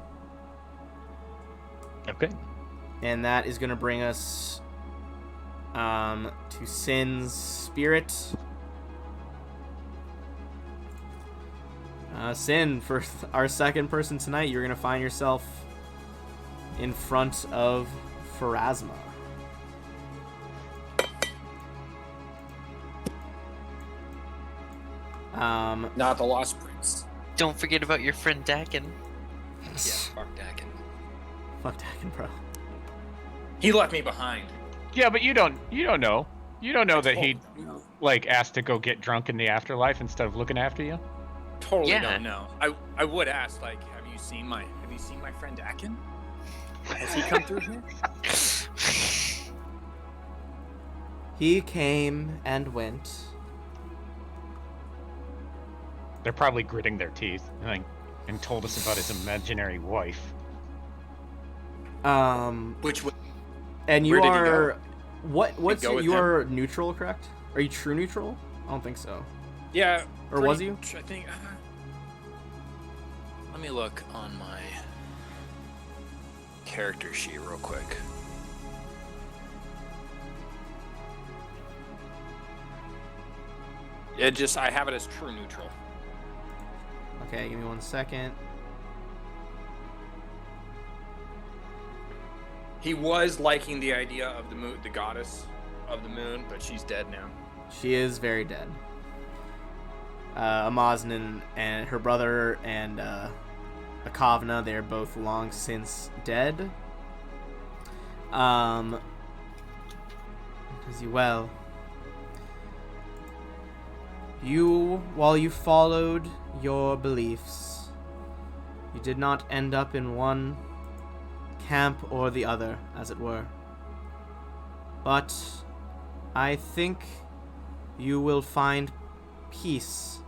Okay. And that is going to bring us to Sin's spirit. Sin, for our second person tonight, you're going to find yourself in front of Pharasma. Not the Lost Prince. Don't forget about your friend Dakin. Yeah, fuck Dakin. Fuck Dakin, bro. He left me behind. Yeah, but you don't know. You don't know that he asked to go get drunk in the afterlife instead of looking after you. Totally don't know. I would ask, have you seen my friend Dakin? Has he come through here? He came and went. They're probably gritting their teeth and told us about his imaginary wife. Which would. And you are what's you are neutral, correct? Are you true neutral? I don't think so. Yeah. Or was you? I think. Let me look on my character sheet real quick. I have it as true neutral. Okay, give me 1 second. He was liking the idea of the moon, the goddess of the moon, but she's dead now. She is very dead. Amaznan and her brother and Akavna, they're both long since dead. As well. While you followed your beliefs, you did not end up in one camp or the other, as it were. But I think you will find peace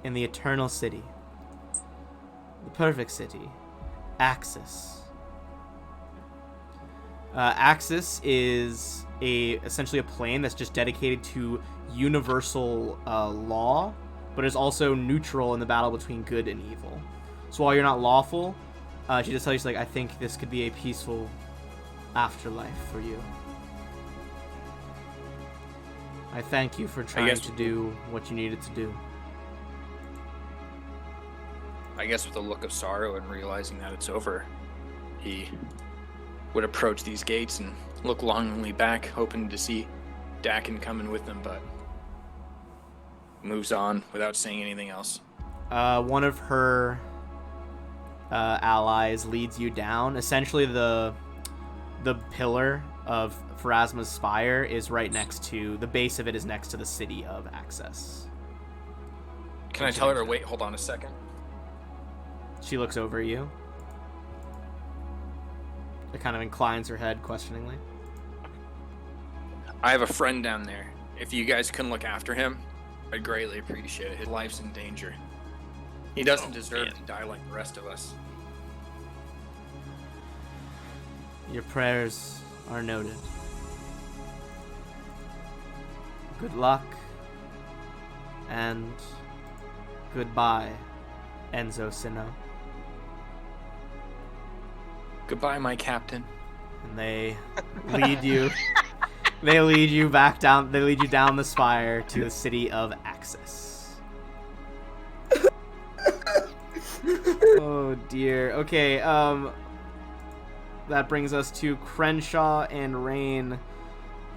in the eternal city. The perfect city. Axis. Axis is essentially a plane that's just dedicated to universal law, but is also neutral in the battle between good and evil. So while you're not lawful, she just tells you, I think this could be a peaceful afterlife for you. I thank you for trying to do what you needed to do. I guess with a look of sorrow and realizing that it's over, he would approach these gates and look longingly back, hoping to see Dakin coming with them, but moves on without saying anything else. One of her allies leads you down. Essentially, the pillar of Pharasma's spire is right next to the base of it is next to the city of Access. Can I tell her to wait? Hold on a second. She looks over at you. It kind of inclines her head questioningly. I have a friend down there. If you guys can look after him, I'd greatly appreciate it. His life's in danger. He doesn't deserve to die like the rest of us. Your prayers are noted. Good luck and goodbye, Enzo Sinnoh. Goodbye, my captain. and they lead you. They lead you back down. They lead you down the spire to the city of Axis. Oh dear. Okay. That brings us to Crenshaw and Rain,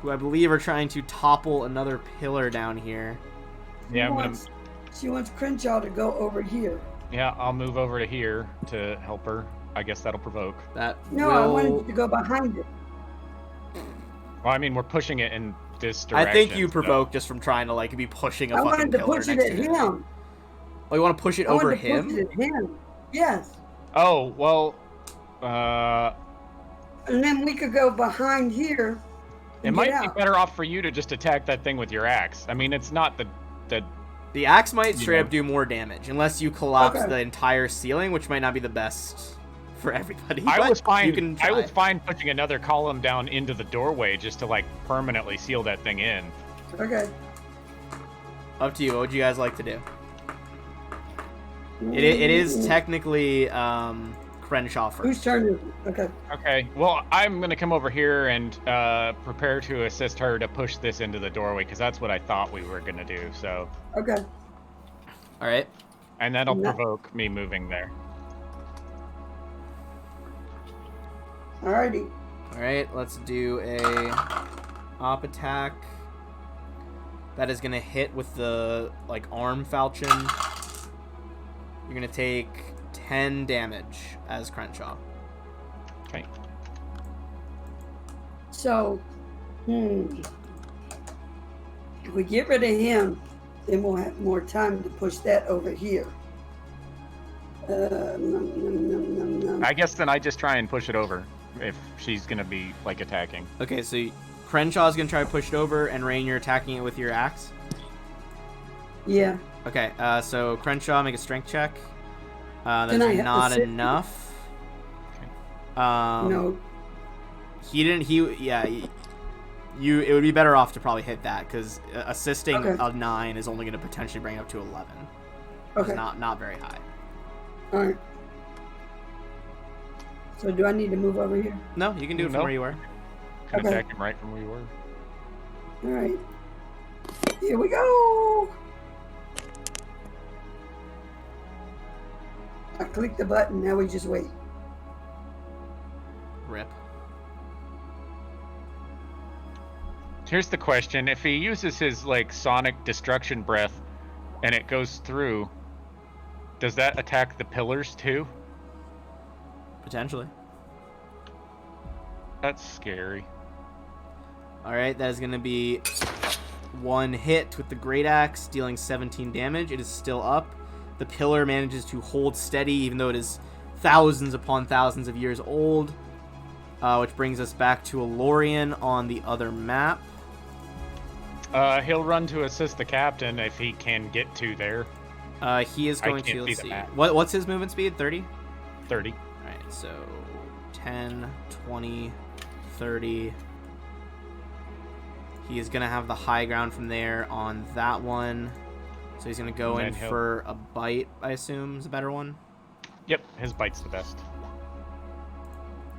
who I believe are trying to topple another pillar down here. Yeah, She wants Crenshaw to go over here. Yeah, I'll move over to here to help her. I guess that'll provoke. I wanted you to go behind it. Well, I mean, we're pushing it in this direction. I think you provoke just from trying to like be pushing a fucking pillar next to it. I wanted to push it at him. Oh, you want to push it over him? Push it at him. Yes. Oh, well, and then we could go behind here. It might be better off for you to just attack that thing with your axe. I mean, it's not the axe might straight up do more damage unless you collapse the entire ceiling, which might not be the best for everybody. I was fine pushing another column down into the doorway just to like permanently seal that thing in. Okay. Up to you. What would you guys like to do? It is technically Crenshaw first. Whose turn is it? Okay. Okay. Well, I'm going to come over here and prepare to assist her to push this into the doorway because that's what I thought we were going to do. So. Okay. All right. And that'll provoke me moving there. Alrighty. All right. Let's do a op attack. That is going to hit with the like arm falchion. You're going to take 10 damage as Crenshaw. Okay. So, if we get rid of him, then we'll have more time to push that over here. I guess then I just try and push it over if she's going to be like attacking. Okay, so Crenshaw's going to try to push it over, and Rain, you're attacking it with your axe? Yeah. Okay, so Crenshaw, make a strength check. That's not enough. No. It would be better off to probably hit that, because assisting a 9 is only going to potentially bring it up to 11. Okay. It's not very high. Alright. So do I need to move over here? No, you can do it from where you were. Can attack him right from where you were. Alright. Here we go! I clicked the button, now we just wait. Rip. Here's the question. If he uses his like sonic destruction breath and it goes through, does that attack the pillars too? Potentially. That's scary. Alright, that is going to be one hit with the Great Axe, dealing 17 damage. It is still up. The pillar manages to hold steady, even though it is thousands upon thousands of years old. Which brings us back to Lorien on the other map. He'll run to assist the captain if he can get to there. He is going to, let's see. What's his movement speed? 30? 30. Alright, so 10, 20, 30. He is going to have the high ground from there on that one. So he's going to go in for a bite, I assume, is a better one? Yep, his bite's the best.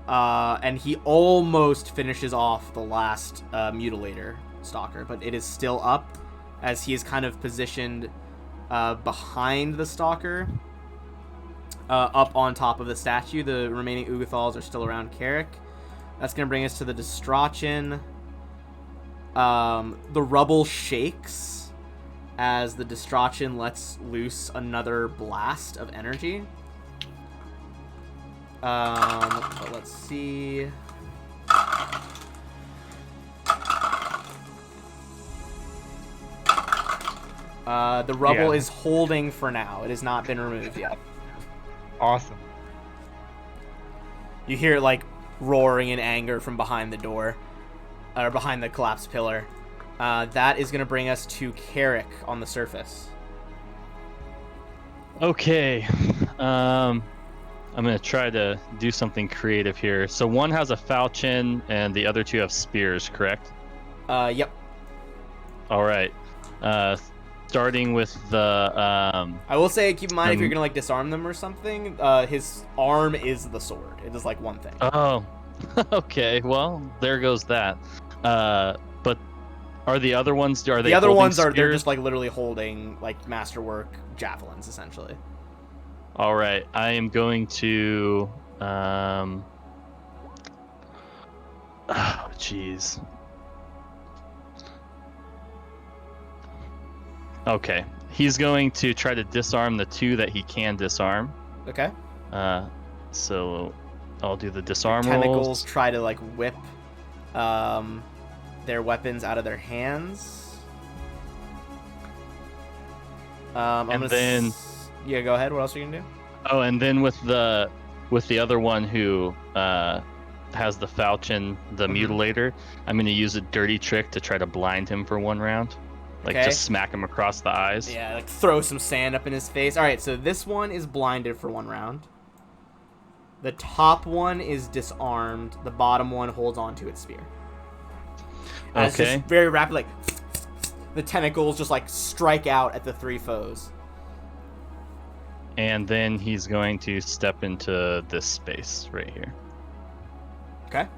And he almost finishes off the last Mutilator Stalker, but it is still up, as he is kind of positioned behind the Stalker, up on top of the statue. The remaining Ugathals are still around Carrick. That's going to bring us to the Distrachin. The rubble shakes as the Distrachin lets loose another blast of energy. But let's see. The rubble is holding for now. It has not been removed yet. Awesome. You hear it like roaring in anger from behind the door, or behind the collapsed pillar. That is going to bring us to Carrick on the surface. Okay. I'm going to try to do something creative here. So one has a falchion and the other two have spears, correct? Yep. All right. Starting with the... I will say, keep in mind, if you're going to like disarm them or something, his arm is the sword. It is like one thing. Oh, Okay, well, there goes that. But are the other ones? Are they? The other ones are spears? they're just like literally holding like masterwork javelins, essentially. All right, I am going to. Oh, jeez. Okay, he's going to try to disarm the two that he can disarm. Okay. So I'll do the disarm the tentacles rolls. Try to like whip their weapons out of their hands. Yeah, go ahead. What else are you gonna do? Oh, and then with the other one who has the falchion, the mutilator, I'm gonna use a dirty trick to try to blind him for one round. Like just smack him across the eyes. Yeah, like throw some sand up in his face. All right, so this one is blinded for one round. The top one is disarmed. The bottom one holds on to its spear. It's just very rapid, like the tentacles just like strike out at the three foes. And then he's going to step into this space right here. Okay.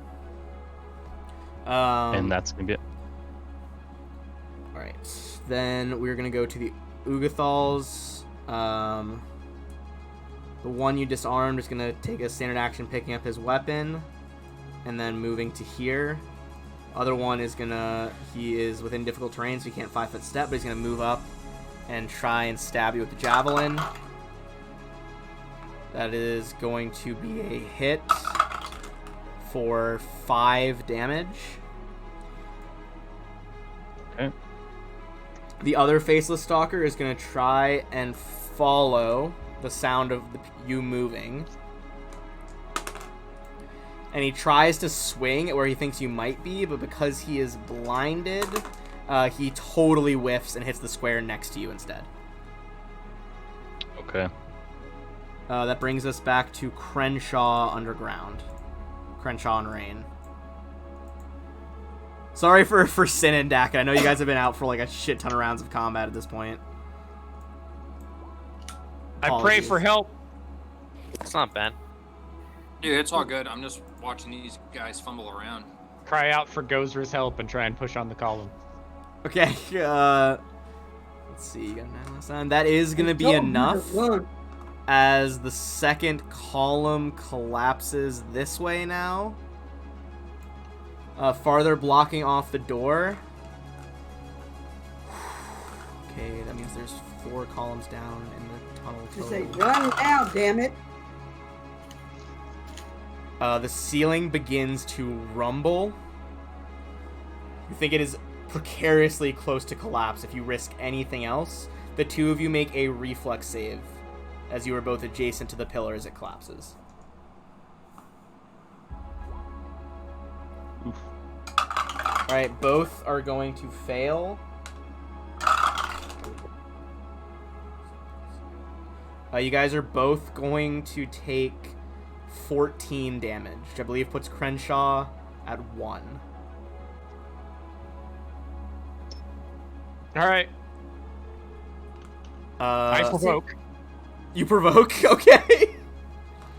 And that's gonna be it. All right. Then we're gonna go to the Ugathals. The one you disarmed is gonna take a standard action, picking up his weapon, and then moving to here. Other one is he is within difficult terrain, so he can't 5-foot step, but he's gonna move up and try and stab you with the javelin. That is going to be a hit for 5 damage. Okay. The other Faceless Stalker is going to try and follow the sound of you moving. And he tries to swing at where he thinks you might be, but because he is blinded, he totally whiffs and hits the square next to you instead. Okay. That brings us back to Crenshaw Underground. Crenshaw and Rain. Sorry for Sin and Dak. I know you guys have been out for like a shit ton of rounds of combat at this point. I pray for help. It's not bad. Dude, it's all good. I'm just watching these guys fumble around. Cry out for Gozer's help and try and push on the column. Okay, let's see. That is going to be enough as the second column collapses this way now. Farther blocking off the door. Okay, that means there's 4 columns down in the tunnel. Just say, run now, damn it. The ceiling begins to rumble. You think it is precariously close to collapse. If you risk anything else, the two of you make a reflex save, as you are both adjacent to the pillar as it collapses. Oof. Alright, both are going to fail. You guys are both going to take 14 damage, which I believe puts Crenshaw at 1. Alright. I provoke. You provoke? Okay.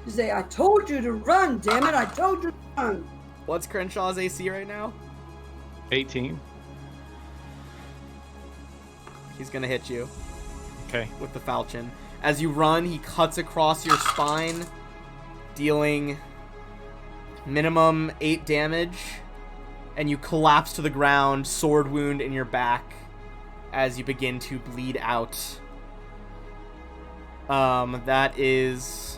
You say, I told you to run, damn it, I told you to run. What's Crenshaw's AC right now? 18. He's gonna hit you. Okay. With the falchion. As you run, he cuts across your spine, dealing minimum 8 damage, and you collapse to the ground, sword wound in your back, as you begin to bleed out. That is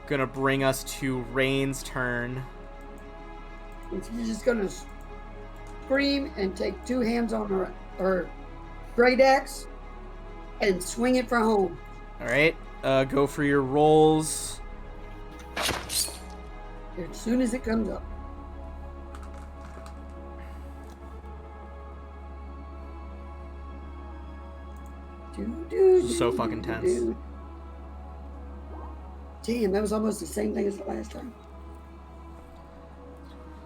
gonna bring us to Rain's turn. She's just gonna scream and take 2 hands on her great axe and swing it for home. Alright, go for your rolls. As soon as it comes up. So fucking tense. Damn, that was almost the same thing as the last time.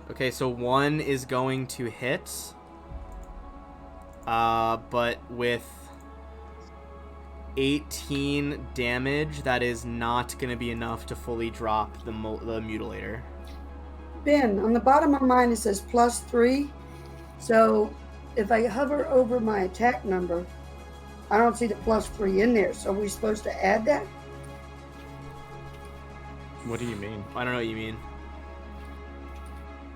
Okay, so 1 is going to hit. But with 18 damage, that is not going to be enough to fully drop the mutilator. Ben, on the bottom of mine it says +3. So if I hover over my attack number, I don't see the +3 in there. So are we supposed to add that? What do you mean? I don't know what you mean.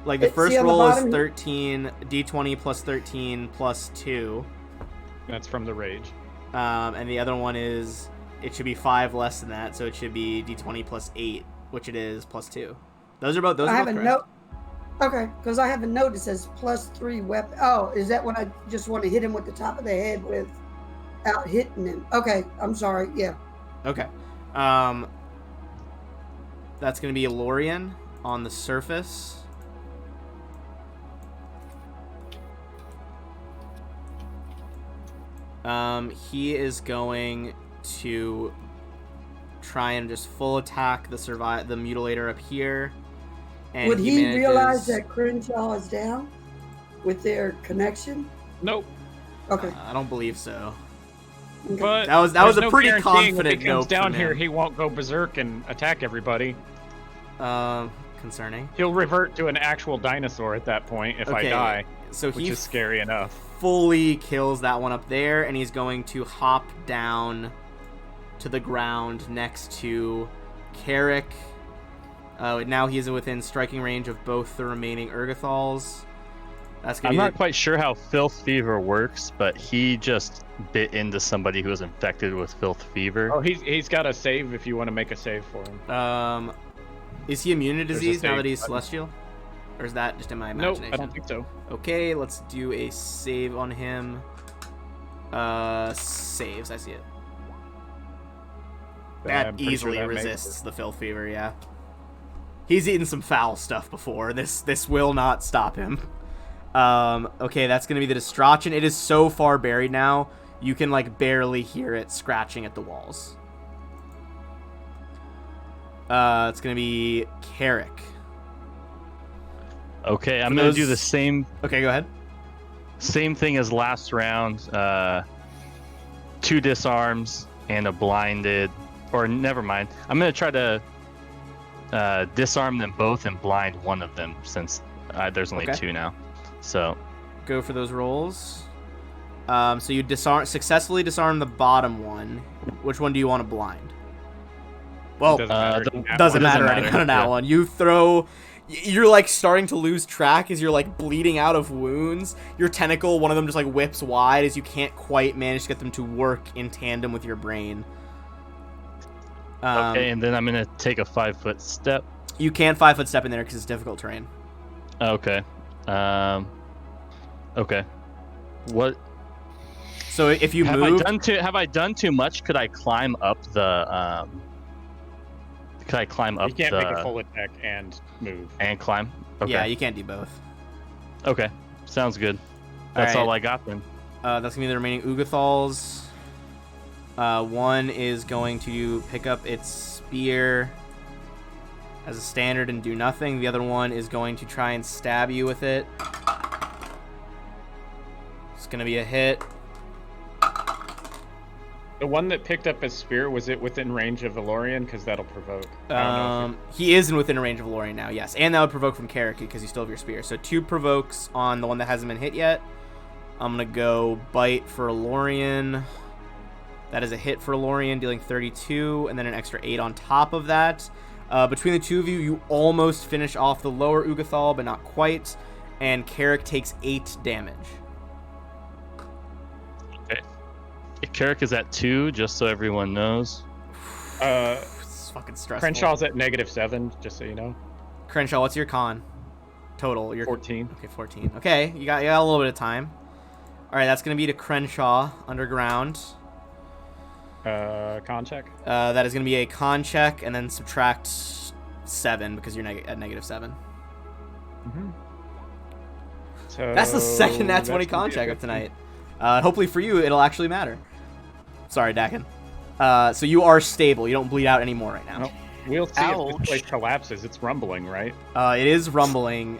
Like the first roll is 13, d20 plus 13 plus 2. That's from the rage. And the other one is, it should be 5 less than that, so it should be d20 plus 8, which it is plus 2. Those are both correct. Okay, because I have a note that says +3 weapon. Oh, is that when I just want to hit him with the top of the head without hitting him? Okay, I'm sorry. Yeah. Okay. That's going to be a Lorian on the surface. He is going to try and just full attack the mutilator up here. And would he realize that Crenshaw is down with their connection? Nope. Okay. I don't believe so. Okay. But that was a pretty confident if he comes note down from here, him. he won't go berserk and attack everybody. Concerning. He'll revert to an actual dinosaur at that point if I die, so which is scary enough. Fully kills that one up there, and he's going to hop down to the ground next to Carrick. Now he is within striking range of both the remaining Urgathals. I'm not quite sure how Filth Fever works, but he just bit into somebody who was infected with Filth Fever. Oh, he's got a save if you want to make a save for him. Is he immune to disease now that he's celestial? Or is that just in my imagination? Nope, I don't think so. Okay, let's do a save on him. Saves, I see it. That easily resists the Filth Fever, yeah. He's eaten some foul stuff before. This will not stop him. Okay, that's going to be the Destruction. It is so far buried now, you can like barely hear it scratching at the walls. It's going to be Carrick. Okay, I'm going to do the same... Okay, go ahead. Same thing as last round. 2 disarms and a blinded... Or never mind. I'm going to try to disarm them both and blind one of them, since there's only 2 now. So go for those rolls. So you successfully disarm the bottom one. Which one do you want to blind? Well, doesn't matter on that one. You're like starting to lose track as you're like bleeding out of wounds. Your tentacle, one of them just like whips wide as you can't quite manage to get them to work in tandem with your brain. Okay, and then I'm gonna take a 5-foot step. You can't 5-foot step in there because it's difficult terrain. Okay. Okay. What? So if you have I done too much? Could I climb up the? Could I climb up? You can't make a full attack and move. And climb. Okay. Yeah, you can't do both. Okay, sounds good. That's all I got then. That's gonna be the remaining Ugathals. One is going to pick up its spear as a standard and do nothing. The other one is going to try and stab you with it. It's going to be a hit. The one that picked up his spear, was it within range of Valorian? Because that'll provoke. He is within range of Valorian now, yes. And that would provoke from Carrick because you still have your spear. So 2 provokes on the one that hasn't been hit yet. I'm going to go bite for Valorian. That is a hit for Valorian, dealing 32, and then an extra 8 on top of that. Between the two of you, you almost finish off the lower Ugathal, but not quite. And Carrick takes 8 damage. Okay. Carrick is at 2, just so everyone knows. It's fucking stressful. Crenshaw's at -7, just so you know. Crenshaw, what's your con? Total? 14. Okay, 14. Okay, you got a little bit of time. All right, that's going to be to Crenshaw, underground. Con check? That is going to be a con check, and then subtract 7, because you're at -7. Mm-hmm. So that's the second nat 20 con check of tonight. Hopefully for you, it'll actually matter. Sorry, Dakin. So you are stable. You don't bleed out anymore right now. Nope. We'll see if this place collapses. It's rumbling, right? It is rumbling.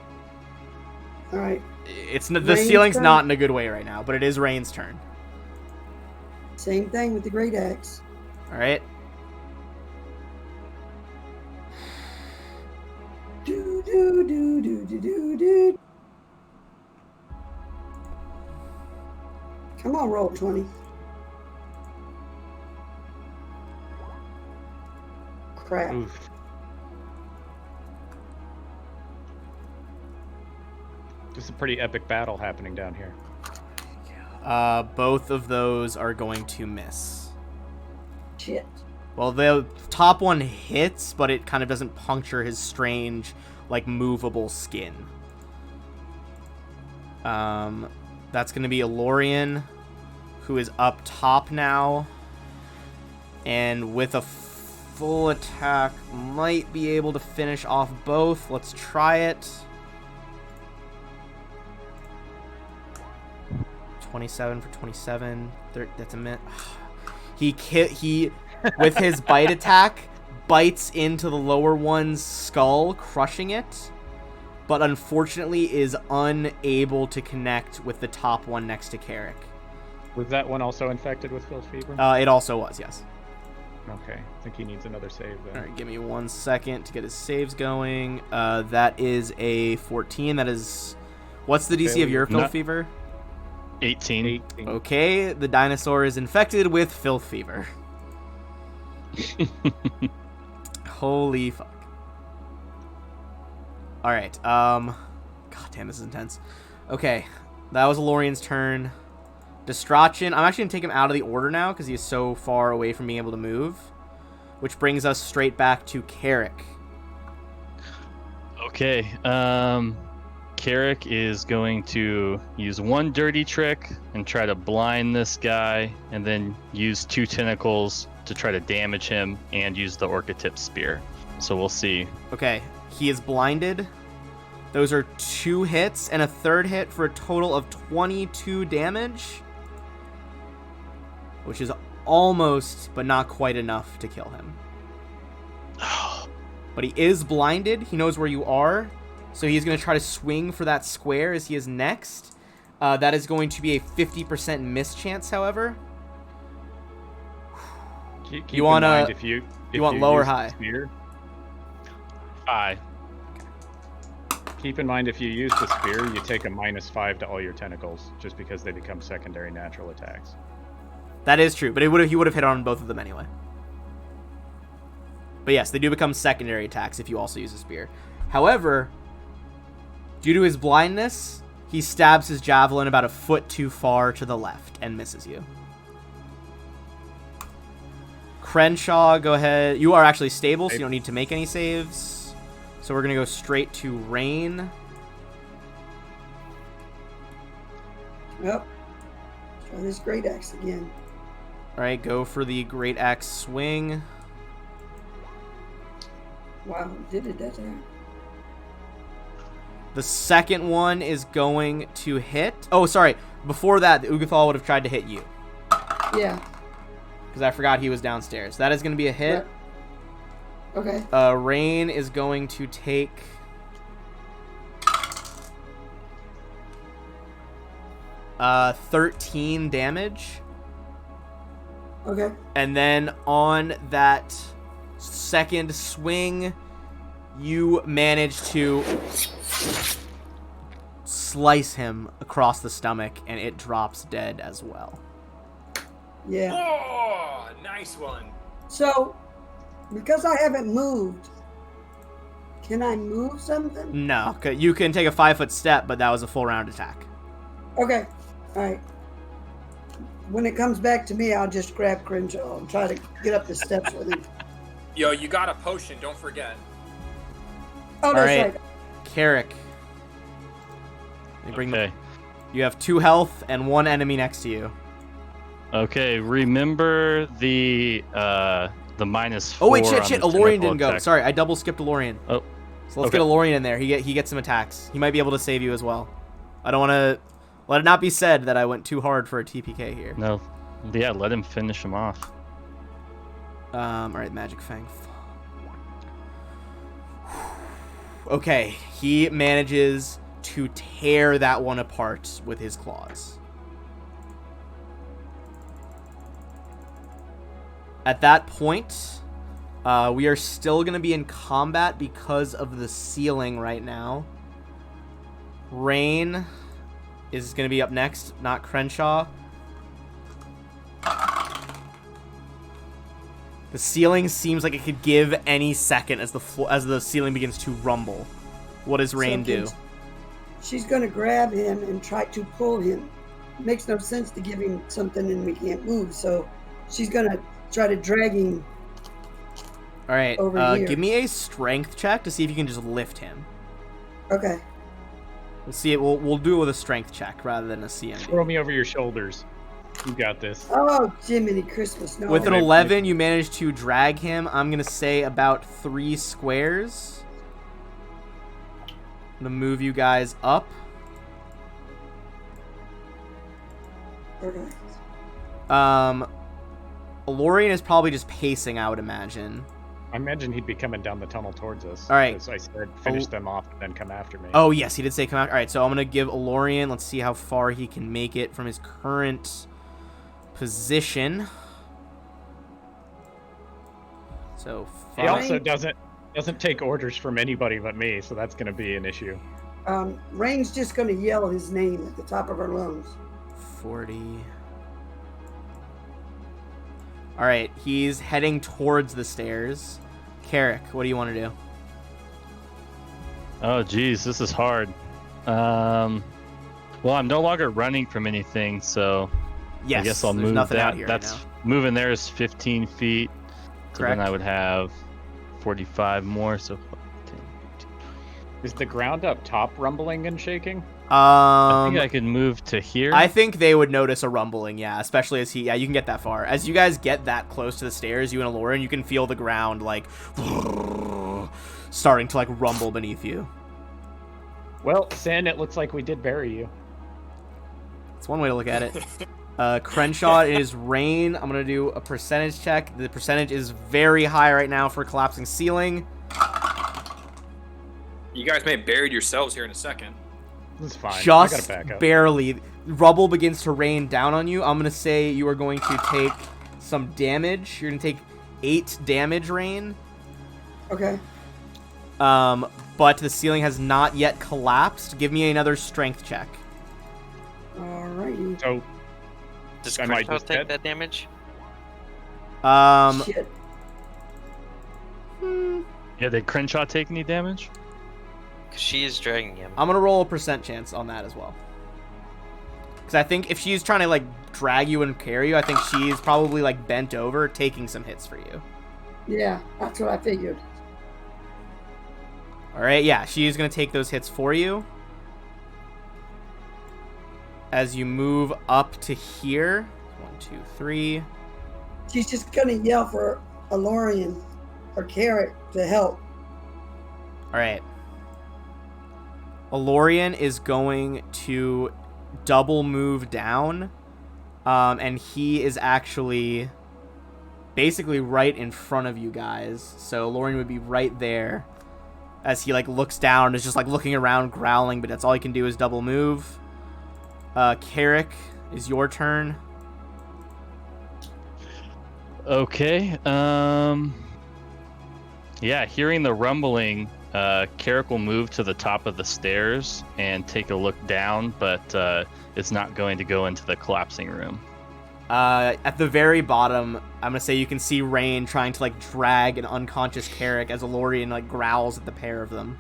All right. The ceiling's not in a good way right now, but it is Rain's turn. Same thing with the great axe. All right. Do do Come on, roll 20. Crap. Oof. Just a pretty epic battle happening down here. Both of those are going to miss. Shit. Well, the top one hits, but it kind of doesn't puncture his strange, like, movable skin. That's going to be Elorian, who is up top now. And with a full attack, might be able to finish off both. Let's try it. 27 for 27. That's a minute. He with his bite attack bites into the lower one's skull, crushing it, but unfortunately is unable to connect with the top one next to Carrick. Was that one also infected with Phil's fever? It also was, yes. Okay, I think he needs another save then. All right, give me 1 second to get his saves going. That is a 14. That is, what's the DC of your Phil fever? 18. Okay, the dinosaur is infected with filth fever. Holy fuck. Alright, god damn, this is intense. Okay, that was Elorian's turn. Distrachin, I'm actually going to take him out of the order now because he is so far away from being able to move. Which brings us straight back to Carrick. Okay, Carrick is going to use one dirty trick and try to blind this guy, and then use 2 tentacles to try to damage him, and use the Orca-tip spear. So we'll see. Okay, he is blinded. Those are 2 hits and a 3rd hit for a total of 22 damage, which is almost, but not quite enough to kill him. But he is blinded. He knows where you are. So he's going to try to swing for that square as he is next. That is going to be a 50% miss chance, however. Keep you want to... If you want low or high? Spear, high. Keep in mind, if you use the spear, you take a -5 to all your tentacles, just because they become secondary natural attacks. That is true, but he would have hit on both of them anyway. But yes, they do become secondary attacks if you also use a spear. However, due to his blindness, he stabs his javelin about a foot too far to the left and misses you. Crenshaw, go ahead. You are actually stable, so you don't need to make any saves. So we're going to go straight to Rain. Yep. Try this great axe again. All right, go for the great axe swing. Wow, did it that time. The second one is going to hit. Oh, sorry. Before that, the Ugathal would have tried to hit you. Yeah. Because I forgot he was downstairs. That is going to be a hit. Okay. Rain is going to take... 13 damage. Okay. And then on that second swing, you manage to slice him across the stomach, and it drops dead as well. Yeah. Oh, nice one. So, because I haven't moved, can I move something? No, you can take a 5-foot step, but that was a full round attack. Okay. All right. When it comes back to me, I'll just grab Crenshaw and try to get up the steps with him. Yo, you got a potion, don't forget. Oh, that's right. Carrick. You have 2 health and 1 enemy next to you. Okay, remember the -4. Oh wait, shit! Elorian didn't go. Sorry, I double skipped Elorian. Oh, so let's get Elorian in there. He gets some attacks. He might be able to save you as well. I don't want to let it not be said that I went too hard for a TPK here. No, yeah, let him finish him off. All right, Magic Fang. Okay, he manages to tear that one apart with his claws. At that point, We are still going to be in combat because of the ceiling right now. Rain is going to be up next, not Crenshaw. The ceiling seems like it could give any second as the ceiling begins to rumble. What does Rain do? She's going to grab him and try to pull him. It makes no sense to give him something and we can't move, so she's going to try to drag him. All right, give me a strength check to see if you can just lift him. Okay. We'll see it. We'll do it with a strength check rather than a CMD. Throw me over your shoulders. You got this. Oh, Jiminy Christmas! No. With an 11, you managed to drag him. I'm gonna say about 3 squares. I'm gonna move you guys up. Okay. Lorian is probably just pacing, I would imagine. I imagine he'd be coming down the tunnel towards us. All right. As I said, finish them off and then come after me. Oh, yes, he did say come after. All right, so I'm going to give Lorian, let's see how far he can make it from his current position. So, 5. He also doesn't take orders from anybody but me, so that's going to be an issue. Rain's just going to yell his name at the top of her lungs. 40. All right, he's heading towards the stairs. Carrick, what do you want to do? Oh, geez, this is hard. Well, I'm no longer running from anything, so yes, I guess I'll move nothing that. Out here That's right now. Moving there is 15 feet. So Correct. then I would have 45 more. So 10, 15. Is the ground up top rumbling and shaking? I think I could move to here. I think they would notice a rumbling, yeah, especially as you can get that far. As you guys get that close to the stairs, you and Aloran, you can feel the ground, like, starting to, like, rumble beneath you. Well, Sin, it looks like we did bury you. That's one way to look at it. Crenshaw is Rain. I'm going to do a percentage check. The percentage is very high right now for collapsing ceiling. You guys may have buried yourselves here in a second. This is fine. I Just gotta back up. barely. Rubble begins to rain down on you. I'm going to say you are going to take some damage. You're going to take 8 damage, Rain. Okay. But the ceiling has not yet collapsed. Give me another strength check. Alrighty. So, Does am I Crenshaw just take dead? that damage? Shit. Yeah, did Crenshaw take any damage? Because she is dragging him. I'm going to roll a percent chance on that as well. Because I think if she's trying to, like, drag you and carry you, I think she's probably, like, bent over, taking some hits for you. Yeah, that's what I figured. All right, yeah, she's going to take those hits for you. As you move up to here. 1, 2, 3. She's just gonna yell for Alorian or Carrot to help. All right. Alorian is going to double move down. And he is actually basically right in front of you guys. So Alorian would be right there. As he, like, looks down and is just, like, looking around, growling. But that's all he can do is double move. Carrick, is your turn. Okay. Yeah, hearing the rumbling, Carrick will move to the top of the stairs and take a look down, but it's not going to go into the collapsing room. At the very bottom, I'm gonna say you can see Rain trying to, like, drag an unconscious Carrick as Alorian, like, growls at the pair of them.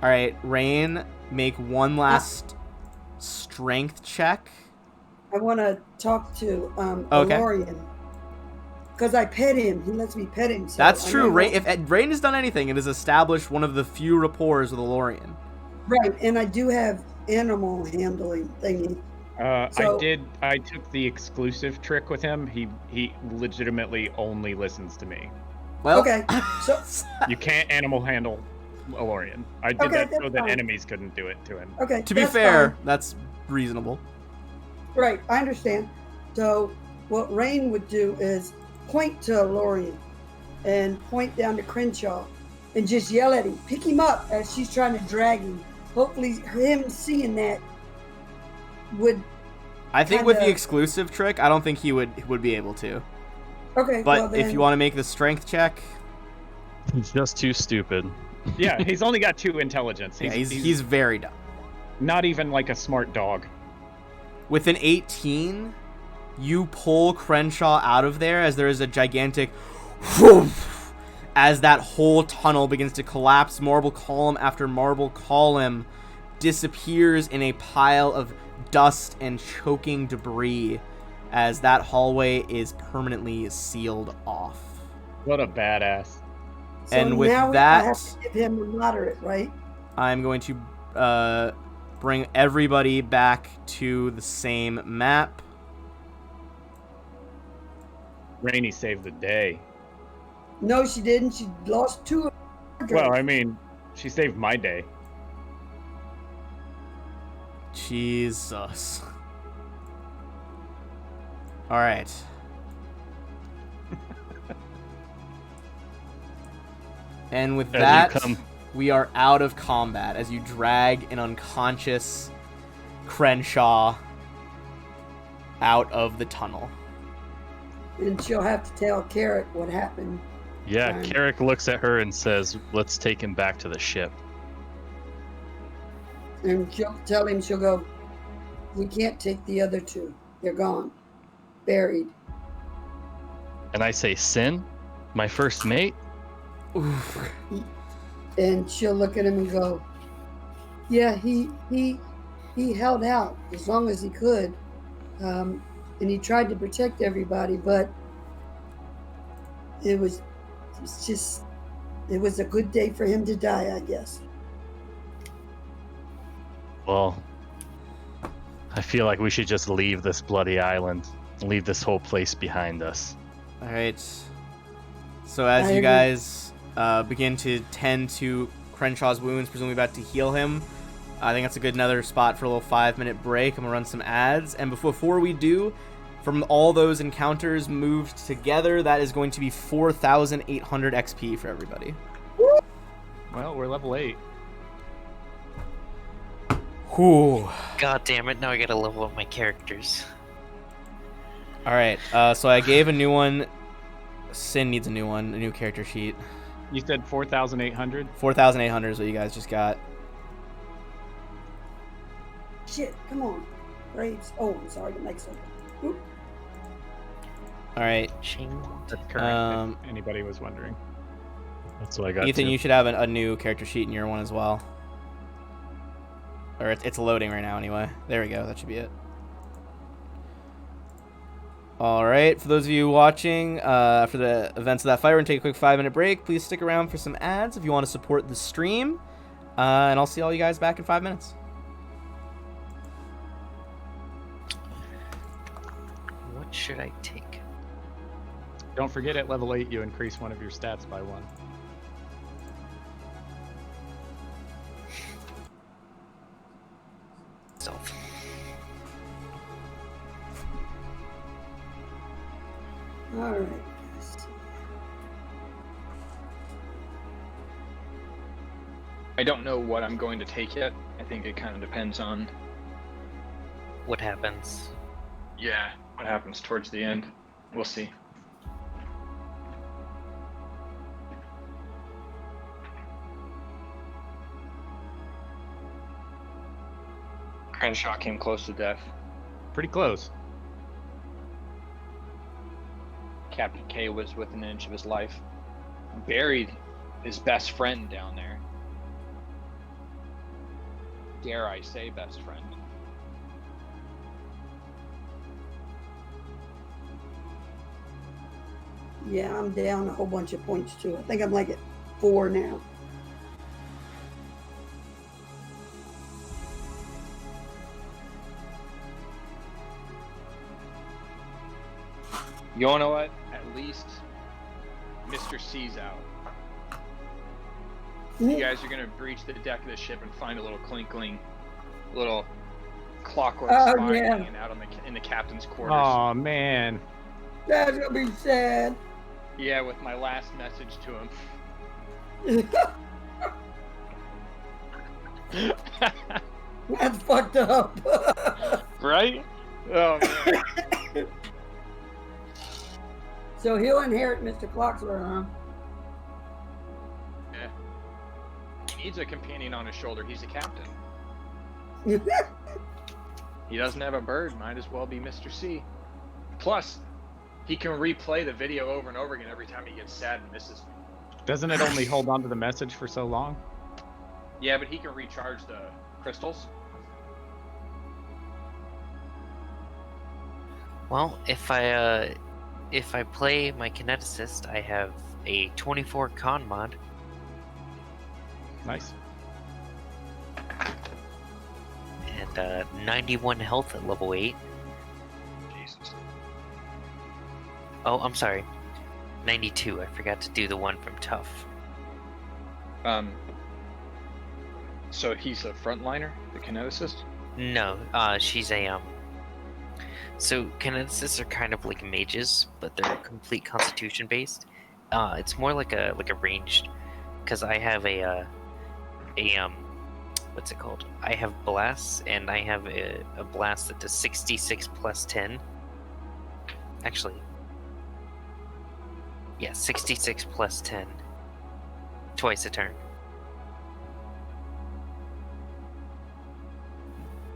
All right, Rain, make one last strength check. I want to talk to Okay. Alorian. Because I pet him. He lets me pet him. So That's I true. know Rain, if Rain has done anything, it has established one of the few rapports with Alorian. Right, and I do have animal handling thingy. So- I took the exclusive trick with him. He legitimately only listens to me. Well, Okay, so You can't animal handle Alorian. I did Okay, that so that's that fine. enemies couldn't do it to him. okay. to be that's fair, fine. that's reasonable. Right, I understand. So what Rain would do is point to Alorian and point down to Crenshaw and just yell at him, pick him up as she's trying to drag him. Hopefully him seeing that would I think with the kinda- exclusive trick, I don't think he would be able to. Okay. But well, then... if you want to make the strength check, he's just too stupid. Yeah, he's only got 2 intelligence. He's very dumb. Not even like a smart dog. With an 18, you pull Crenshaw out of there as there is a gigantic whoosh, as that whole tunnel begins to collapse. Marble column after marble column disappears in a pile of dust and choking debris as that hallway is permanently sealed off. What a badass. So and with now that, I have to give him a moderate, right? I'm going to bring everybody back to the same map. Rainey saved the day. No, she didn't. She lost 2. Well, I mean, she saved my day. Jesus. All right. And with that, we are out of combat as you drag an unconscious Crenshaw out of the tunnel. And she'll have to tell Carrick what happened. Yeah, Carrick looks at her and says, let's take him back to the ship. And she'll tell him, she'll go, we can't take the other 2. They're gone. Buried. And I say, Sin? My first mate? Oof. And she'll look at him and go, yeah, he held out as long as he could. And he tried to protect everybody, but it was a good day for him to die, I guess. Well, I feel like we should just leave this bloody island, leave this whole place behind us. All right. So as you guys begin to tend to Crenshaw's wounds, presumably about to heal him, I think that's a good another spot for a little 5-minute break. I'm gonna run some ads, and before we do, from all those encounters moved together, that is going to be 4,800 XP for everybody. Well, we're level 8. Whew. God damn it! Now I gotta level up my characters. All right. So I gave a new one. Sin needs a new one, a new character sheet. You said 4,800? 4,800 is what you guys just got. Shit, come on. Braves. Oh, I'm sorry, the next one. Oop. All right. That's correct, if anybody was wondering. That's what I got. Ethan, you should have a new character sheet in your one as well. Or it's loading right now anyway. There we go. That should be it. All right. For those of you watching, after the events of that fight, we're going to take a quick 5-minute break. Please stick around for some ads if you want to support the stream. And I'll see all you guys back in 5 minutes. What should I take? Don't forget, at level 8, you increase one of your stats by 1. Self. All right. I don't know what I'm going to take yet. I think it kind of depends on... What happens? Yeah, what happens towards the end. We'll see. Crenshaw came close to death. Pretty close. Captain K was within an inch of his life. Buried his best friend down there. Dare I say best friend. Yeah, I'm down a whole bunch of points too. I think I'm like at 4 now. You know what? At least Mr. C's out. You guys are gonna breach the deck of the ship and find a little clinkling, little clockwork spot hanging out in the captain's quarters. Oh man, that's gonna be sad. Yeah, with my last message to him. That's fucked up. Right? Oh man. So he'll inherit Mr. Clocksler, huh? Yeah. He needs a companion on his shoulder. He's a captain. He doesn't have a bird. Might as well be Mr. C. Plus, he can replay the video over and over again every time he gets sad and misses me. Doesn't it only hold on to the message for so long? Yeah, but he can recharge the crystals. Well, if I play my kineticist, I have a 24 con mod. Nice. And 91 health at level 8. Jesus. Oh, I'm sorry. 92. I forgot to do the one from Tough. So he's a frontliner, the kineticist? No, she's a So kineticists are kind of like mages, but they're complete constitution based. It's more like a ranged, because I have a what's it called? I have blasts, and I have a blast that does 66 plus 10. Actually, yeah, 66 plus 10. Twice a turn.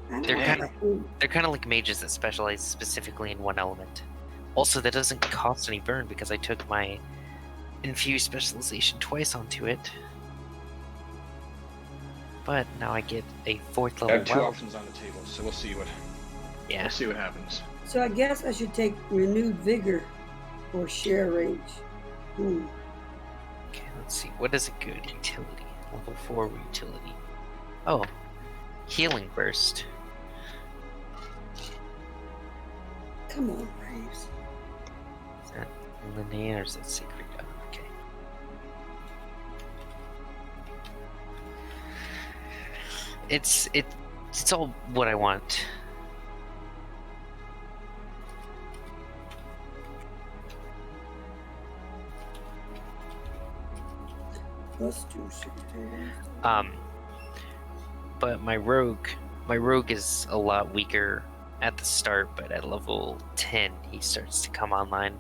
They're kind of like mages that specialize specifically in one element. Also, that doesn't cost any burn because I took my infused specialization twice onto it. But now I get a 4th level. I have two options on the table, so we'll see what. Yeah. We'll see what happens. So I guess I should take renewed vigor or share range. Okay, let's see. What is a good utility? Level 4 utility. Oh, healing burst. Come on, Braves. Is that Linnea or is that Sacred? Oh, okay. It's all what I want. Let's do shit. But my rogue is a lot weaker at the start, but at level 10 he starts to come online.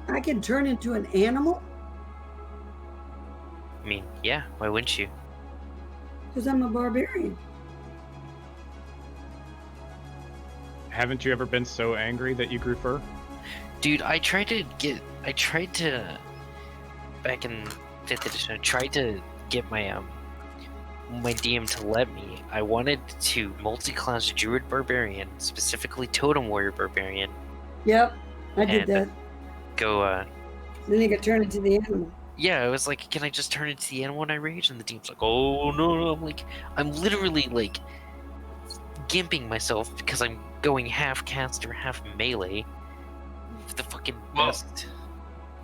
I can turn into an animal? I mean, yeah, why wouldn't you? Because I'm a barbarian. Haven't you ever been so angry that you grew fur? Dude, I tried to back in 5th edition, I tried to get my my DM to let me. I wanted to multi-class Druid Barbarian, specifically Totem Warrior Barbarian. Yep, I did that. Go, Then you could turn into the animal. Yeah, I was like, can I just turn into the animal when I rage? And the DM's like, oh, no. I'm like, I'm literally, like, gimping myself because I'm going half caster, half melee. The fucking best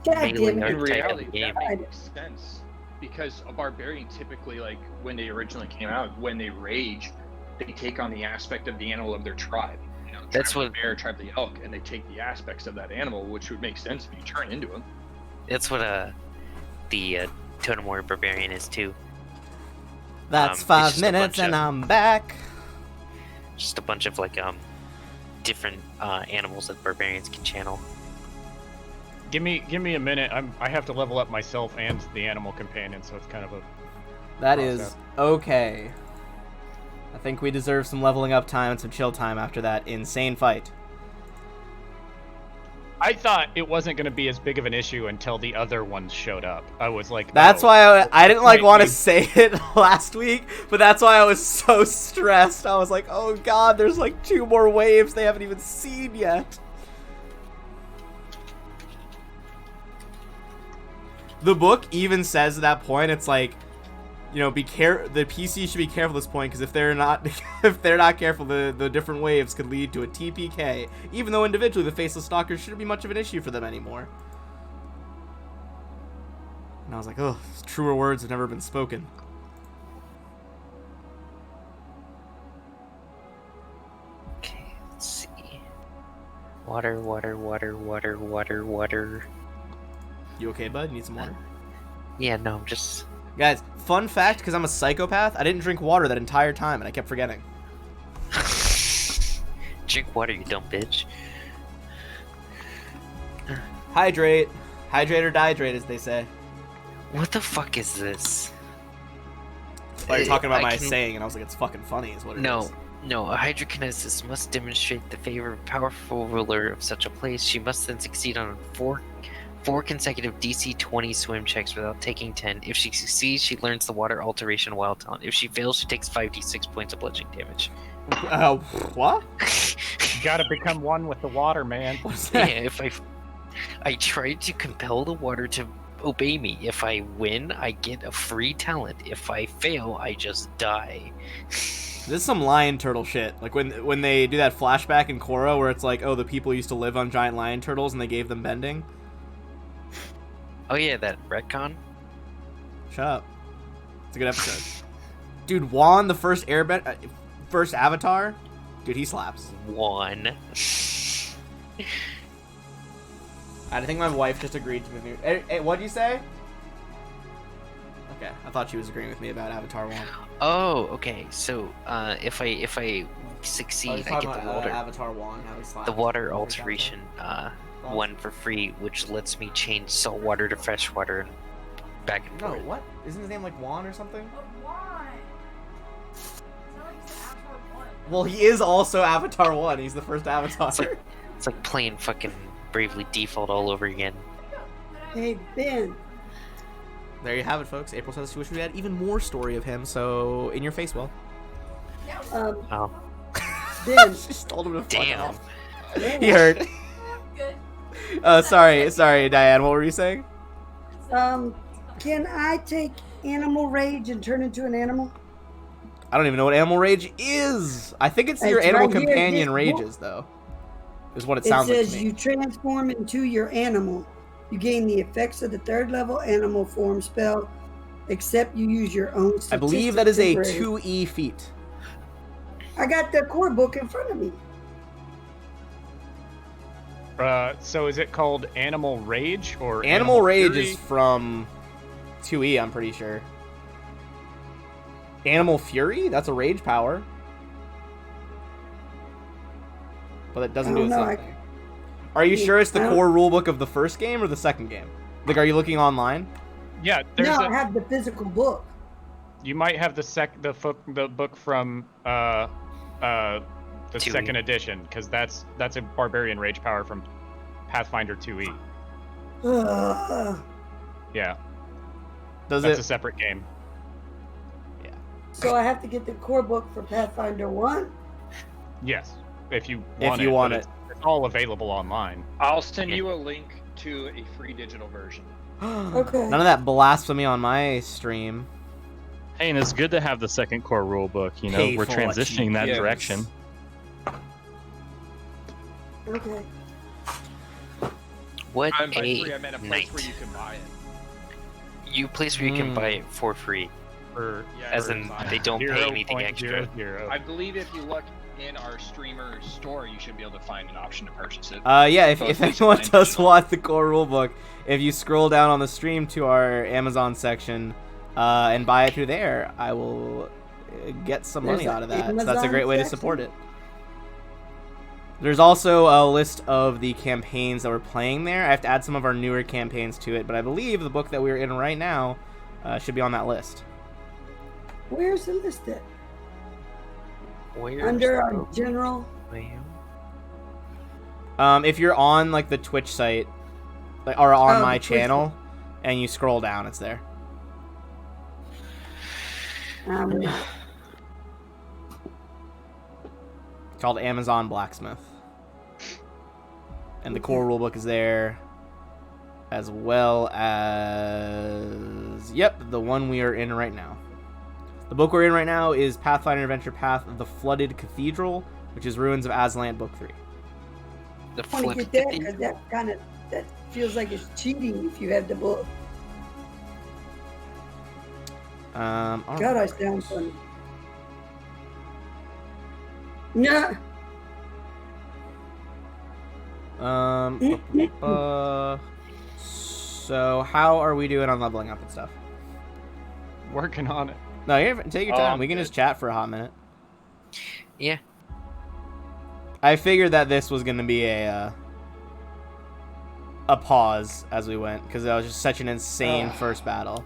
melee In archetype reality, in the game. that makes sense. Because a barbarian typically, like, when they originally came out, when they rage, they take on the aspect of the animal of their tribe. You know, That's tribe what of the bear, tribe of the elk, and they take the aspects of that animal, which would make sense if you turn into him. That's what the Totem Warrior Barbarian is too. That's 5 minutes and I'm back. Just a bunch of like different animals that barbarians can channel. Give me a minute. I have to level up myself and the animal companion, so it's kind of a. That is okay. I think we deserve some leveling up time and some chill time after that insane fight. I thought it wasn't going to be as big of an issue until the other ones showed up. I was like, that's why I didn't like want to say it last week, but that's why I was so stressed. I was like, oh god, there's like 2 more waves they haven't even seen yet. The book even says at that point, it's like, you know, the PC should be careful at this point, because if they're not careful, the different waves could lead to a TPK. Even though individually the Faceless Stalkers shouldn't be much of an issue for them anymore. And I was like, oh, truer words have never been spoken. Okay, let's see. Water. You okay, bud? Need some water? Yeah, no, I'm just... Guys, fun fact, because I'm a psychopath, I didn't drink water that entire time, and I kept forgetting. Drink water, you dumb bitch. Hydrate. Hydrate or dihydrate, as they say. What the fuck is this? Well, you're talking about my saying, and I was like, it's fucking funny, is what it is. No, a hydrokinesis must demonstrate the favor of a powerful ruler of such a place. She must then succeed on four consecutive DC 20 swim checks without taking 10. If she succeeds, she learns the water alteration wild talent. If she fails, she takes 5d6 points of bludgeoning damage. What? You gotta become one with the water, man. Yeah, if I try to compel the water to obey me. If I win, I get a free talent. If I fail, I just die. This is some lion turtle shit. Like when they do that flashback in Korra where it's like, oh, the people used to live on giant lion turtles and they gave them bending. Oh yeah, that retcon. Shut up. It's a good episode. Dude, Juan, the first first Avatar, dude, he slaps. One. I think my wife just agreed to move me. Hey, what'd you say? Okay, I thought she was agreeing with me about Avatar 1. Oh, okay. So, if I succeed, I get the water. Avatar 1, how he slaps. The water alteration, one for free, which lets me change salt water to fresh water and back and forth. No, what? Isn't his name like Juan or something? Why? It's not like it's Avatar 1. Well, he is also Avatar 1. He's the first Avatar. It's like playing fucking Bravely Default all over again. Hey, Ben. There you have it, folks. April says she wished we had even more story of him, so in your face, Will. Oh. Ben. She just told him to fuck Damn. off. He heard. Good. Sorry, Diane. What were you saying? Can I take animal rage and turn into an animal? I don't even know what animal rage is. I think it's your It's animal right here, companion this rages, though. Is what it sounds like It to says me. you transform into your animal. You gain the effects of the 3rd level animal form spell, except you use your own I believe that is a temporary. 2E feat. I got the core book in front of me. So is it called Animal Rage or Animal Rage Fury? is from 2E, I'm pretty sure. Animal Fury? That's a rage power. But it doesn't do the same thing. Are you sure it's the core rulebook of the first game or the second game? Like, are you looking online? Yeah, I have the physical book. You might have the book from the 2nd edition, because that's a barbarian rage power from Pathfinder 2E. Yeah. That's a separate game. Yeah. So I have to get the core book for Pathfinder 1? Yes, if you want it. It's all available online. I'll send you a link to a free digital version. Okay. None of that blasphemy on my stream. Hey, and it's good to have the second core rulebook. You know, Pay we're for what transitioning you that give. direction. Okay. What By a free, I meant a place night. where you can buy it. You place where you can buy it for free. As in, they don't pay anything extra. I believe if you look in our streamer store, you should be able to find an option to purchase it. Yeah, if Both anyone physical and does digital. want the core rulebook, if you scroll down on the stream to our Amazon section and buy it through there, I will get some money There's out of an that. So that's a Amazon great way to section? support it. There's also a list of the campaigns that we're playing there. I have to add some of our newer campaigns to it, but I believe the book that we're in right now should be on that list. Where's it listed? Where's Under our the- general. If you're on like the Twitch site, or on Oh, my the Twitch channel, and you scroll down, it's there. It's called Amazon Blacksmith. And the core rulebook is there, as well as, yep, the one we are in right now. The book we're in right now is Pathfinder Adventure Path of the Flooded Cathedral, which is Ruins of Azlant, Book 3. The I want to flip. get that because that feels like it's cheating if you have the book. All God, I right. sound funny. No. So how are we doing on leveling up and stuff? Working on it. No, take your time. We can good. just chat for a hot minute. Yeah. I figured that this was gonna be a pause as we went because that was just such an insane first battle.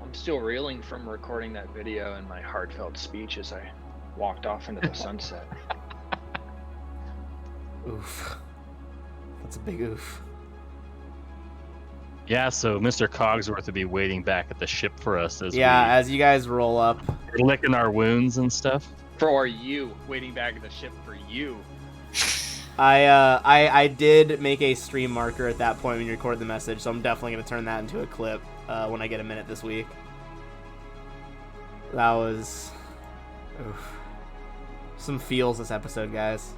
I'm still reeling from recording that video and my heartfelt speech as I walked off into the sunset. Oof. That's a big oof. Yeah, so Mr. Cogsworth would be waiting back at the ship for us as as you guys roll up. we're licking our wounds and stuff. For you, waiting back at the ship for you. I did make a stream marker at that point when you recorded the message, so I'm definitely gonna turn that into a clip when I get a minute this week. That was some feels this episode, guys.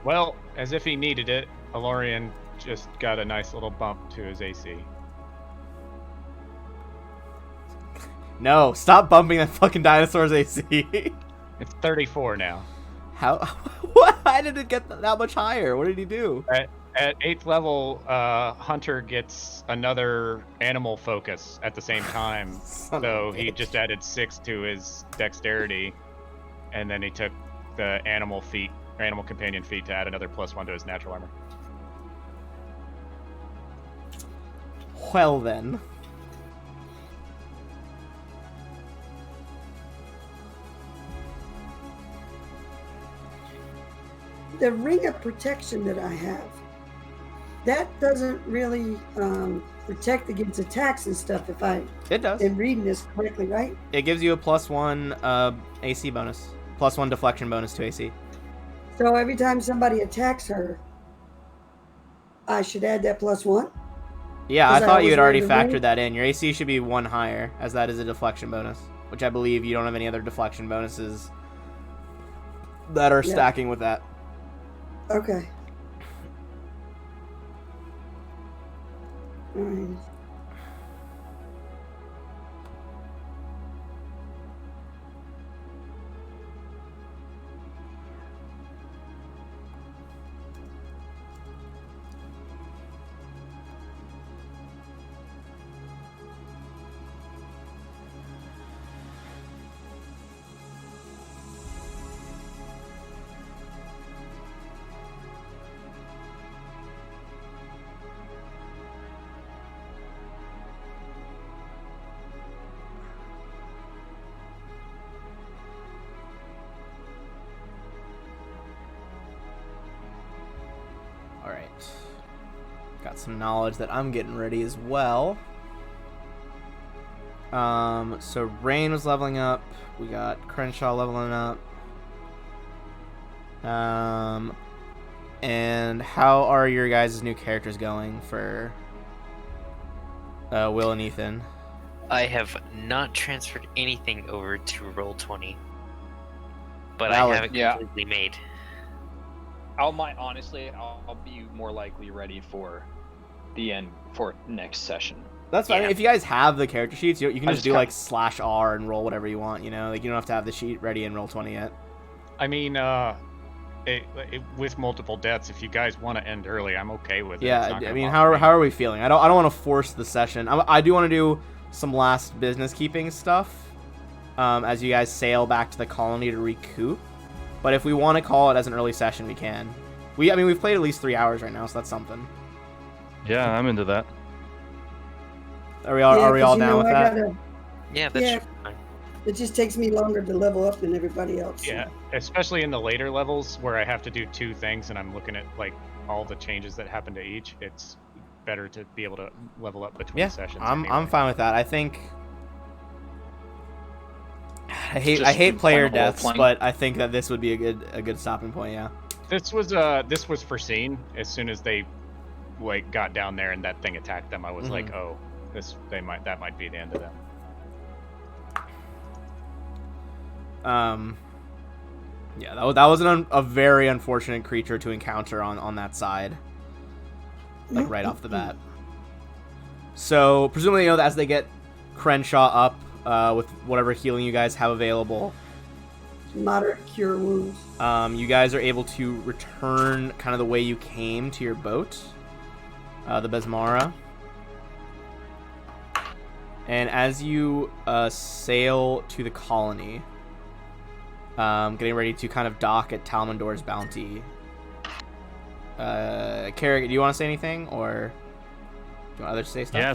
Well, as if he needed it, Alorian just got a nice little bump to his AC. No, stop bumping that fucking dinosaur's AC. It's 34 now. How? What? Why did it get that much higher? What did he do? At 8th level, Hunter gets another animal focus at the same time. So he just added 6 to his dexterity, and then he took the animal companion feat to add another +1 to his natural armor. Well then. The ring of protection that I have, that doesn't really protect against attacks and stuff if I It does. am reading this correctly, right? It gives you a +1 AC bonus. +1 deflection bonus to AC. So every time somebody attacks her, I should add that +1? Yeah, I Because I thought you had was already wearing the factored that in. Your AC should be 1 higher, as that is a deflection bonus. Which I believe you don't have any other deflection bonuses that are Yeah. stacking with that. Okay. All right. Alright. Got some knowledge that I'm getting ready as well. So Rain was leveling up. We got Crenshaw leveling up. And how are your guys' new characters going for Will and Ethan? I have not transferred anything over to Roll20, but Valid. I have it Yeah. completely made. I'll be more likely ready for the end for next session. That's fine. Yeah. If you guys have the character sheets, you can I just just do got- like /R and roll whatever you want, you know? Like you don't have to have the sheet ready in Roll20 yet. I mean, with multiple deaths, if you guys want to end early, I'm okay with it. It's Yeah, not I gonna mean, bother how are we feeling? I don't want to force the session. I do want to do some last business keeping stuff as you guys sail back to the colony to recoup. But if we want to call it as an early session, we can. We've played at least 3 hours right now, so that's something. Yeah, I'm into that. Are we all Yeah, 'cause, down with that? Yeah, that's Yeah. fine. It just takes me longer to level up than everybody else. Yeah, especially in the later levels where I have to do 2 things and I'm looking at like all the changes that happen to each. It's better to be able to level up between Yeah, sessions. I'm anyway. fine with that. I think I hate Just player plain old deaths, playing. but I think that this would be a good stopping point. Yeah. This was foreseen. As soon as they like got down there and that thing attacked them, I was like, oh, that might be the end of them. Yeah, that was a very unfortunate creature to encounter on that side, like right off the bat. So presumably, as they get Crenshaw up with whatever healing you guys have available, moderate cure wounds. You guys are able to return kind of the way you came to your boat, the Besmara. And as you sail to the colony, getting ready to kind of dock at Talmandor's Bounty, Carrick, do you want to say anything, or do you want others to say stuff? Yeah,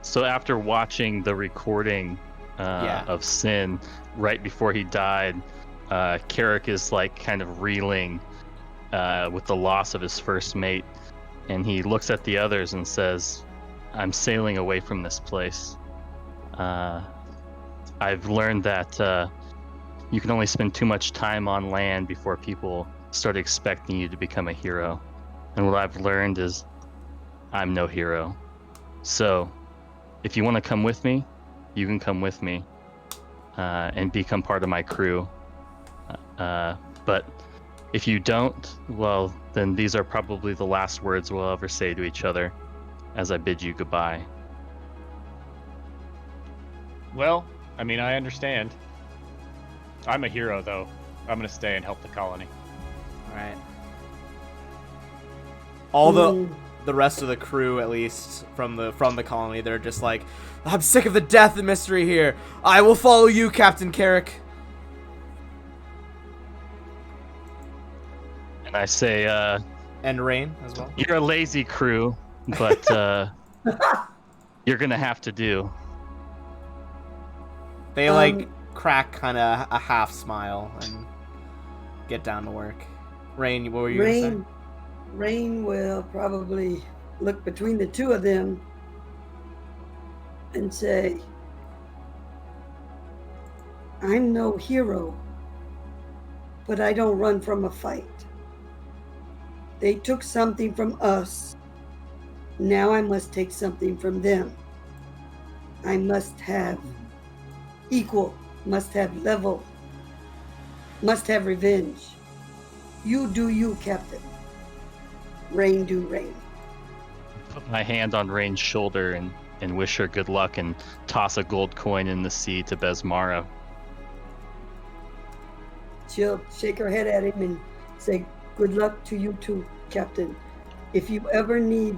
so after watching the recording of Sin right before he died, Carrick is like kind of reeling with the loss of his first mate, and he looks at the others and says, I'm sailing away from this place. I've learned that you can only spend too much time on land before people start expecting you to become a hero. And what I've learned is I'm no hero. So if you want to come with me, you can come with me and become part of my crew. But if you don't, well, then these are probably the last words we'll ever say to each other as I bid you goodbye. Well, I mean, I understand. I'm a hero, though. I'm gonna stay and help the colony. All right. All the rest of the crew, at least from the colony, they're just like, I'm sick of the death and mystery here. I will follow you, Captain Carrick. And I say, and Rain as well. You're a lazy crew, but you're gonna have to do. They crack kind of a half smile and get down to work. Rain, what were you gonna say? Rain will probably look between the two of them and say, I'm no hero, but I don't run from a fight. They took something from us. Now I must take something from them. I must have equal, must have level, must have revenge. You do you, Captain. Rain do Rain. Put my hand on Rain's shoulder and wish her good luck and toss a gold coin in the sea to Besmara. She'll shake her head at him and say, good luck to you too, Captain. If you ever need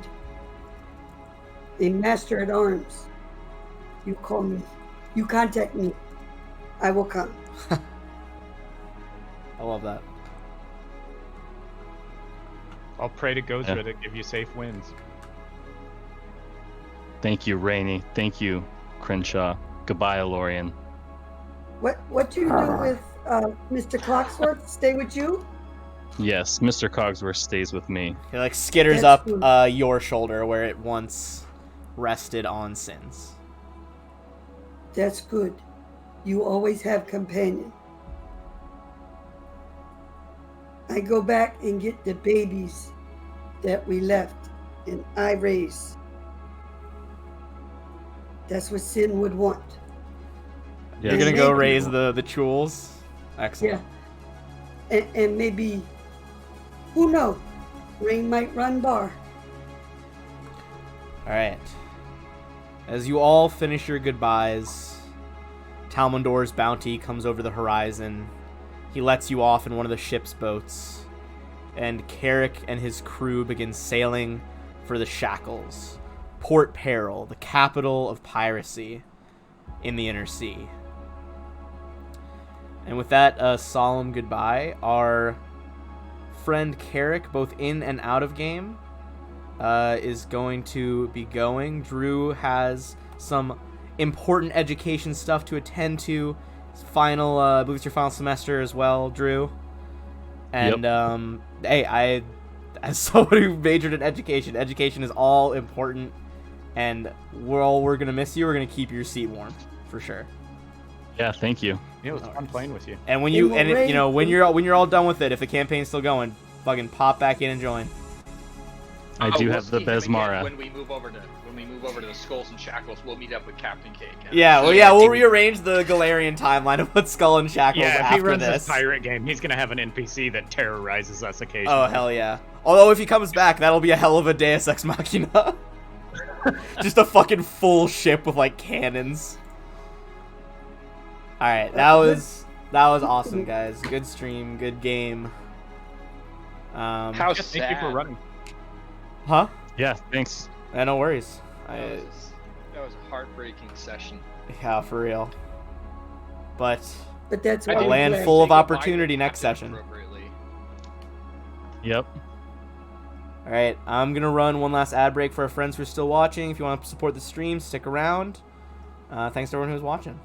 a master at arms, you call me. You contact me. I will come. I love that. I'll pray to Gozra to give you safe winds. Thank you, Rainey. Thank you, Crenshaw. Goodbye, Alorian. What do you do with Mr. Clocksworth? Stay with you? Yes, Mr. Cogsworth stays with me. He skitters up your shoulder where it once rested on Sin's. That's good. You always have companion. I go back and get the babies that we left, and I raise. That's what Sin would want. Yeah. You're gonna go raise the Chules? Excellent. Yeah. And maybe, who knows? Rain might run bar. Alright. As you all finish your goodbyes, Talmandor's Bounty comes over the horizon. He lets you off in one of the ship's boats, and Carrick and his crew begin sailing for the Shackles, Port Peril, the capital of piracy in the Inner Sea. And with that solemn goodbye, our friend Carrick, both in and out of game, is going to be going. Drew has some important education stuff to attend to. Final, I believe it's your final semester as well, Drew. And hey, as somebody who majored in education is all important, and we're gonna miss you. We're gonna keep your seat warm for sure. Yeah, thank you. It was fun playing with you. And when when you're all done with it, if the campaign's still going, fucking pop back in and join. I do have the Besmara. When we move over to the Skulls and Shackles, we'll meet up with Captain Cake. We'll rearrange the Galarian timeline and put Skull and Shackles if after he runs this. this pirate game, he's gonna have an NPC that terrorizes us occasionally. Oh hell yeah! Although if he comes back, that'll be a hell of a Deus Ex Machina. Just a fucking full ship with like cannons. All right, that was awesome, guys. Good stream, good game. How sad. Thank you for running. Huh? Yeah, thanks. No worries. That was a heartbreaking session. Yeah, for real. But that's a land full of opportunity next session. Yep. All right, I'm gonna run one last ad break for our friends who are still watching. If you want to support the stream, stick around. Thanks to everyone who's watching.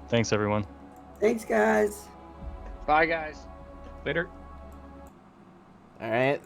Thanks, everyone. Thanks, guys. Bye, guys. Later. All right.